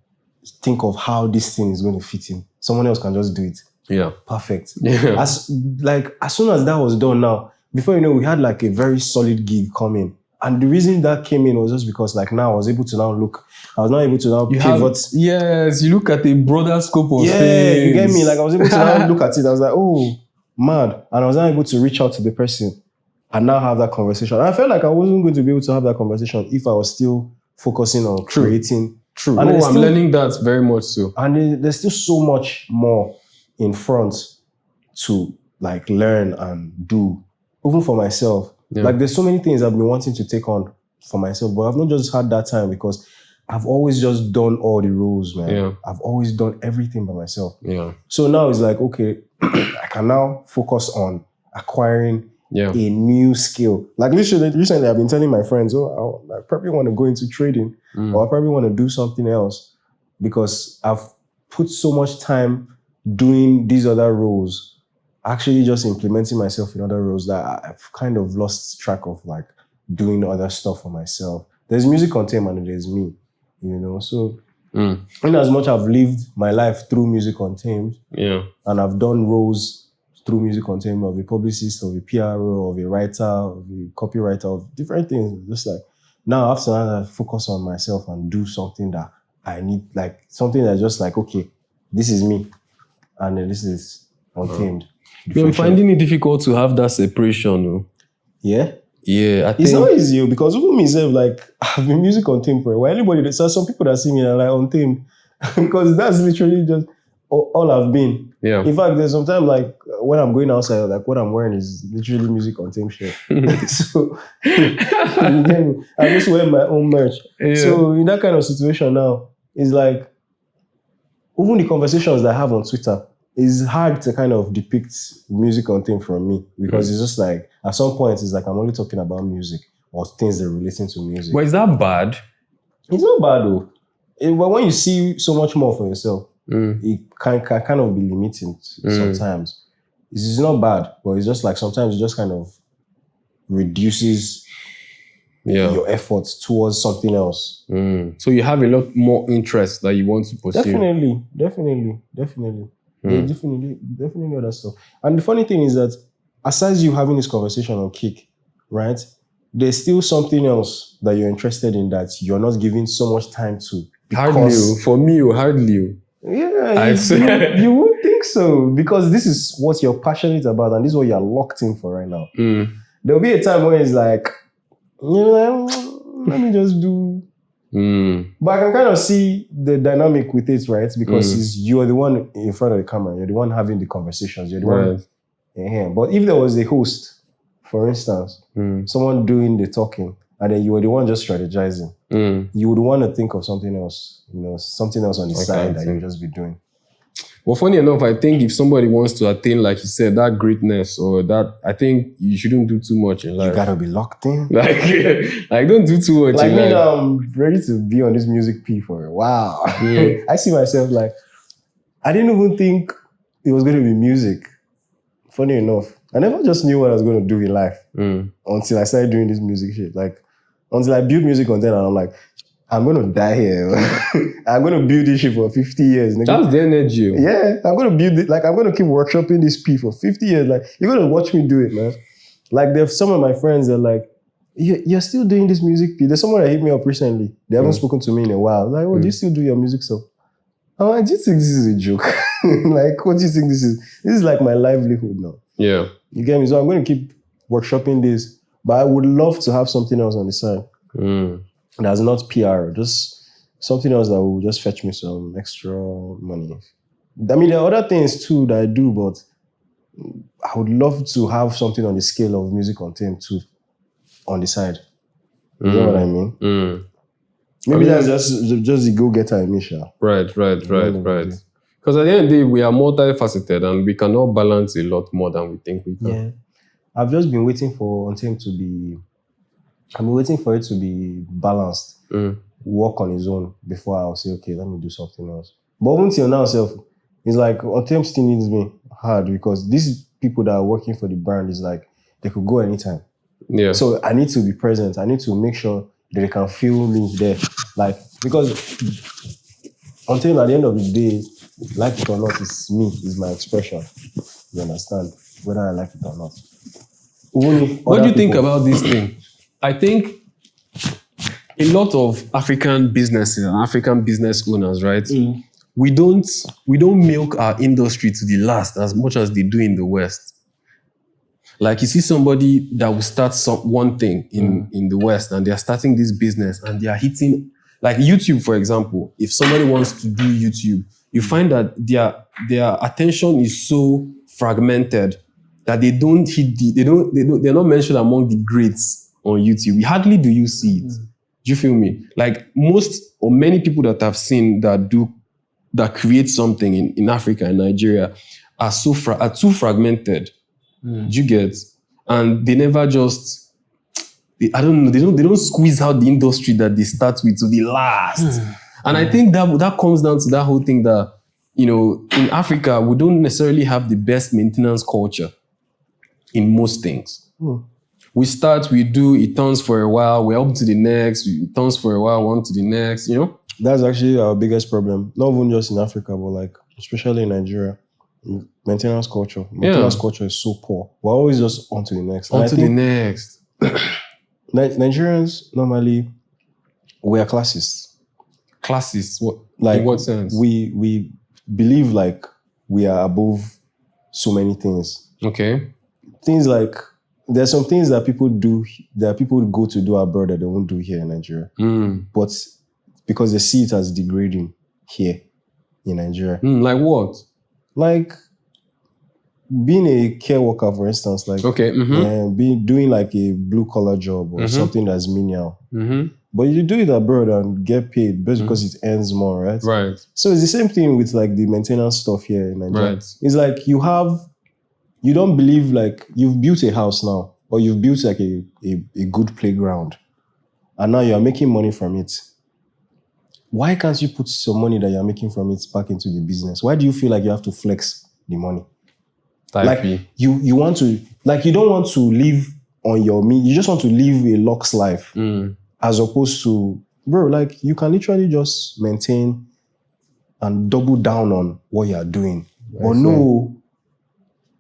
think of how this thing is going to fit in? Someone else can just do it. Yeah. Perfect. Yeah. As soon as that was done now, before we had like a very solid gig coming. And the reason that came in was just because like now I was not able to now pivot. Yes, you look at a broader scope of things. Yeah, you get me? Like I was able to now look at it. I was like, oh, mad. And I was not able to reach out to the person and now have that conversation. And I felt like I wasn't going to be able to have that conversation if I was still focusing on creating. True. And I'm learning that very much so. And there's still so much more in front to like learn and do, even for myself. Yeah. Like there's so many things I've been wanting to take on for myself, but I've not just had that time because I've always just done all the roles, man. Yeah. I've always done everything by myself. Yeah. So now it's like, okay, I can now focus on acquiring a new skill. Like recently I've been telling my friends, I probably want to go into trading or I probably want to do something else because I've put so much time doing these other roles, actually just implementing myself in other roles that I've kind of lost track of like doing other stuff for myself. There's music containment and there's me, you know? So in as much I've lived my life through music contained and I've done roles through music containment of a publicist, of a PRO, of a writer, of a copywriter, of different things. Just like now I have to focus on myself and do something that I need, like something that's just like, okay, this is me and then this is untamed. I'm finding it difficult to have that separation. No? Yeah? Yeah, I think... It's not easy because even myself, like, I've been music untamed for a while. There's some people that see me are like untamed because that's literally just all I've been. Yeah. In fact, there's sometimes like when I'm going outside, like what I'm wearing is literally music untamed shirt. So, you get me? I just wear my own merch. Yeah. So in that kind of situation now, it's like, even the conversations that I have on Twitter, it's hard to kind of depict music content from me because it's just like, at some point, it's like I'm only talking about music or things that are relating to music. But is that bad? It's not bad though. But when you see so much more for yourself, it can kind of be limiting sometimes. It's not bad, but it's just like sometimes it just kind of reduces your efforts towards something else. So you have a lot more interest that you want to pursue. Definitely. Yeah, definitely other stuff. And the funny thing is that aside you having this conversation on Kick, right? There's still something else that you're interested in that you're not giving so much time to. Hardly. For me, hardly. Yeah, you wouldn't think so because this is what you're passionate about and this is what you're locked in for right now. There'll be a time where it's like, let me just do. But I can kind of see the dynamic with it, right? Because you're the one in front of the camera, you're the one having the conversations, you're the one in here. But if there was a host, for instance, someone doing the talking, and then you were the one just strategizing, you would want to think of something else, something else on the side that you'd just be doing. Well, funny enough, I think if somebody wants to attain, like you said, that greatness or that, I think you shouldn't do too much in life. You gotta be locked in. Like don't do too much. Like me now, I'm ready to be on this music P for a while. I see myself like, I didn't even think it was going to be music. Funny enough, I never just knew what I was going to do in life until I started doing this music shit. Like, until I built music content and I'm like, I'm going to die here. I'm going to build this shit for 50 years. Nigga. That's the energy. Yeah, I'm going to build it. Like, I'm going to keep workshopping this P for 50 years. Like, you're going to watch me do it, man. Like, there's some of my friends that are like, you're still doing this music P. There's someone that hit me up recently. They haven't spoken to me in a while. Like, do you still do your music stuff? I'm like, do you think this is a joke? Like, what do you think this is? This is like my livelihood now. Yeah. You get me? So I'm going to keep workshopping this. But I would love to have something else on the side. That's not PR, just something else that will just fetch me some extra money. I mean, there are other things too that I do, but I would love to have something on the scale of music content too on the side. You know what I mean? Maybe that's just the go-getter in me, Sha. Right. Because at the end of the day, we are multifaceted and we cannot balance a lot more than we think we can. Yeah. I've just been waiting for Untame to be... I'm waiting for it to be balanced, work on its own before I'll say, okay, let me do something else. But until now, it's like Untame still needs me hard because these people that are working for the brand is like, they could go anytime. Yeah. So I need to be present. I need to make sure that they can feel me there. Like, because Untame at the end of the day, like it or not, it's me, it's my expression. You understand? Whether I like it or not. What do you think about this thing? I think a lot of African businesses and African business owners, right? We don't milk our industry to the last as much as they do in the West. Like you see somebody that will start one thing in the West and they are starting this business and they are hitting, like YouTube, for example. If somebody wants to do YouTube, you find that their attention is so fragmented that they don't hit they're not mentioned among the greats on YouTube. Hardly do you see it. Do you feel me? Like most or many people that I've seen that create something in Africa and Nigeria are too fragmented. Do you get? And they never just, they don't squeeze out the industry that they start with to the last. And I think that comes down to that whole thing that, you know, in Africa, we don't necessarily have the best maintenance culture in most things. We start, we do, it turns for a while, we're up to the next, it turns for a while, on to the next, you know? That's actually our biggest problem. Not even just in Africa, but like, especially in Nigeria. Maintenance culture. Maintenance culture is so poor. We're always just on to the next. On to the next. Nigerians, normally, we are classists. Classists? What? Like, in what sense? We believe like we are above so many things. Okay. Things like, there's some things that people do, that people go to do abroad that they won't do here in Nigeria. But because they see it as degrading here in Nigeria. Like what? Like being a care worker, for instance, like doing like a blue collar job or something that's menial. But you do it abroad and get paid just because it earns more, right? Right. So it's the same thing with like the maintenance stuff here in Nigeria. Right. It's like you don't believe like you've built a house now, or you've built like a good playground, and now you're making money from it. Why can't you put some money that you're making from it back into the business? Why do you feel like you have to flex the money? Like you want to, like you don't want to live on your means. You just want to live a luxe life, as opposed to, bro, like you can literally just maintain and double down on what you are doing. But no,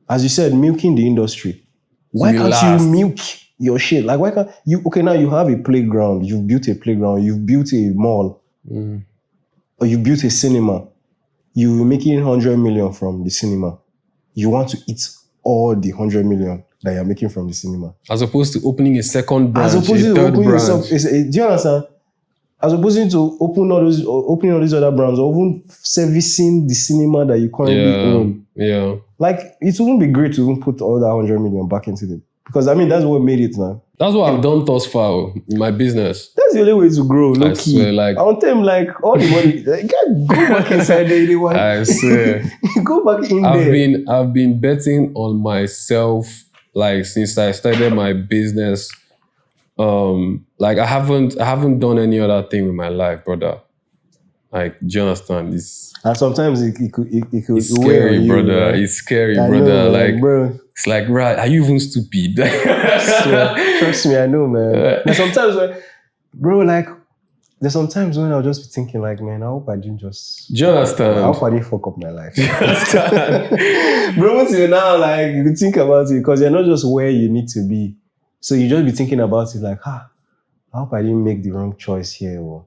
as you said, milking the industry. Why can't you milk your shit? Like why can't you? Okay, now you have a playground. You've built a playground. You've built a mall. Or you built a cinema, you're making 100 million from the cinema. You want to eat all the 100 million that you're making from the cinema. As opposed to opening a second branch, as opposed a to third opening branch. Do you understand? As opposed to opening all these other brands, or even servicing the cinema that you currently own. Yeah. Like, it wouldn't be great to even put all that 100 million back into it. Because, I mean, that's what made it now. That's what I've done thus far in my business. That's the only way to grow, low I key. swear, like, I want them, like, all the money. Like, go back inside there, anyone. I swear. Go back in there. I've been betting on myself, like, since I started my business. Like, I haven't done any other thing with my life, brother. Like, do you understand? And sometimes it could it's scary, you, brother. right? It's scary, I brother. know, like, bro. It's like, right, are you even stupid? Trust me, I know, man. There's sometimes when I'll just be thinking like, man, I hope I didn't just... Do you understand? I hope I didn't fuck up my life. Do you understand? Bro, once you now, like, you think about it, because you're not just where you need to be. So you just be thinking about it like, I hope I didn't make the wrong choice here. Or...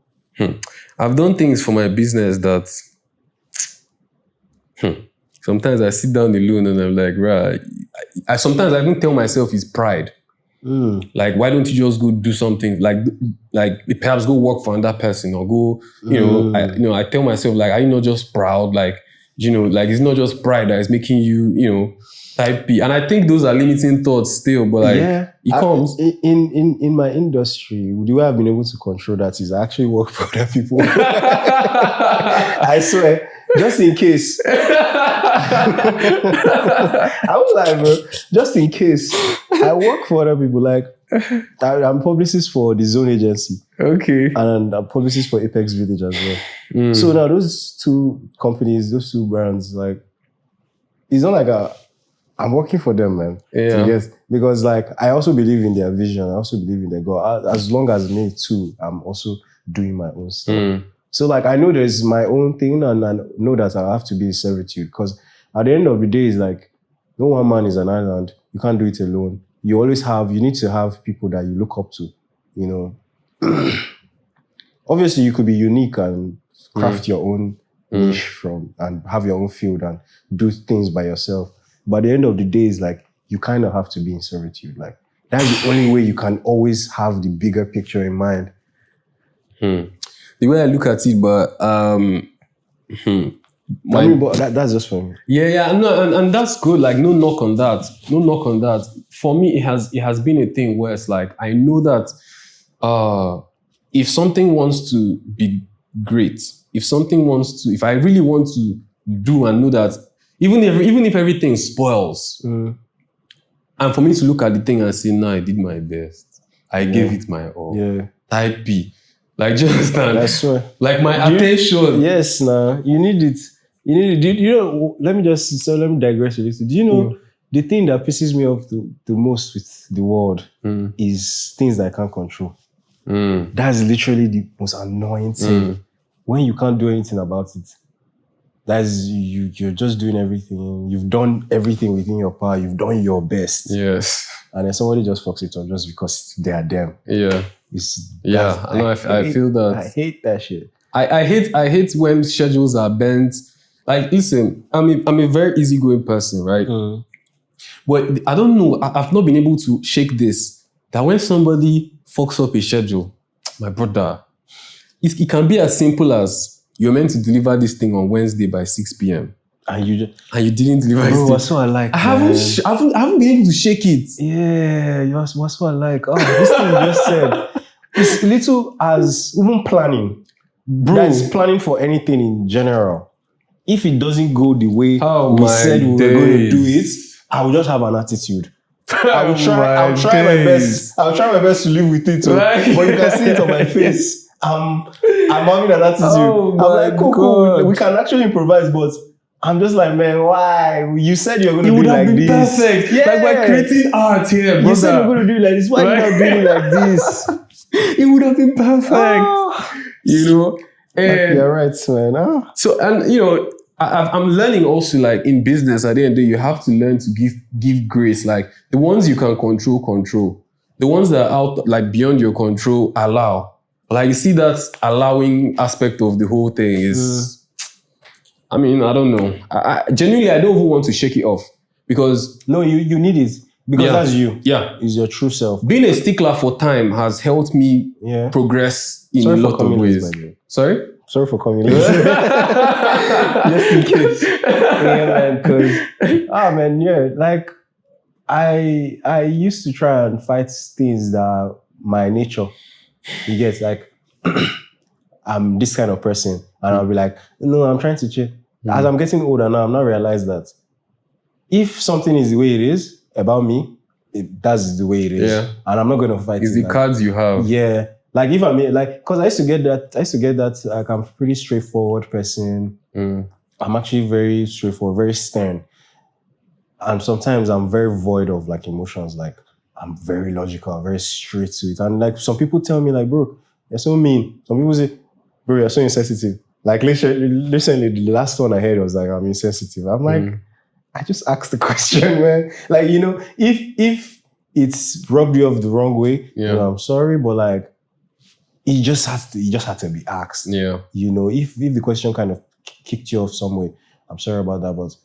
I've done things for my business that... Sometimes I sit down alone and I'm like, right. Sometimes I even tell myself it's pride. Like, why don't you just go do something? Like perhaps go work for another person or go, I tell myself, like, are you not just proud? Like, like it's not just pride that is making you, type B. And I think those are limiting thoughts still, but like, it comes. In my industry, the way I've been able to control that is I actually work for other people. I swear. Just in case. I was like, bro, just in case. I work for other people. Like, I'm publicist for the Zone agency. Okay. And I'm publicist for Apex Village as well. So now those two companies, those two brands, like, it's not like I'm working for them, man. Yeah. Yes. Because, like, I also believe in their vision. I also believe in their goal. As long as me too, I'm also doing my own stuff. So, like, I know there's my own thing, and I know that I have to be in servitude. Because at the end of the day, it's like, no one man is an island. You can't do it alone. You need to have people that you look up to, obviously you could be unique and craft your own niche from and have your own field and do things by yourself. But at the end of the day, is like you kind of have to be in servitude. Like that's the only way you can always have the bigger picture in mind. The way I look at it, but but that's just for me. Yeah, no, and that's good. Like no knock on that. No knock on that. For me, it has been a thing where it's like I know that if something wants to be great, if I really want to do and know that even if everything spoils, and for me to look at the thing and say, no, I did my best. I gave it my all. Yeah. Type B. Like, just understand? That's right. Like my attention. Yes, nah. You need it. You know, let me digress a little. Do you know the thing that pisses me off the most with the world is things that I can't control. That's literally the most annoying thing. When you can't do anything about it. That's you're just doing everything. You've done everything within your power. You've done your best. Yes. And then somebody just fucks it up just because they are them. Yeah. I feel that. I hate that shit. I hate when schedules are bent. Like, listen, I'm a very easygoing person, right? But I don't know. I've not been able to shake this. That when somebody fucks up a schedule, my brother, it can be as simple as you're meant to deliver this thing on Wednesday by 6 p.m. And you didn't deliver it. Bro, what's what I like? I haven't been able to shake it. Yeah, what's what I like? Oh, this thing you just said. It's little as even planning. Bro. That's planning for anything in general. If it doesn't go the way we said we were going to do it, I will just have an attitude. I'll try my best. I'll try my best to live with it. But you can see it on my face. I'm having an attitude. I'm like, cool. We can actually improvise, but I'm just like, man, why? You said you're going to do it like this. Perfect. Yeah. Like we're creating art here, brother. You said you're going to do it like this. Why are you not doing it like this? It would have been perfect. You know? And you're right, man. So, and you know, I'm learning also, like in business, at the end of the day, you have to learn to give grace. Like the ones you can control. The ones that are out, like beyond your control, allow. Like you see that allowing aspect of the whole thing is, I mean, I don't know. I genuinely, I don't even want to shake it off because... No, you need it because that's you. Yeah. It's your true self. Being a stickler for time has helped me progress in a lot of ways. Sorry? Sorry for coming late. Just in case. Yeah, man, like I used to try and fight things that are my nature. You get, like, I'm this kind of person. And I'll be like, no, I'm trying to change. As I'm getting older now, I'm not realized that if something is the way it is about me, that's the way it is. Yeah. And I'm not going to fight it. It's the cards you have. Yeah. Like if I'm like, because I used to get that, like I'm a pretty straightforward person. I'm actually very straightforward, very stern. And sometimes I'm very void of like emotions. Like I'm very logical, I'm very straight to it. And like some people tell me like, bro, you're so mean. Some people say, bro, you're so insensitive. Like recently, the last one I heard was like, I'm insensitive. I'm like, I just asked the question, man. Like, you know, if it's rubbed you off the wrong way, you know, I'm sorry, but like, it just had to be asked. Yeah. You know, if the question kind of kicked you off some way, I'm sorry about that, but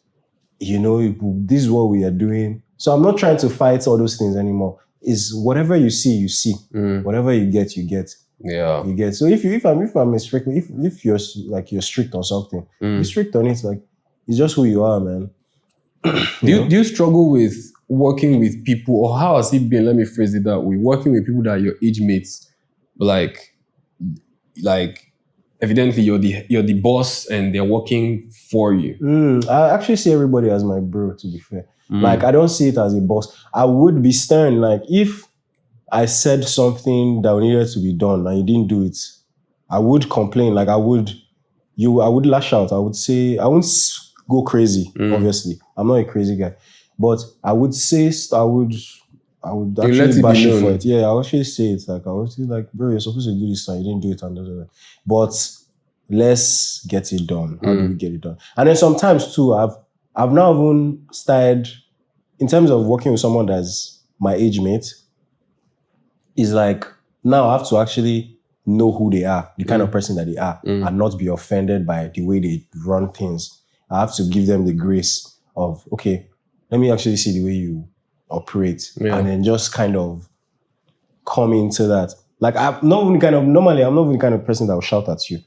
you know, this is what we are doing. So I'm not trying to fight all those things anymore. It's whatever you see, you see. Whatever you get, you get. Yeah. You get. So if I'm strict, if you're like you're strict on something, be strict on it. Like it's just who you are, man. Do you struggle with working with people, or how has it been? Let me phrase it that way. Working with people that are your age mates, like evidently you're the boss and they're working for you. I actually see everybody as my bro, to be fair. Like I don't see it as a boss. I would be stern. Like if I said something that needed to be done and you didn't do it, I would complain. Like I would lash out. I would say, I wouldn't go crazy, obviously. I'm not a crazy guy. But I would say, I would actually bash you for it. Yeah, I actually say it. Like I would say like, bro, you're supposed to do this and you didn't do it. And but let's get it done. How do we get it done? And then sometimes too, I've now even started, in terms of working with someone that's my age mate, is like, now I have to actually know who they are, the kind of person that they are, and not be offended by the way they run things. I have to give them the grace of, okay, let me actually see the way you operate, and then just kind of come into that. Like, normally I'm not even the kind of person that will shout at you.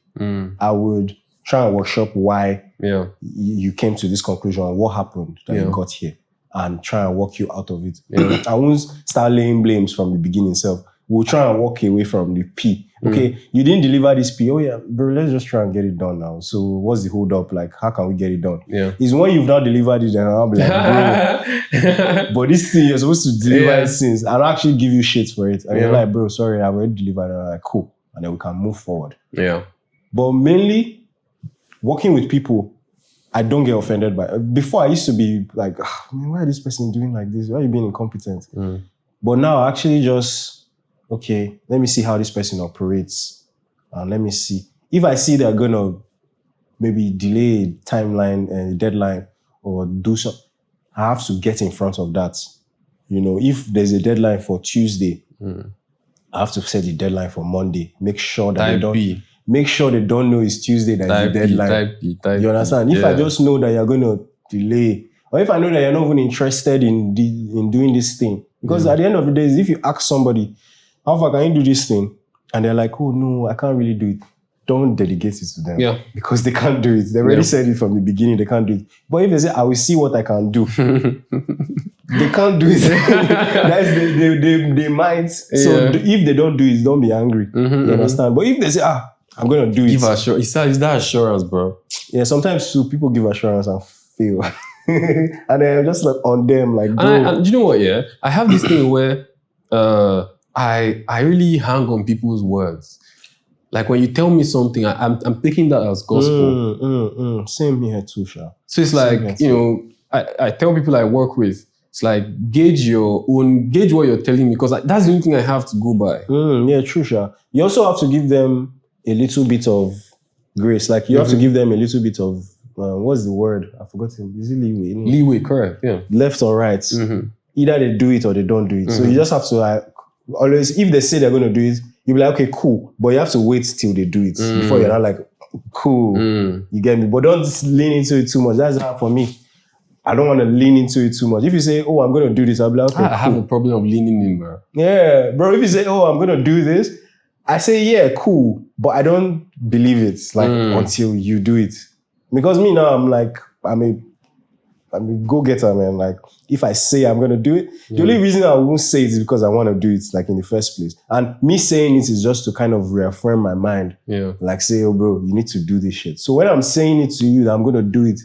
I would try and workshop why you came to this conclusion and what happened that you got here, and try and walk you out of it. I won't start laying blames from the beginning itself. We'll try and walk away from the P. Okay, you didn't deliver this P. Oh yeah, bro, let's just try and get it done now. So what's the hold up? Like, how can we get it done? It's when you've not delivered it, and I'll be like, bro, but this thing you're supposed to deliver it since, and I'll actually give you shit for it. And you're like, bro, sorry, I've already delivered. And I'm like, cool. And then we can move forward. But mainly, working with people, I don't get offended by. Before, I used to be like, man, why is this person doing like this? Why are you being incompetent? But now I actually just, okay, let me see how this person operates. And let me see. If I see they're going to maybe delay a timeline and a deadline or do something, I have to get in front of that. You know, if there's a deadline for Tuesday, I have to set the deadline for Monday. Make sure that make sure they don't know it's Tuesday that's the deadline. You understand? If I just know that you're going to delay, or if I know that you're not even interested in doing this thing, because at the end of the day, if you ask somebody, how far can you do this thing? And they're like, oh no, I can't really do it. Don't delegate it to them. Because they can't do it. They already said it from the beginning, they can't do it. But if they say, I will see what I can do, they can't do it. They might. So if they don't do it, don't be angry. You understand? But if they say, I'm going to do it. Give assurance. It's that assurance, bro. Yeah, sometimes too, people give assurance and fail. And then I'm just like on them, like, bro. And you know what, I have this thing where I really hang on people's words. Like when you tell me something, I'm taking that as gospel. Same here too, Sha. So it's like, you know, I tell people I work with, it's like gauge what you're telling me, because that's the only thing I have to go by. Yeah, true, Sha. You also have to give them a little bit of grace. Like you have to give them a little bit of, what's the word? I forgot it. Is it leeway? Leeway, correct, yeah. Left or right. Either they do it or they don't do it. So you just have to always, if they say they're going to do it, you'll be like, okay, cool. But you have to wait till they do it before you're not like, cool. You get me? But don't lean into it too much. That's not for me. I don't want to lean into it too much. If you say, oh, I'm going to do this, I'll be like, okay, I have a problem of leaning in, bro. Yeah, bro. If you say, oh, I'm going to do this, I say, yeah, cool. But I don't believe it, like, until you do it. Because me now, I'm like, I'm a go-getter, man. Like, if I say I'm going to do it, the only reason I won't say it is because I want to do it, like, in the first place. And me saying it is just to kind of reaffirm my mind. Like, say, oh, bro, you need to do this shit. So when I'm saying it to you that I'm going to do it,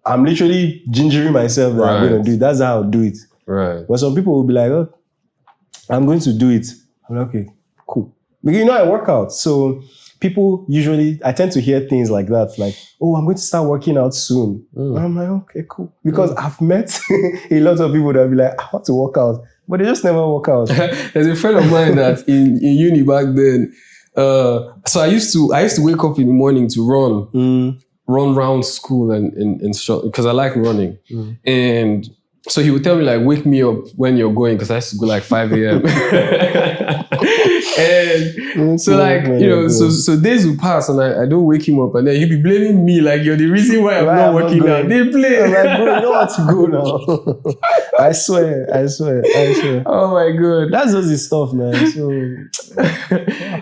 I'm literally gingering myself that I'm going to do it. That's how I'll do it. But some people will be like, oh, I'm going to do it. I'm like, okay, cool. Because, you know, I work out. So people usually, I tend to hear things like that, like, oh, I'm going to start working out soon. And I'm like, okay, cool. Because I've met a lot of people that will be like, I want to work out, but they just never work out. There's a friend of mine that in uni back then, so I used to wake up in the morning to run around school and short, because I like running. And so he would tell me, like, wake me up when you're going, because I used to go like 5 a.m. And so, like, you know, so days will pass and I don't wake him up, and then he'll be blaming me, like, you're the reason why I'm not working out. They play. I'm like, bro, you don't want to go now. I swear. Oh my God. That's just the stuff, man. So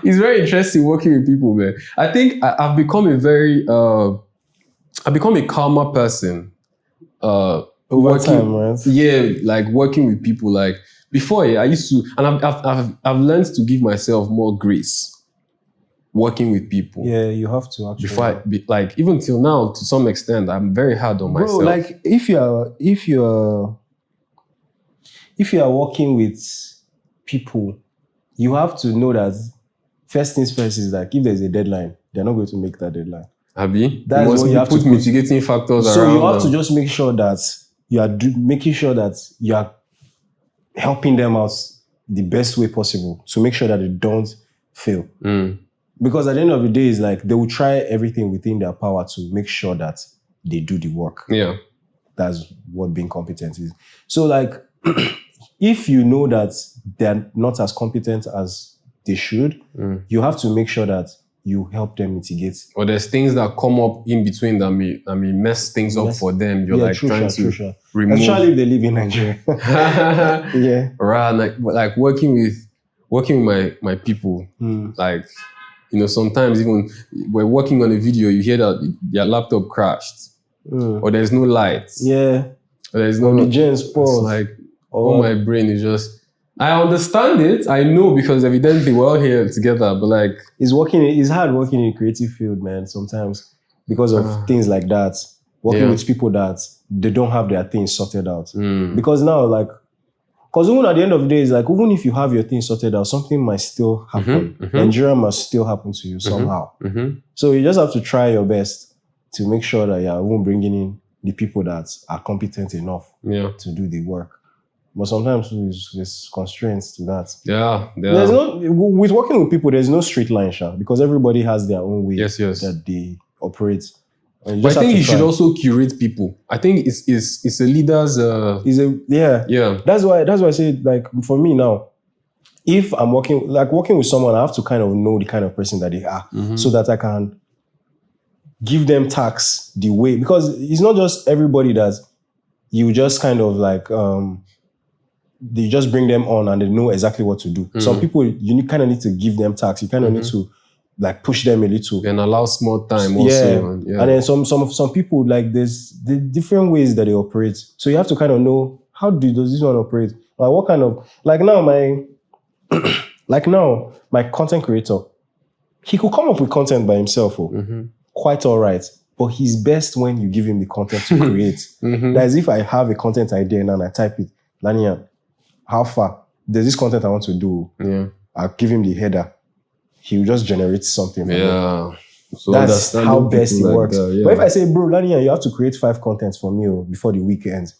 it's very interesting working with people, man. I think I've become a calmer person. Over time, right? Yeah, like working with people. Like before, I used to, and I've learned to give myself more grace working with people. Yeah, you have to actually. Before like even till now, to some extent, I'm very hard on myself. Bro, like if you are working with people, you have to know that first things first is like if there's a deadline, they're not going to make that deadline. Abi, that's what you have to put mitigating factors so around. So you have to just make sure that you are making sure that you are helping them out the best way possible to make sure that they don't fail. Because at the end of the day, it's like they will try everything within their power to make sure that they do the work. Yeah. That's what being competent is. So like, if you know that they're not as competent as they should, you have to make sure that you help them mitigate. Or there's things that come up in between that may mess things up for them. You're trying to remove. Especially if they live in Nigeria. Yeah. Right. Like working with my people, like, sometimes even we're working on a video, you hear that their laptop crashed, or there's no light. Yeah. Or there's no the gens pause. It's like, all my brain is just. I understand it. I know because evidently we're all here together, but like it's hard working in a creative field, man, sometimes because of things like that. Working with people that they don't have their things sorted out. Because now, like, because even at the end of the day, it's like, even if you have your things sorted out, something might still happen. Nigeria must still happen to you somehow. So you just have to try your best to make sure that you're even bringing in the people that are competent enough to do the work. But sometimes there's constraints to that. Yeah. There's with working with people, there's no straight line, because everybody has their own way that they operate. But I think you should also curate people. I think it's a leader's. That's why I say, like, for me now, if I'm working with someone, I have to kind of know the kind of person that they are, so that I can give them tasks the way, because it's not just everybody that you just kind of like. They just bring them on and they know exactly what to do. Some people, you kind of need to give them tasks. You kind of need to like push them a little. And allow small time also. And then some people, like, there's the different ways that they operate. So you have to kind of know, how does this one operate? Like, what kind of, like now my content creator, he could come up with content by himself, quite all right. But he's best when you give him the content to create. That's if I have a content idea and I type it, Lanian, how far? There's this content I want to do. I'll give him the header. He'll just generate something. So that's how best it works. But if I say, bro, Lanian, you have to create 5 contents for me before the week ends.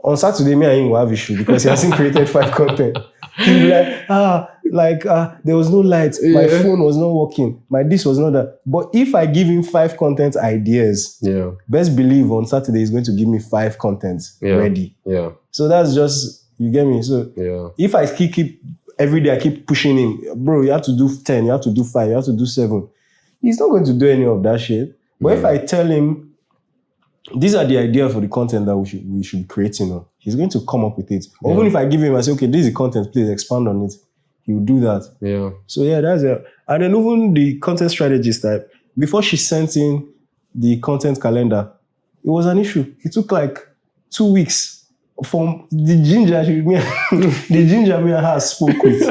On Saturday, me and him will have issue because he hasn't created 5 content. He'll be like, there was no light. My phone was not working. My this was not that. But if I give him 5 content ideas, best believe on Saturday he's going to give me 5 contents ready. So that's just, you get me? So if I keep every day, I keep pushing him, bro, you have to do 10, you have to do 5, you have to do 7. He's not going to do any of that shit. But if I tell him, these are the ideas for the content that we should be creating, he's going to come up with it. Or even if I give him, I say, okay, this is the content, please expand on it. He will do that. So that's it. And then even the content strategist type, before she sent in the content calendar, it was an issue. It took like 2 weeks from the ginger me and her spoke with.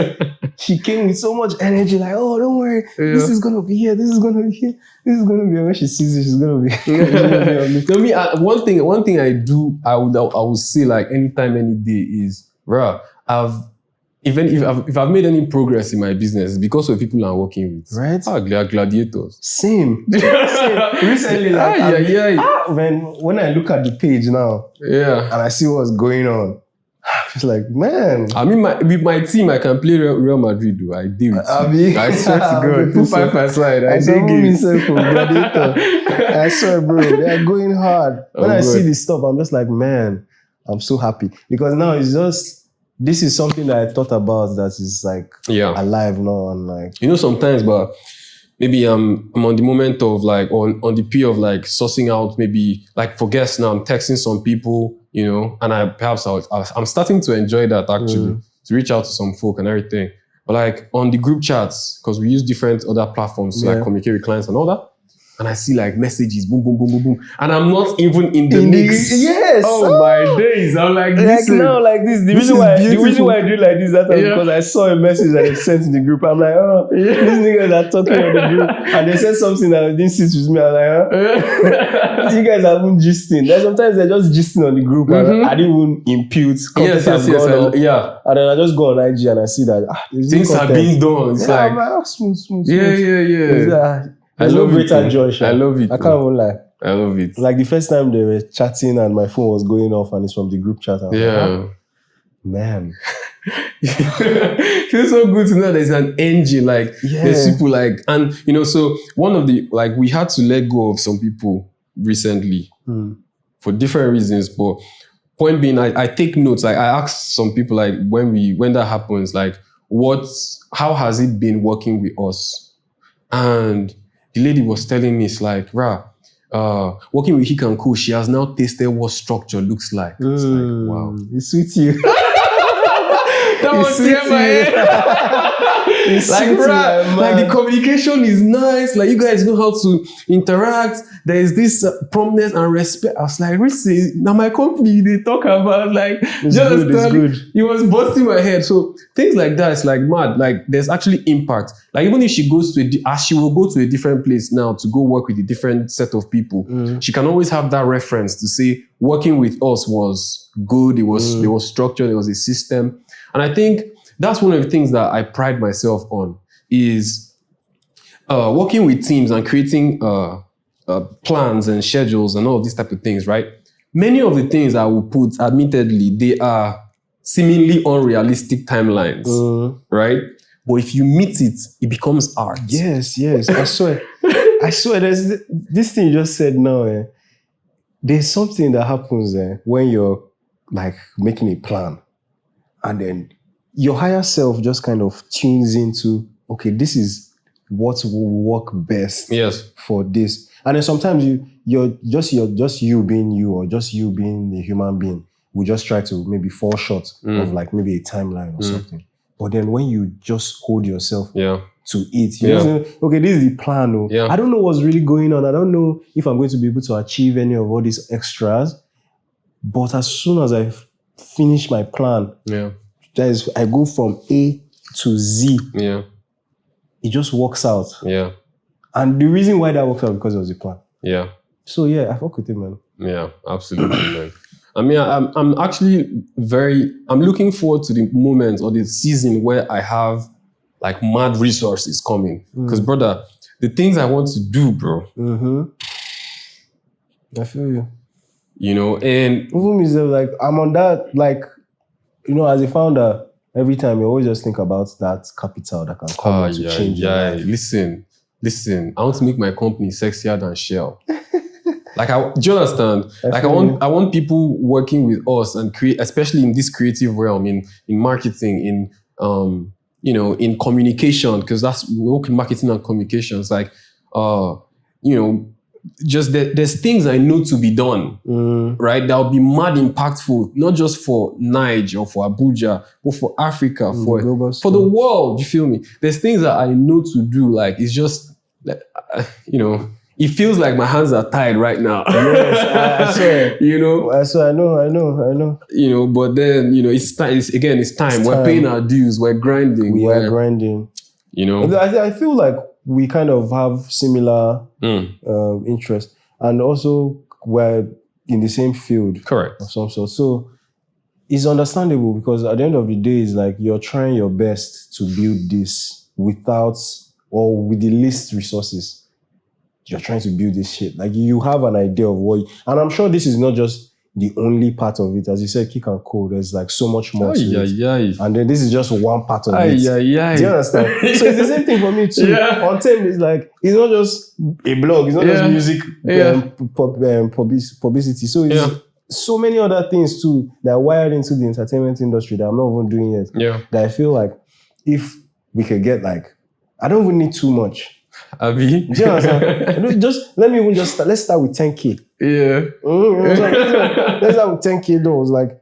She came with so much energy, like, oh, don't worry, this is gonna be here, this is gonna be here, this is gonna be here. When she sees it, she's gonna be here. Tell me, one thing I would say, like, anytime, any day is, bro, if I've made any progress in my business, it's because of people I'm working with. Right? Gladiators. Same. Recently, like, when I look at the page now, and I see what's going on, it's like, man. I mean, with my team, I can play Real Madrid, though. I deal with it. I swear to God. Put 5 aside. I dig it. Gladiator. I swear, bro, they are going hard. When I see this stuff, I'm just like, man, I'm so happy. Because now it's just, this is something that I thought about that is like alive now. And like, sometimes, but maybe I'm on the moment of like, on the P of like sourcing out, maybe like for guests now, I'm texting some people, and I'm starting to enjoy that actually, to reach out to some folk and everything. But like on the group chats, because we use different other platforms to like communicate with clients and all that. And I see like messages, boom, boom, boom, boom, boom. And I'm not even in the mix. Yes. Oh my days. I'm like, listen. Like now, like this. The reason why I do like this, that time, because I saw a message that they sent in the group. I'm like, these niggas are talking on the group. And they said something that didn't sit with me. I'm like, you guys are even gisting. Then sometimes they're just gisting on the group. And I didn't even impute. Yes. And then I just go on IG and I see that things are being done. It's like, smooth. Yeah. I love greater joy. I love it. I can't even lie. I love it. Like the first time they were chatting and my phone was going off and it's from the group chat. Like, man. It feels so good to know there's an engine. Like there's people like, and so one of the, like, we had to let go of some people recently for different reasons. But point being, I take notes. Like I asked some people, like when that happens, like, how has it been working with us? And the lady was telling me, it's like, working with Hik and Co, she has now tasted what structure looks like. It's like, wow. It suits you. That was in my head. Like the communication is nice. Like you guys know how to interact. There is this promptness and respect. I was like, Risi, now my company they talk about like it's good. It was busting my head. So things like that, it's like mad. Like there's actually impact. Like even if she goes to she will go to a different place now to go work with a different set of people, she can always have that reference to say working with us was good. It was there was structure. There was a system. And I think that's one of the things that I pride myself on is working with teams and creating plans and schedules and all of these type of things, right? Many of the things I will put, admittedly, they are seemingly unrealistic timelines, right? But if you meet it, it becomes art. Yes. I swear. There's this thing you just said now. There's something that happens when you're like making a plan. And then your higher self just kind of tunes into, okay, this is what will work best for this. And then sometimes you're just you being you, or just you being a human being. We just try to maybe fall short of like maybe a timeline or something. But then when you just hold yourself to it, you just know, okay, this is the plan. I don't know what's really going on. I don't know if I'm going to be able to achieve any of all these extras. But as soon as I finish my plan, that is, I go from A to Z. It just works out. And the reason why that works out because it was a plan. So I fuck with it, man. Yeah, absolutely, man. I mean, I'm actually I'm looking forward to the moment or the season where I have like mad resources coming. Because brother, the things I want to do, bro. I feel you. You know, and even myself, like I'm on that, like, you know, as a founder, every time you always just think about that capital that can come to change your life. Listen, I want to make my company sexier than Shell. Like, do you understand? I want people working with us and create, especially in this creative realm, in marketing, in in communication, because we work in marketing and communications. Like, just there's things I know to be done, right? That'll be mad impactful, not just for Niger or for Abuja, but for Africa, for the world. You feel me? There's things that I know to do. Like, it's just, it feels like my hands are tied right now. Yes, I swear. I swear, I know. But then, it's time. It's time. We're paying our dues. We're grinding. We are grinding. I feel like we kind of have similar interests, and also we're in the same field. Correct. Of some sort. So it's understandable, because at the end of the day, it's like you're trying your best to build this with the least resources. You're trying to build this shit. Like, you have an idea of and I'm sure this is not just the only part of it. As you said, Kick and Co, there's like so much more to it. And then this is just one part of it. Do you understand? So it's the same thing for me too. On Tame, it's like, it's not just a blog, it's not just music publicity. So it's so many other things too that are wired into the entertainment industry that I'm not even doing yet. That I feel like if we could get like, I don't even need too much. Abi? Do you understand? Let's start with 10K. Let's start with 10K though. It's like,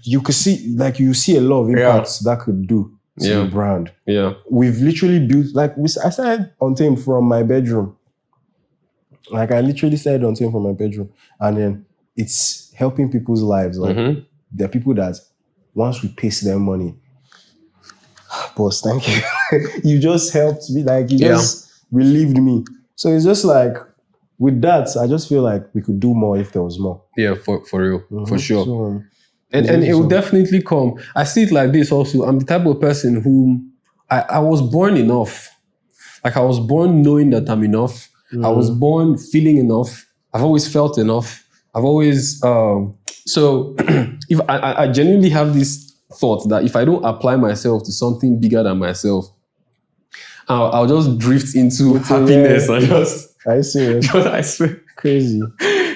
you could see, like, you see a lot of impacts that could do to the brand. We've literally built, like, I started on Tame from my bedroom. Like, I literally started on Tame from my bedroom. And then it's helping people's lives. Like, there are people that once we pay them money, boss, thank you. You just helped me, like, you just relieved me. So it's just like, with that, I just feel like we could do more if there was more. Yeah, for real, for sure. So, and it will definitely come. I see it like this also. I'm the type of person who, I was born enough. Like, I was born knowing that I'm enough. I was born feeling enough. I've always felt enough. I've always, so if I genuinely have this thought that if I don't apply myself to something bigger than myself, I'll just drift into happiness. I see. I swear. Crazy.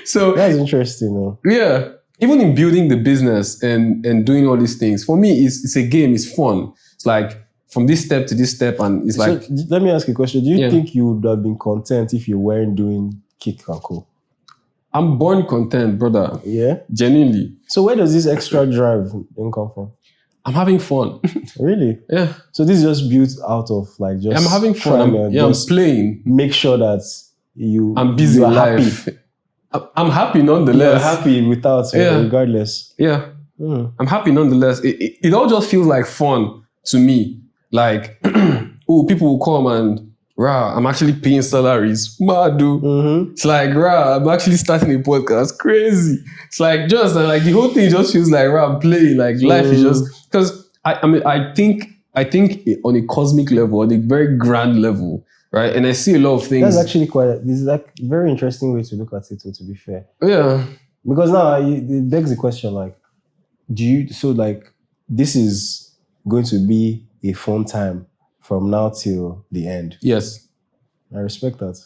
So that's interesting, though. Yeah. even in building the business and doing all these things, for me, it's a game. It's fun. It's like from this step to this step, and it's like. So, let me ask you a question. Do you think you would have been content if you weren't doing Kick and Co? I'm born content, brother. Yeah? Genuinely. So where does this extra drive come from? I'm having fun. Really? Yeah. So this is just built out of like just... I'm having fun. I'm playing. Make sure that I'm busy in life. I'm happy nonetheless. You're happy without, regardless. Yeah. I'm happy nonetheless. It all just feels like fun to me. Like, oh, people will come and, I'm actually paying salaries. Mad, dude. It's like, I'm actually starting a podcast. Crazy. It's like, just like the whole thing just feels like, I'm playing. Like, life is just, because I think on a cosmic level, on a very grand level, right? And I see a lot of things. That's actually this is like a very interesting way to look at it, to be fair. Yeah. Because now it begs the question, like, this is going to be a fun time from now till the end. Yes. I respect that.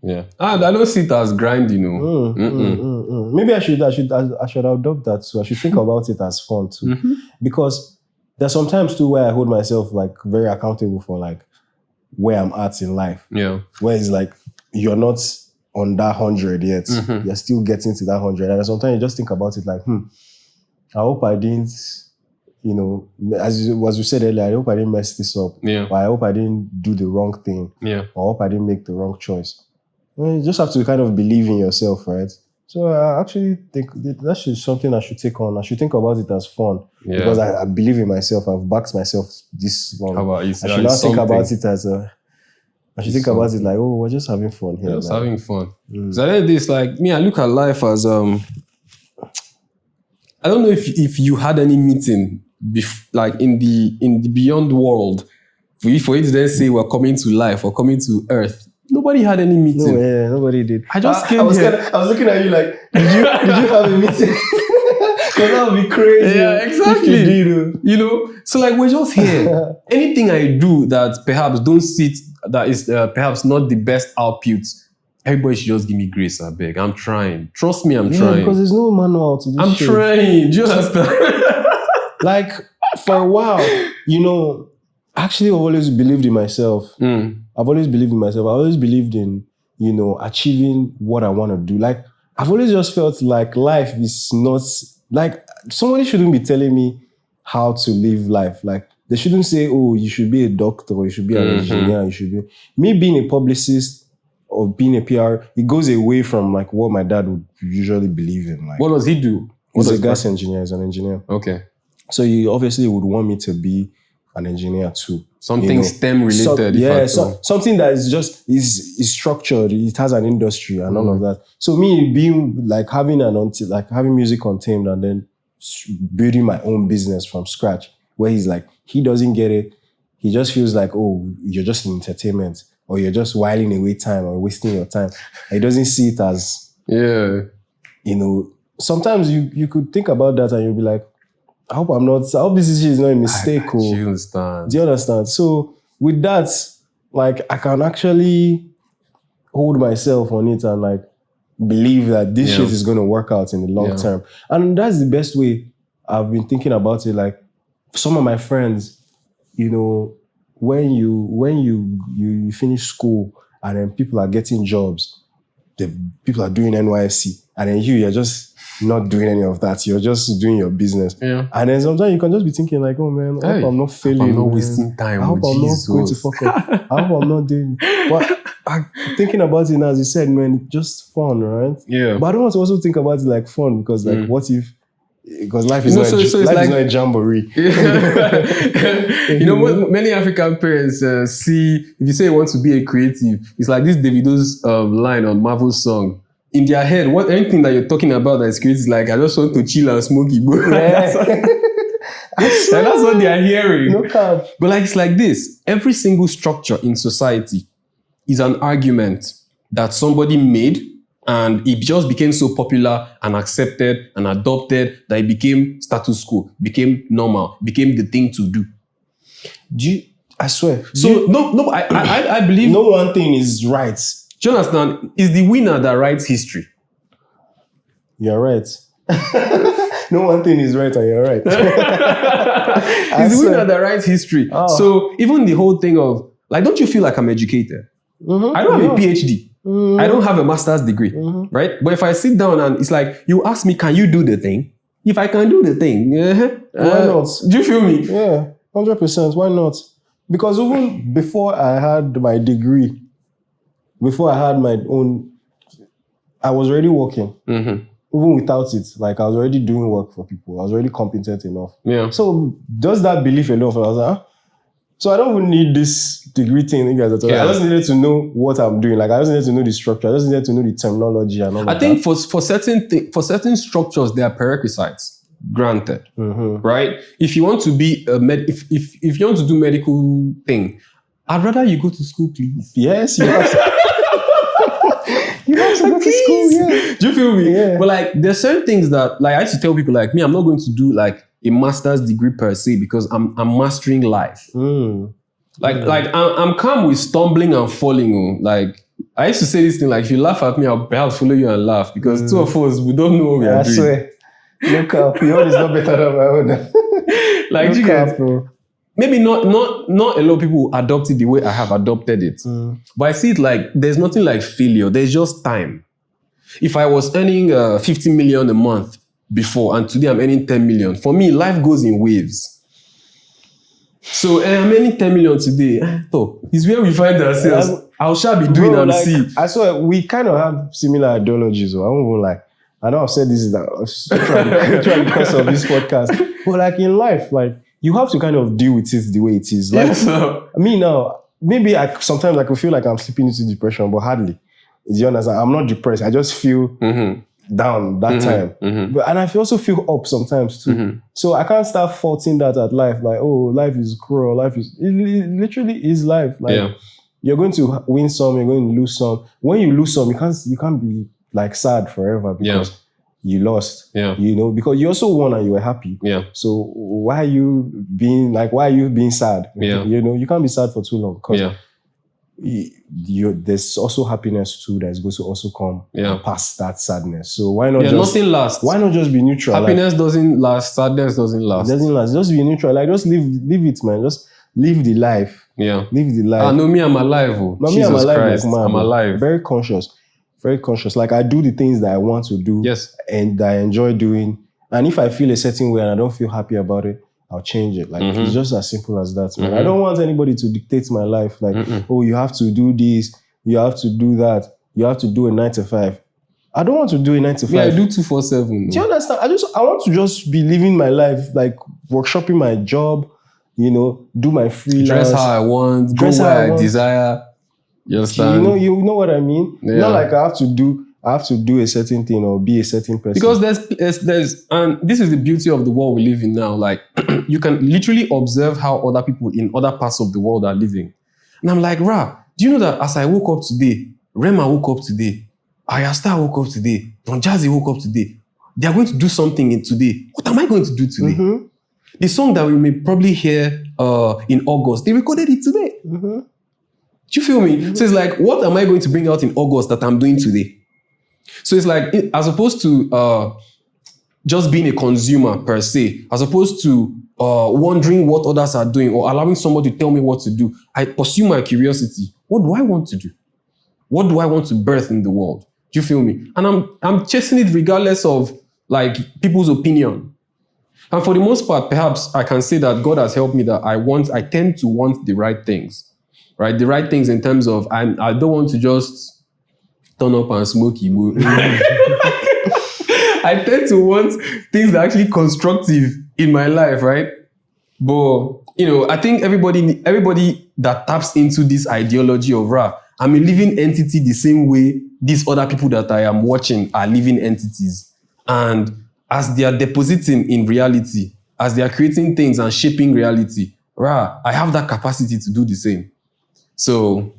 Yeah. I don't see it as grind, Maybe I should adopt that too. I should think about it as fun too. Because there's sometimes too where I hold myself like very accountable for like where I'm at in life. Yeah. Where it's like you're not on that 100 yet. You're still getting to that 100. And sometimes you just think about it like, I hope I didn't, as you said earlier, I hope I didn't mess this up. Yeah. Or I hope I didn't do the wrong thing. Yeah. Or I hope I didn't make the wrong choice. You just have to kind of believe in yourself, right? So I actually think that's something I should take on. I should think about it as fun. Yeah. Because I believe in myself. I've backed myself this long. How about you? I should not think about it as I should think about it like, we're just having fun here. Just having fun. So I this like me, I look at life as I don't know if you had any meeting like in the beyond world for you to then say we're coming to life or coming to earth. Nobody had any meeting. No, nobody did. I just came here. I was looking at you like, did you have a meeting? Because that would be crazy. Yeah, exactly. If you did. So like we're just here. Anything I do that perhaps don't sit, that is perhaps not the best output, everybody should just give me grace, I beg. I'm trying. Trust me, I'm trying. Because there's no manual to this shit. Trying. Do you understand? Like, for a while, actually I've always believed in myself. I've always believed in myself. I always believed in, achieving what I want to do. Like, I've always just felt like life is not, like, somebody shouldn't be telling me how to live life. Like, they shouldn't say, oh, you should be a doctor, or you should be an engineer, you should be... Me being a publicist or being a PR, it goes away from, like, what my dad would usually believe in. Like, what does he do? He's a gas engineer. He's an engineer. Okay. So he obviously would want me to be an engineer too. Something STEM related. Something that is just is structured. It has an industry and all of that. So me being like having music Untamed and then building my own business from scratch, where he's like, he doesn't get it. He just feels like, oh, you're just in entertainment or you're just whiling away time or wasting your time. He doesn't see it as, sometimes you could think about that and you'll be like, I hope this is not a mistake. Do you understand? Do you understand? So with that, like, I can actually hold myself on it and like believe that this shit is going to work out in the long term. And that's the best way I've been thinking about it. Like some of my friends, when you finish school and then people are getting jobs, people are doing NYSC, and then you're just not doing any of that. You're just doing your business. Yeah. And then sometimes you can just be thinking like, oh man, I hope I'm not failing. I'm not wasting time. I hope I'm not going to fuck up. I hope I'm not doing... But I'm thinking about it now, as you said, man, it's just fun, right? Yeah. But I don't want to also think about it like fun because like, what if... Because life is not a jamboree. Many African parents see, if you say you want to be a creative, it's like this Davido's line on Marvel's song. In their head, anything that you're talking about that is creative is like, I just want to chill and smoke it. That's what they are hearing. No cap. But like, it's like this. Every single structure in society is an argument that somebody made, and it just became so popular and accepted and adopted that it became status quo, became normal, became the thing to do. I swear. So I believe no one thing is right. Do you understand? It's the winner that writes history. You're right. No one thing is right and you're right. It's the one that writes history. Oh. So even the whole thing of, like, don't you feel like I'm educated? I don't have a PhD. I don't have a master's degree, right? But if I sit down and it's like, you ask me, can you do the thing? If I can do the thing, why not? Do you feel me? Yeah, 100%. Why not? Because even before I had my degree, before I had my own, I was already working. Even without it, like I was already doing work for people. I was already competent enough. Yeah. So just that belief enough, I was like, so I don't even need this degree thing you guys are talking. I just needed to know what I'm doing. Like I just needed to know the structure. I just needed to know the terminology and all that. I think for certain structures, there are prerequisites. Granted, right? If you want to be a if you want to do medical thing, I'd rather you go to school, please. Yes, you have to. You have to go to school, yeah. Do you feel me? Yeah. But like, there's certain things that, like, I used to tell people, like, me, I'm not going to do like a master's degree per se because I'm mastering life. Like I'm calm with stumbling and falling. Like, I used to say this thing, like, if you laugh at me, I'll perhaps follow you and laugh because two of us, we don't know what we are doing. I swear. Look up, your own is not better than my own. Like, you get, bro. Maybe not a lot of people adopt it the way I have adopted it. But I see it like there's nothing like failure. There's just time. If I was earning 50 million a month before and today I'm earning 10 million, for me, life goes in waves. So I'm earning 10 million today. It's where we find ourselves. How shall we be doing and like, see? I swear, we kind of have similar ideologies. I won't even like, I know I've said this is trying because of this podcast. But like in life, like, you have to kind of deal with it the way it is. Like, yes, me now, maybe sometimes I could feel like I'm slipping into depression, but hardly. Do you understand? I'm not depressed. I just feel down that time. But and I also feel up sometimes too. So I can't start faulting that at life. Like, oh, life is cruel. It literally is life. Like, you're going to win some, you're going to lose some. When you lose some, you can't be like sad forever because you lost, you know, because you also won and you were happy. So why are you being sad? You know, you can't be sad for too long because there's also happiness too that is going to also come past that sadness. So why not nothing lasts. Why not just be neutral? Happiness doesn't last, sadness doesn't last. It doesn't last. Just be neutral. Like, just live it, man. Just live the life. Live the life. No, me, I'm alive. Oh. No, Jesus me, I'm alive. Christ, like, man, I'm alive. Very conscious. Very conscious. Like, I do the things that I want to do. Yes. And that I enjoy doing. And if I feel a certain way and I don't feel happy about it, I'll change it. Like, it's just as simple as that, man. I don't want anybody to dictate my life. Like, oh, you have to do this. You have to do that. You have to do a 9 to 5. I don't want to do a 9 to 5. Yeah, I do 2-4-7. Do you understand? I want to just be living my life, like workshopping my job, you know, do my freelance. Dress how I want, go where I desire. You understand? You know what I mean? Yeah. Not like I have to do a certain thing or be a certain person. Because there's and this is the beauty of the world we live in now. Like, you can literally observe how other people in other parts of the world are living. And I'm like, do you know that as I woke up today, Rema woke up today, Ayasta woke up today, Don Jazzy woke up today. They are going to do something today. What am I going to do today? The song that we may probably hear in August, they recorded it today. Do you feel me? So it's like, what am I going to bring out in August that I'm doing today? So it's like, as opposed to just being a consumer per se, as opposed to wondering what others are doing or allowing somebody to tell me what to do, I pursue my curiosity. What do I want to do? What do I want to birth in the world? Do you feel me? And I'm chasing it regardless of like people's opinion. And for the most part, perhaps I can say that God has helped me that I tend to want the right things, right? The right things in terms of, I don't want to just turn up and smoke Igbo. I tend to want things that are actually constructive in my life, right? But, you know, I think everybody that taps into this ideology of rap, I'm a living entity the same way these other people that I am watching are living entities. And as they are depositing in reality, as they are creating things and shaping reality, I have that capacity to do the same. So,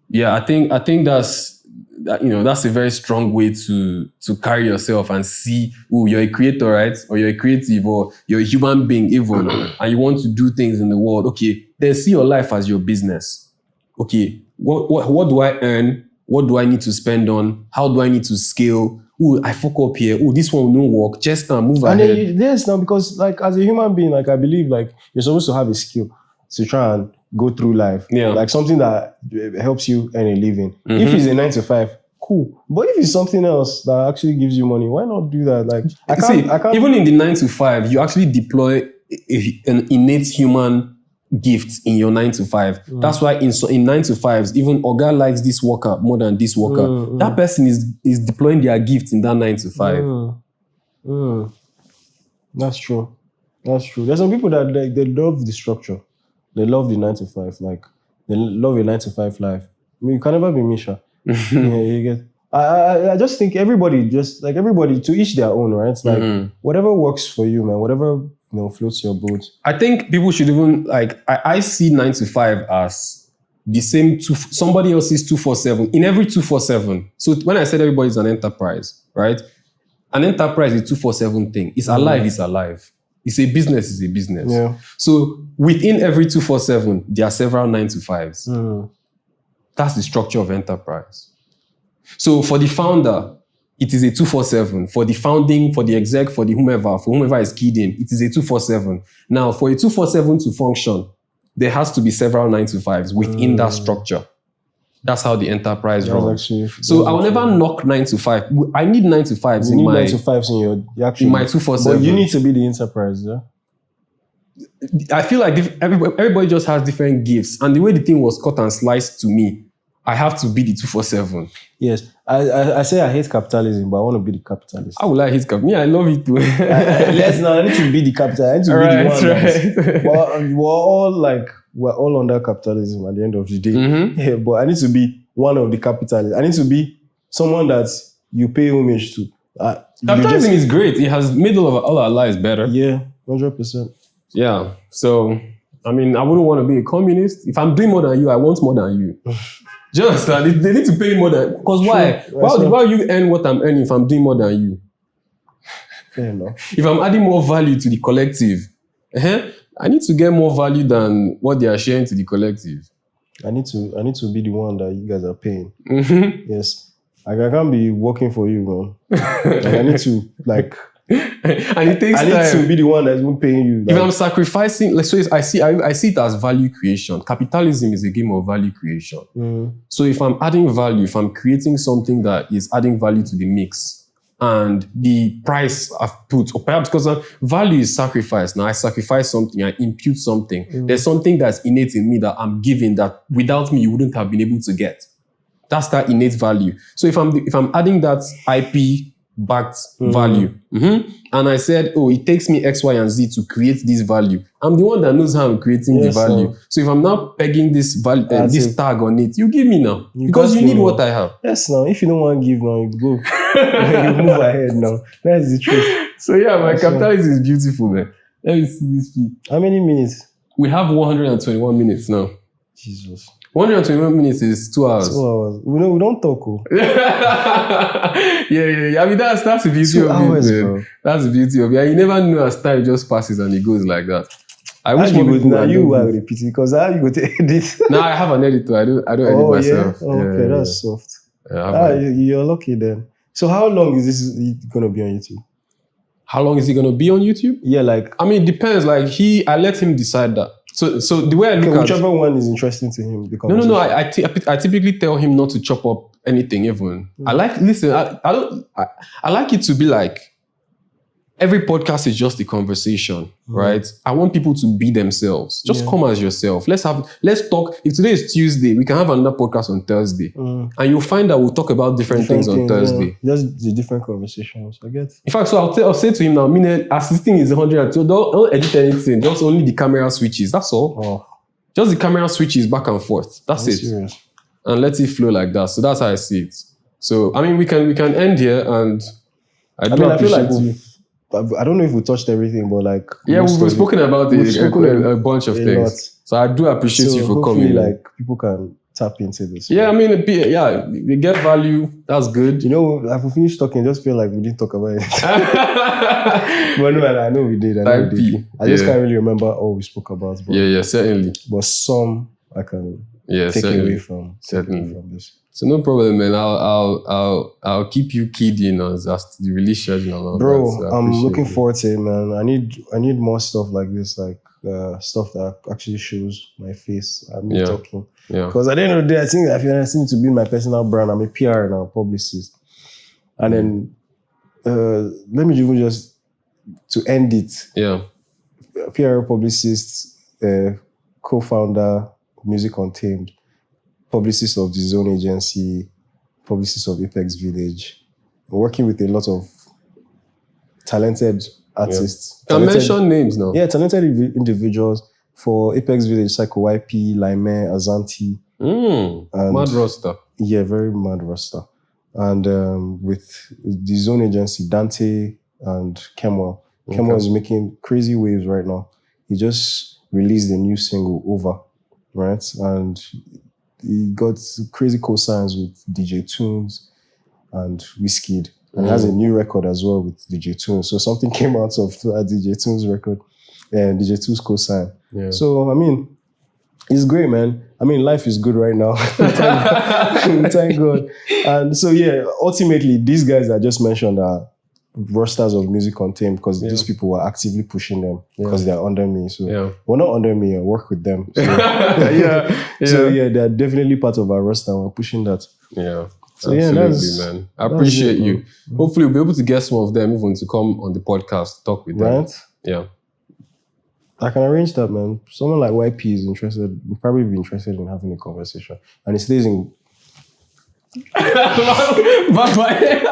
yeah, I think that's a very strong way to carry yourself and see, you're a creator, right? Or you're a creative, or you're a human being even, and you want to do things in the world. Okay, then see your life as your business. Okay, what do I earn? what do I need to spend on? How do I need to scale? Oh, I fuck up here. Oh, this one won't work. Just move ahead. Yes, now because like as a human being, like I believe like you're supposed to have a skill to try and go through life. Yeah. Like something that helps you earn a living. If it's a 9 to 5, cool. But if it's something else that actually gives you money, why not do that? Like I can't even in the 9 to 5, you actually deploy an innate human gift in your 9 to 5. That's why in 9 to 5s, even Oga likes this worker more than this worker. That person is deploying their gift in that 9 to 5. That's true. There's some people that they love the structure. They love the 9 to 5. Like they love a 9 to 5 life. I mean, you can never be Misha. You get. I just think everybody to each their own, right? It's like whatever works for you, man. Whatever floats your boat. I think people should even like. I see 9 to 5 as the same somebody else's 247 in every 247. So when I said everybody's an enterprise, right? An enterprise is 247 thing. It's alive. It's alive. It's a business. It's a business. Yeah. So within every 247, there are several 9 to 5s. That's the structure of enterprise. So for the founder, it is a 247. For the founding, for the exec, for whomever is keyed in, it is a 247. Now, for a 247 to function, there has to be several 9 to 5s within that structure. That's how the enterprise runs. So I will never knock 9 to 5. I need 9 to 5s in my 9 to 5s in my 247. But you need to be the enterprise, yeah? I feel like everybody just has different gifts. And the way the thing was cut and sliced to me, I have to be the 247. Yes. I say I hate capitalism, but I want to be the capitalist. How will I hate capitalism? Yeah, I love it too. I need to be the capitalist. I need to be the one. We're all under capitalism at the end of the day. Yeah, but I need to be one of the capitalists. I need to be someone that you pay homage to. Capitalism is great. It has made all our lives better. Yeah, 100%. Yeah. So, I mean, I wouldn't want to be a communist. If I'm doing more than you, I want more than you. Just they need to pay more than... Because why? Why you earn what I'm earning if I'm doing more than you? Fair enough. If I'm adding more value to the collective, I need to get more value than what they are sharing to the collective. I need to be the one that you guys are paying. Yes. I can't be working for you, man. I need to, and it takes time. I need to be the one that's even paying you. If I'm sacrificing, I see it as value creation. Capitalism is a game of value creation. So if I'm adding value, if I'm creating something that is adding value to the mix, and the price I've put, or perhaps because value is sacrifice. Now I sacrifice something, I impute something. There's something that's innate in me that I'm giving that without me you wouldn't have been able to get. That's that innate value. So if I'm adding that IP backed value, and I said, it takes me X, Y, and Z to create this value. I'm the one that knows how I'm creating the value. So if I'm now pegging this value, this tag on it, you give me now because you need what I have. Yes, now if you don't want to give now, you go. You move ahead now. That's the truth. So yeah, my capitalism is beautiful, man. Let me see this feed. How many minutes? We have 121 minutes now. Jesus. 121 minutes is 2 hours. 2 hours. We don't talk. Yeah. I mean, that's the beauty 2 hours, of it, bro. That's the beauty of it. You never know as time just passes and it goes like that. I wish you would now. You will repeat it because how you go to edit? No, I have an editor. I don't edit myself. Yeah? Okay, that's soft. Yeah, you're lucky then. So how long is this going to be on YouTube? How long is it going to be on YouTube? Yeah, I mean, it depends. I let him decide that. So the way I look at whichever one is interesting to him. No. I typically tell him not to chop up anything even. I like it to be like every podcast is just a conversation, right? I want people to be themselves. Just come as yourself. Let's talk. If today is Tuesday, we can have another podcast on Thursday. And you'll find that we'll talk about different things on Thursday. Yeah. Just the different conversations, I get. In fact, so I'll say to him now, assisting is 100. So don't edit anything. Just only the camera switches. That's all. Oh. Just the camera switches back and forth. That's it. Serious. And let it flow like that. So that's how I see it. So, I mean, we can end here and I feel like I don't know if we touched everything, but we've spoken about a bunch of things. Lot. So I do appreciate you for coming. People can tap into this. Yeah, I mean, we get value. That's good. If we finish talking, I just feel like we didn't talk about it. But no, I know we did. I just can't really remember all we spoke about. But, yeah, certainly. But some I can. take certainly. away from this. So no problem, man. I'll keep you keyed in as to the release schedule and all Bro, that. So I'm looking forward to it, man. I need more stuff like this, like stuff that actually shows my face and me talking. Yeah. Because at the end of the day, I think if you need to build my personal brand, I'm a PR and I'm a publicist. And then let me even just to end it. Yeah. PR publicist, co-founder, Music Untamed, publicist of the Zone Agency, publicist of Apex Village, working with a lot of talented artists. Can mention names now. Yeah, talented individuals for Apex Village, Psycho YP, Laime, Azanti. Mad roster. Yeah, very mad roster. And with the Zone Agency, Dante and Kemuel. Kemuel is making crazy waves right now. He just released a new single, Over, right? And he got crazy co-signs with DJ Tunes and Wizkid. And he has a new record as well with DJ Tunes. So something came out of that DJ Tunes record and DJ Tunes co-sign. Yeah. So, I mean, it's great, man. I mean, life is good right now. Thank God. And so, yeah, ultimately, these guys I just mentioned are rosters of Music Untamed because these people were actively pushing them because they're under me. So, well, not under me, I work with them. So, So, they're definitely part of our roster. We're pushing that. Yeah. So, absolutely, man. I appreciate you. Man. Hopefully, we'll be able to get some of them even to come on the podcast to talk with them. Right? Yeah. I can arrange that, man. Someone like YP is interested, will probably be interested in having a conversation. And he stays in... Bye-bye.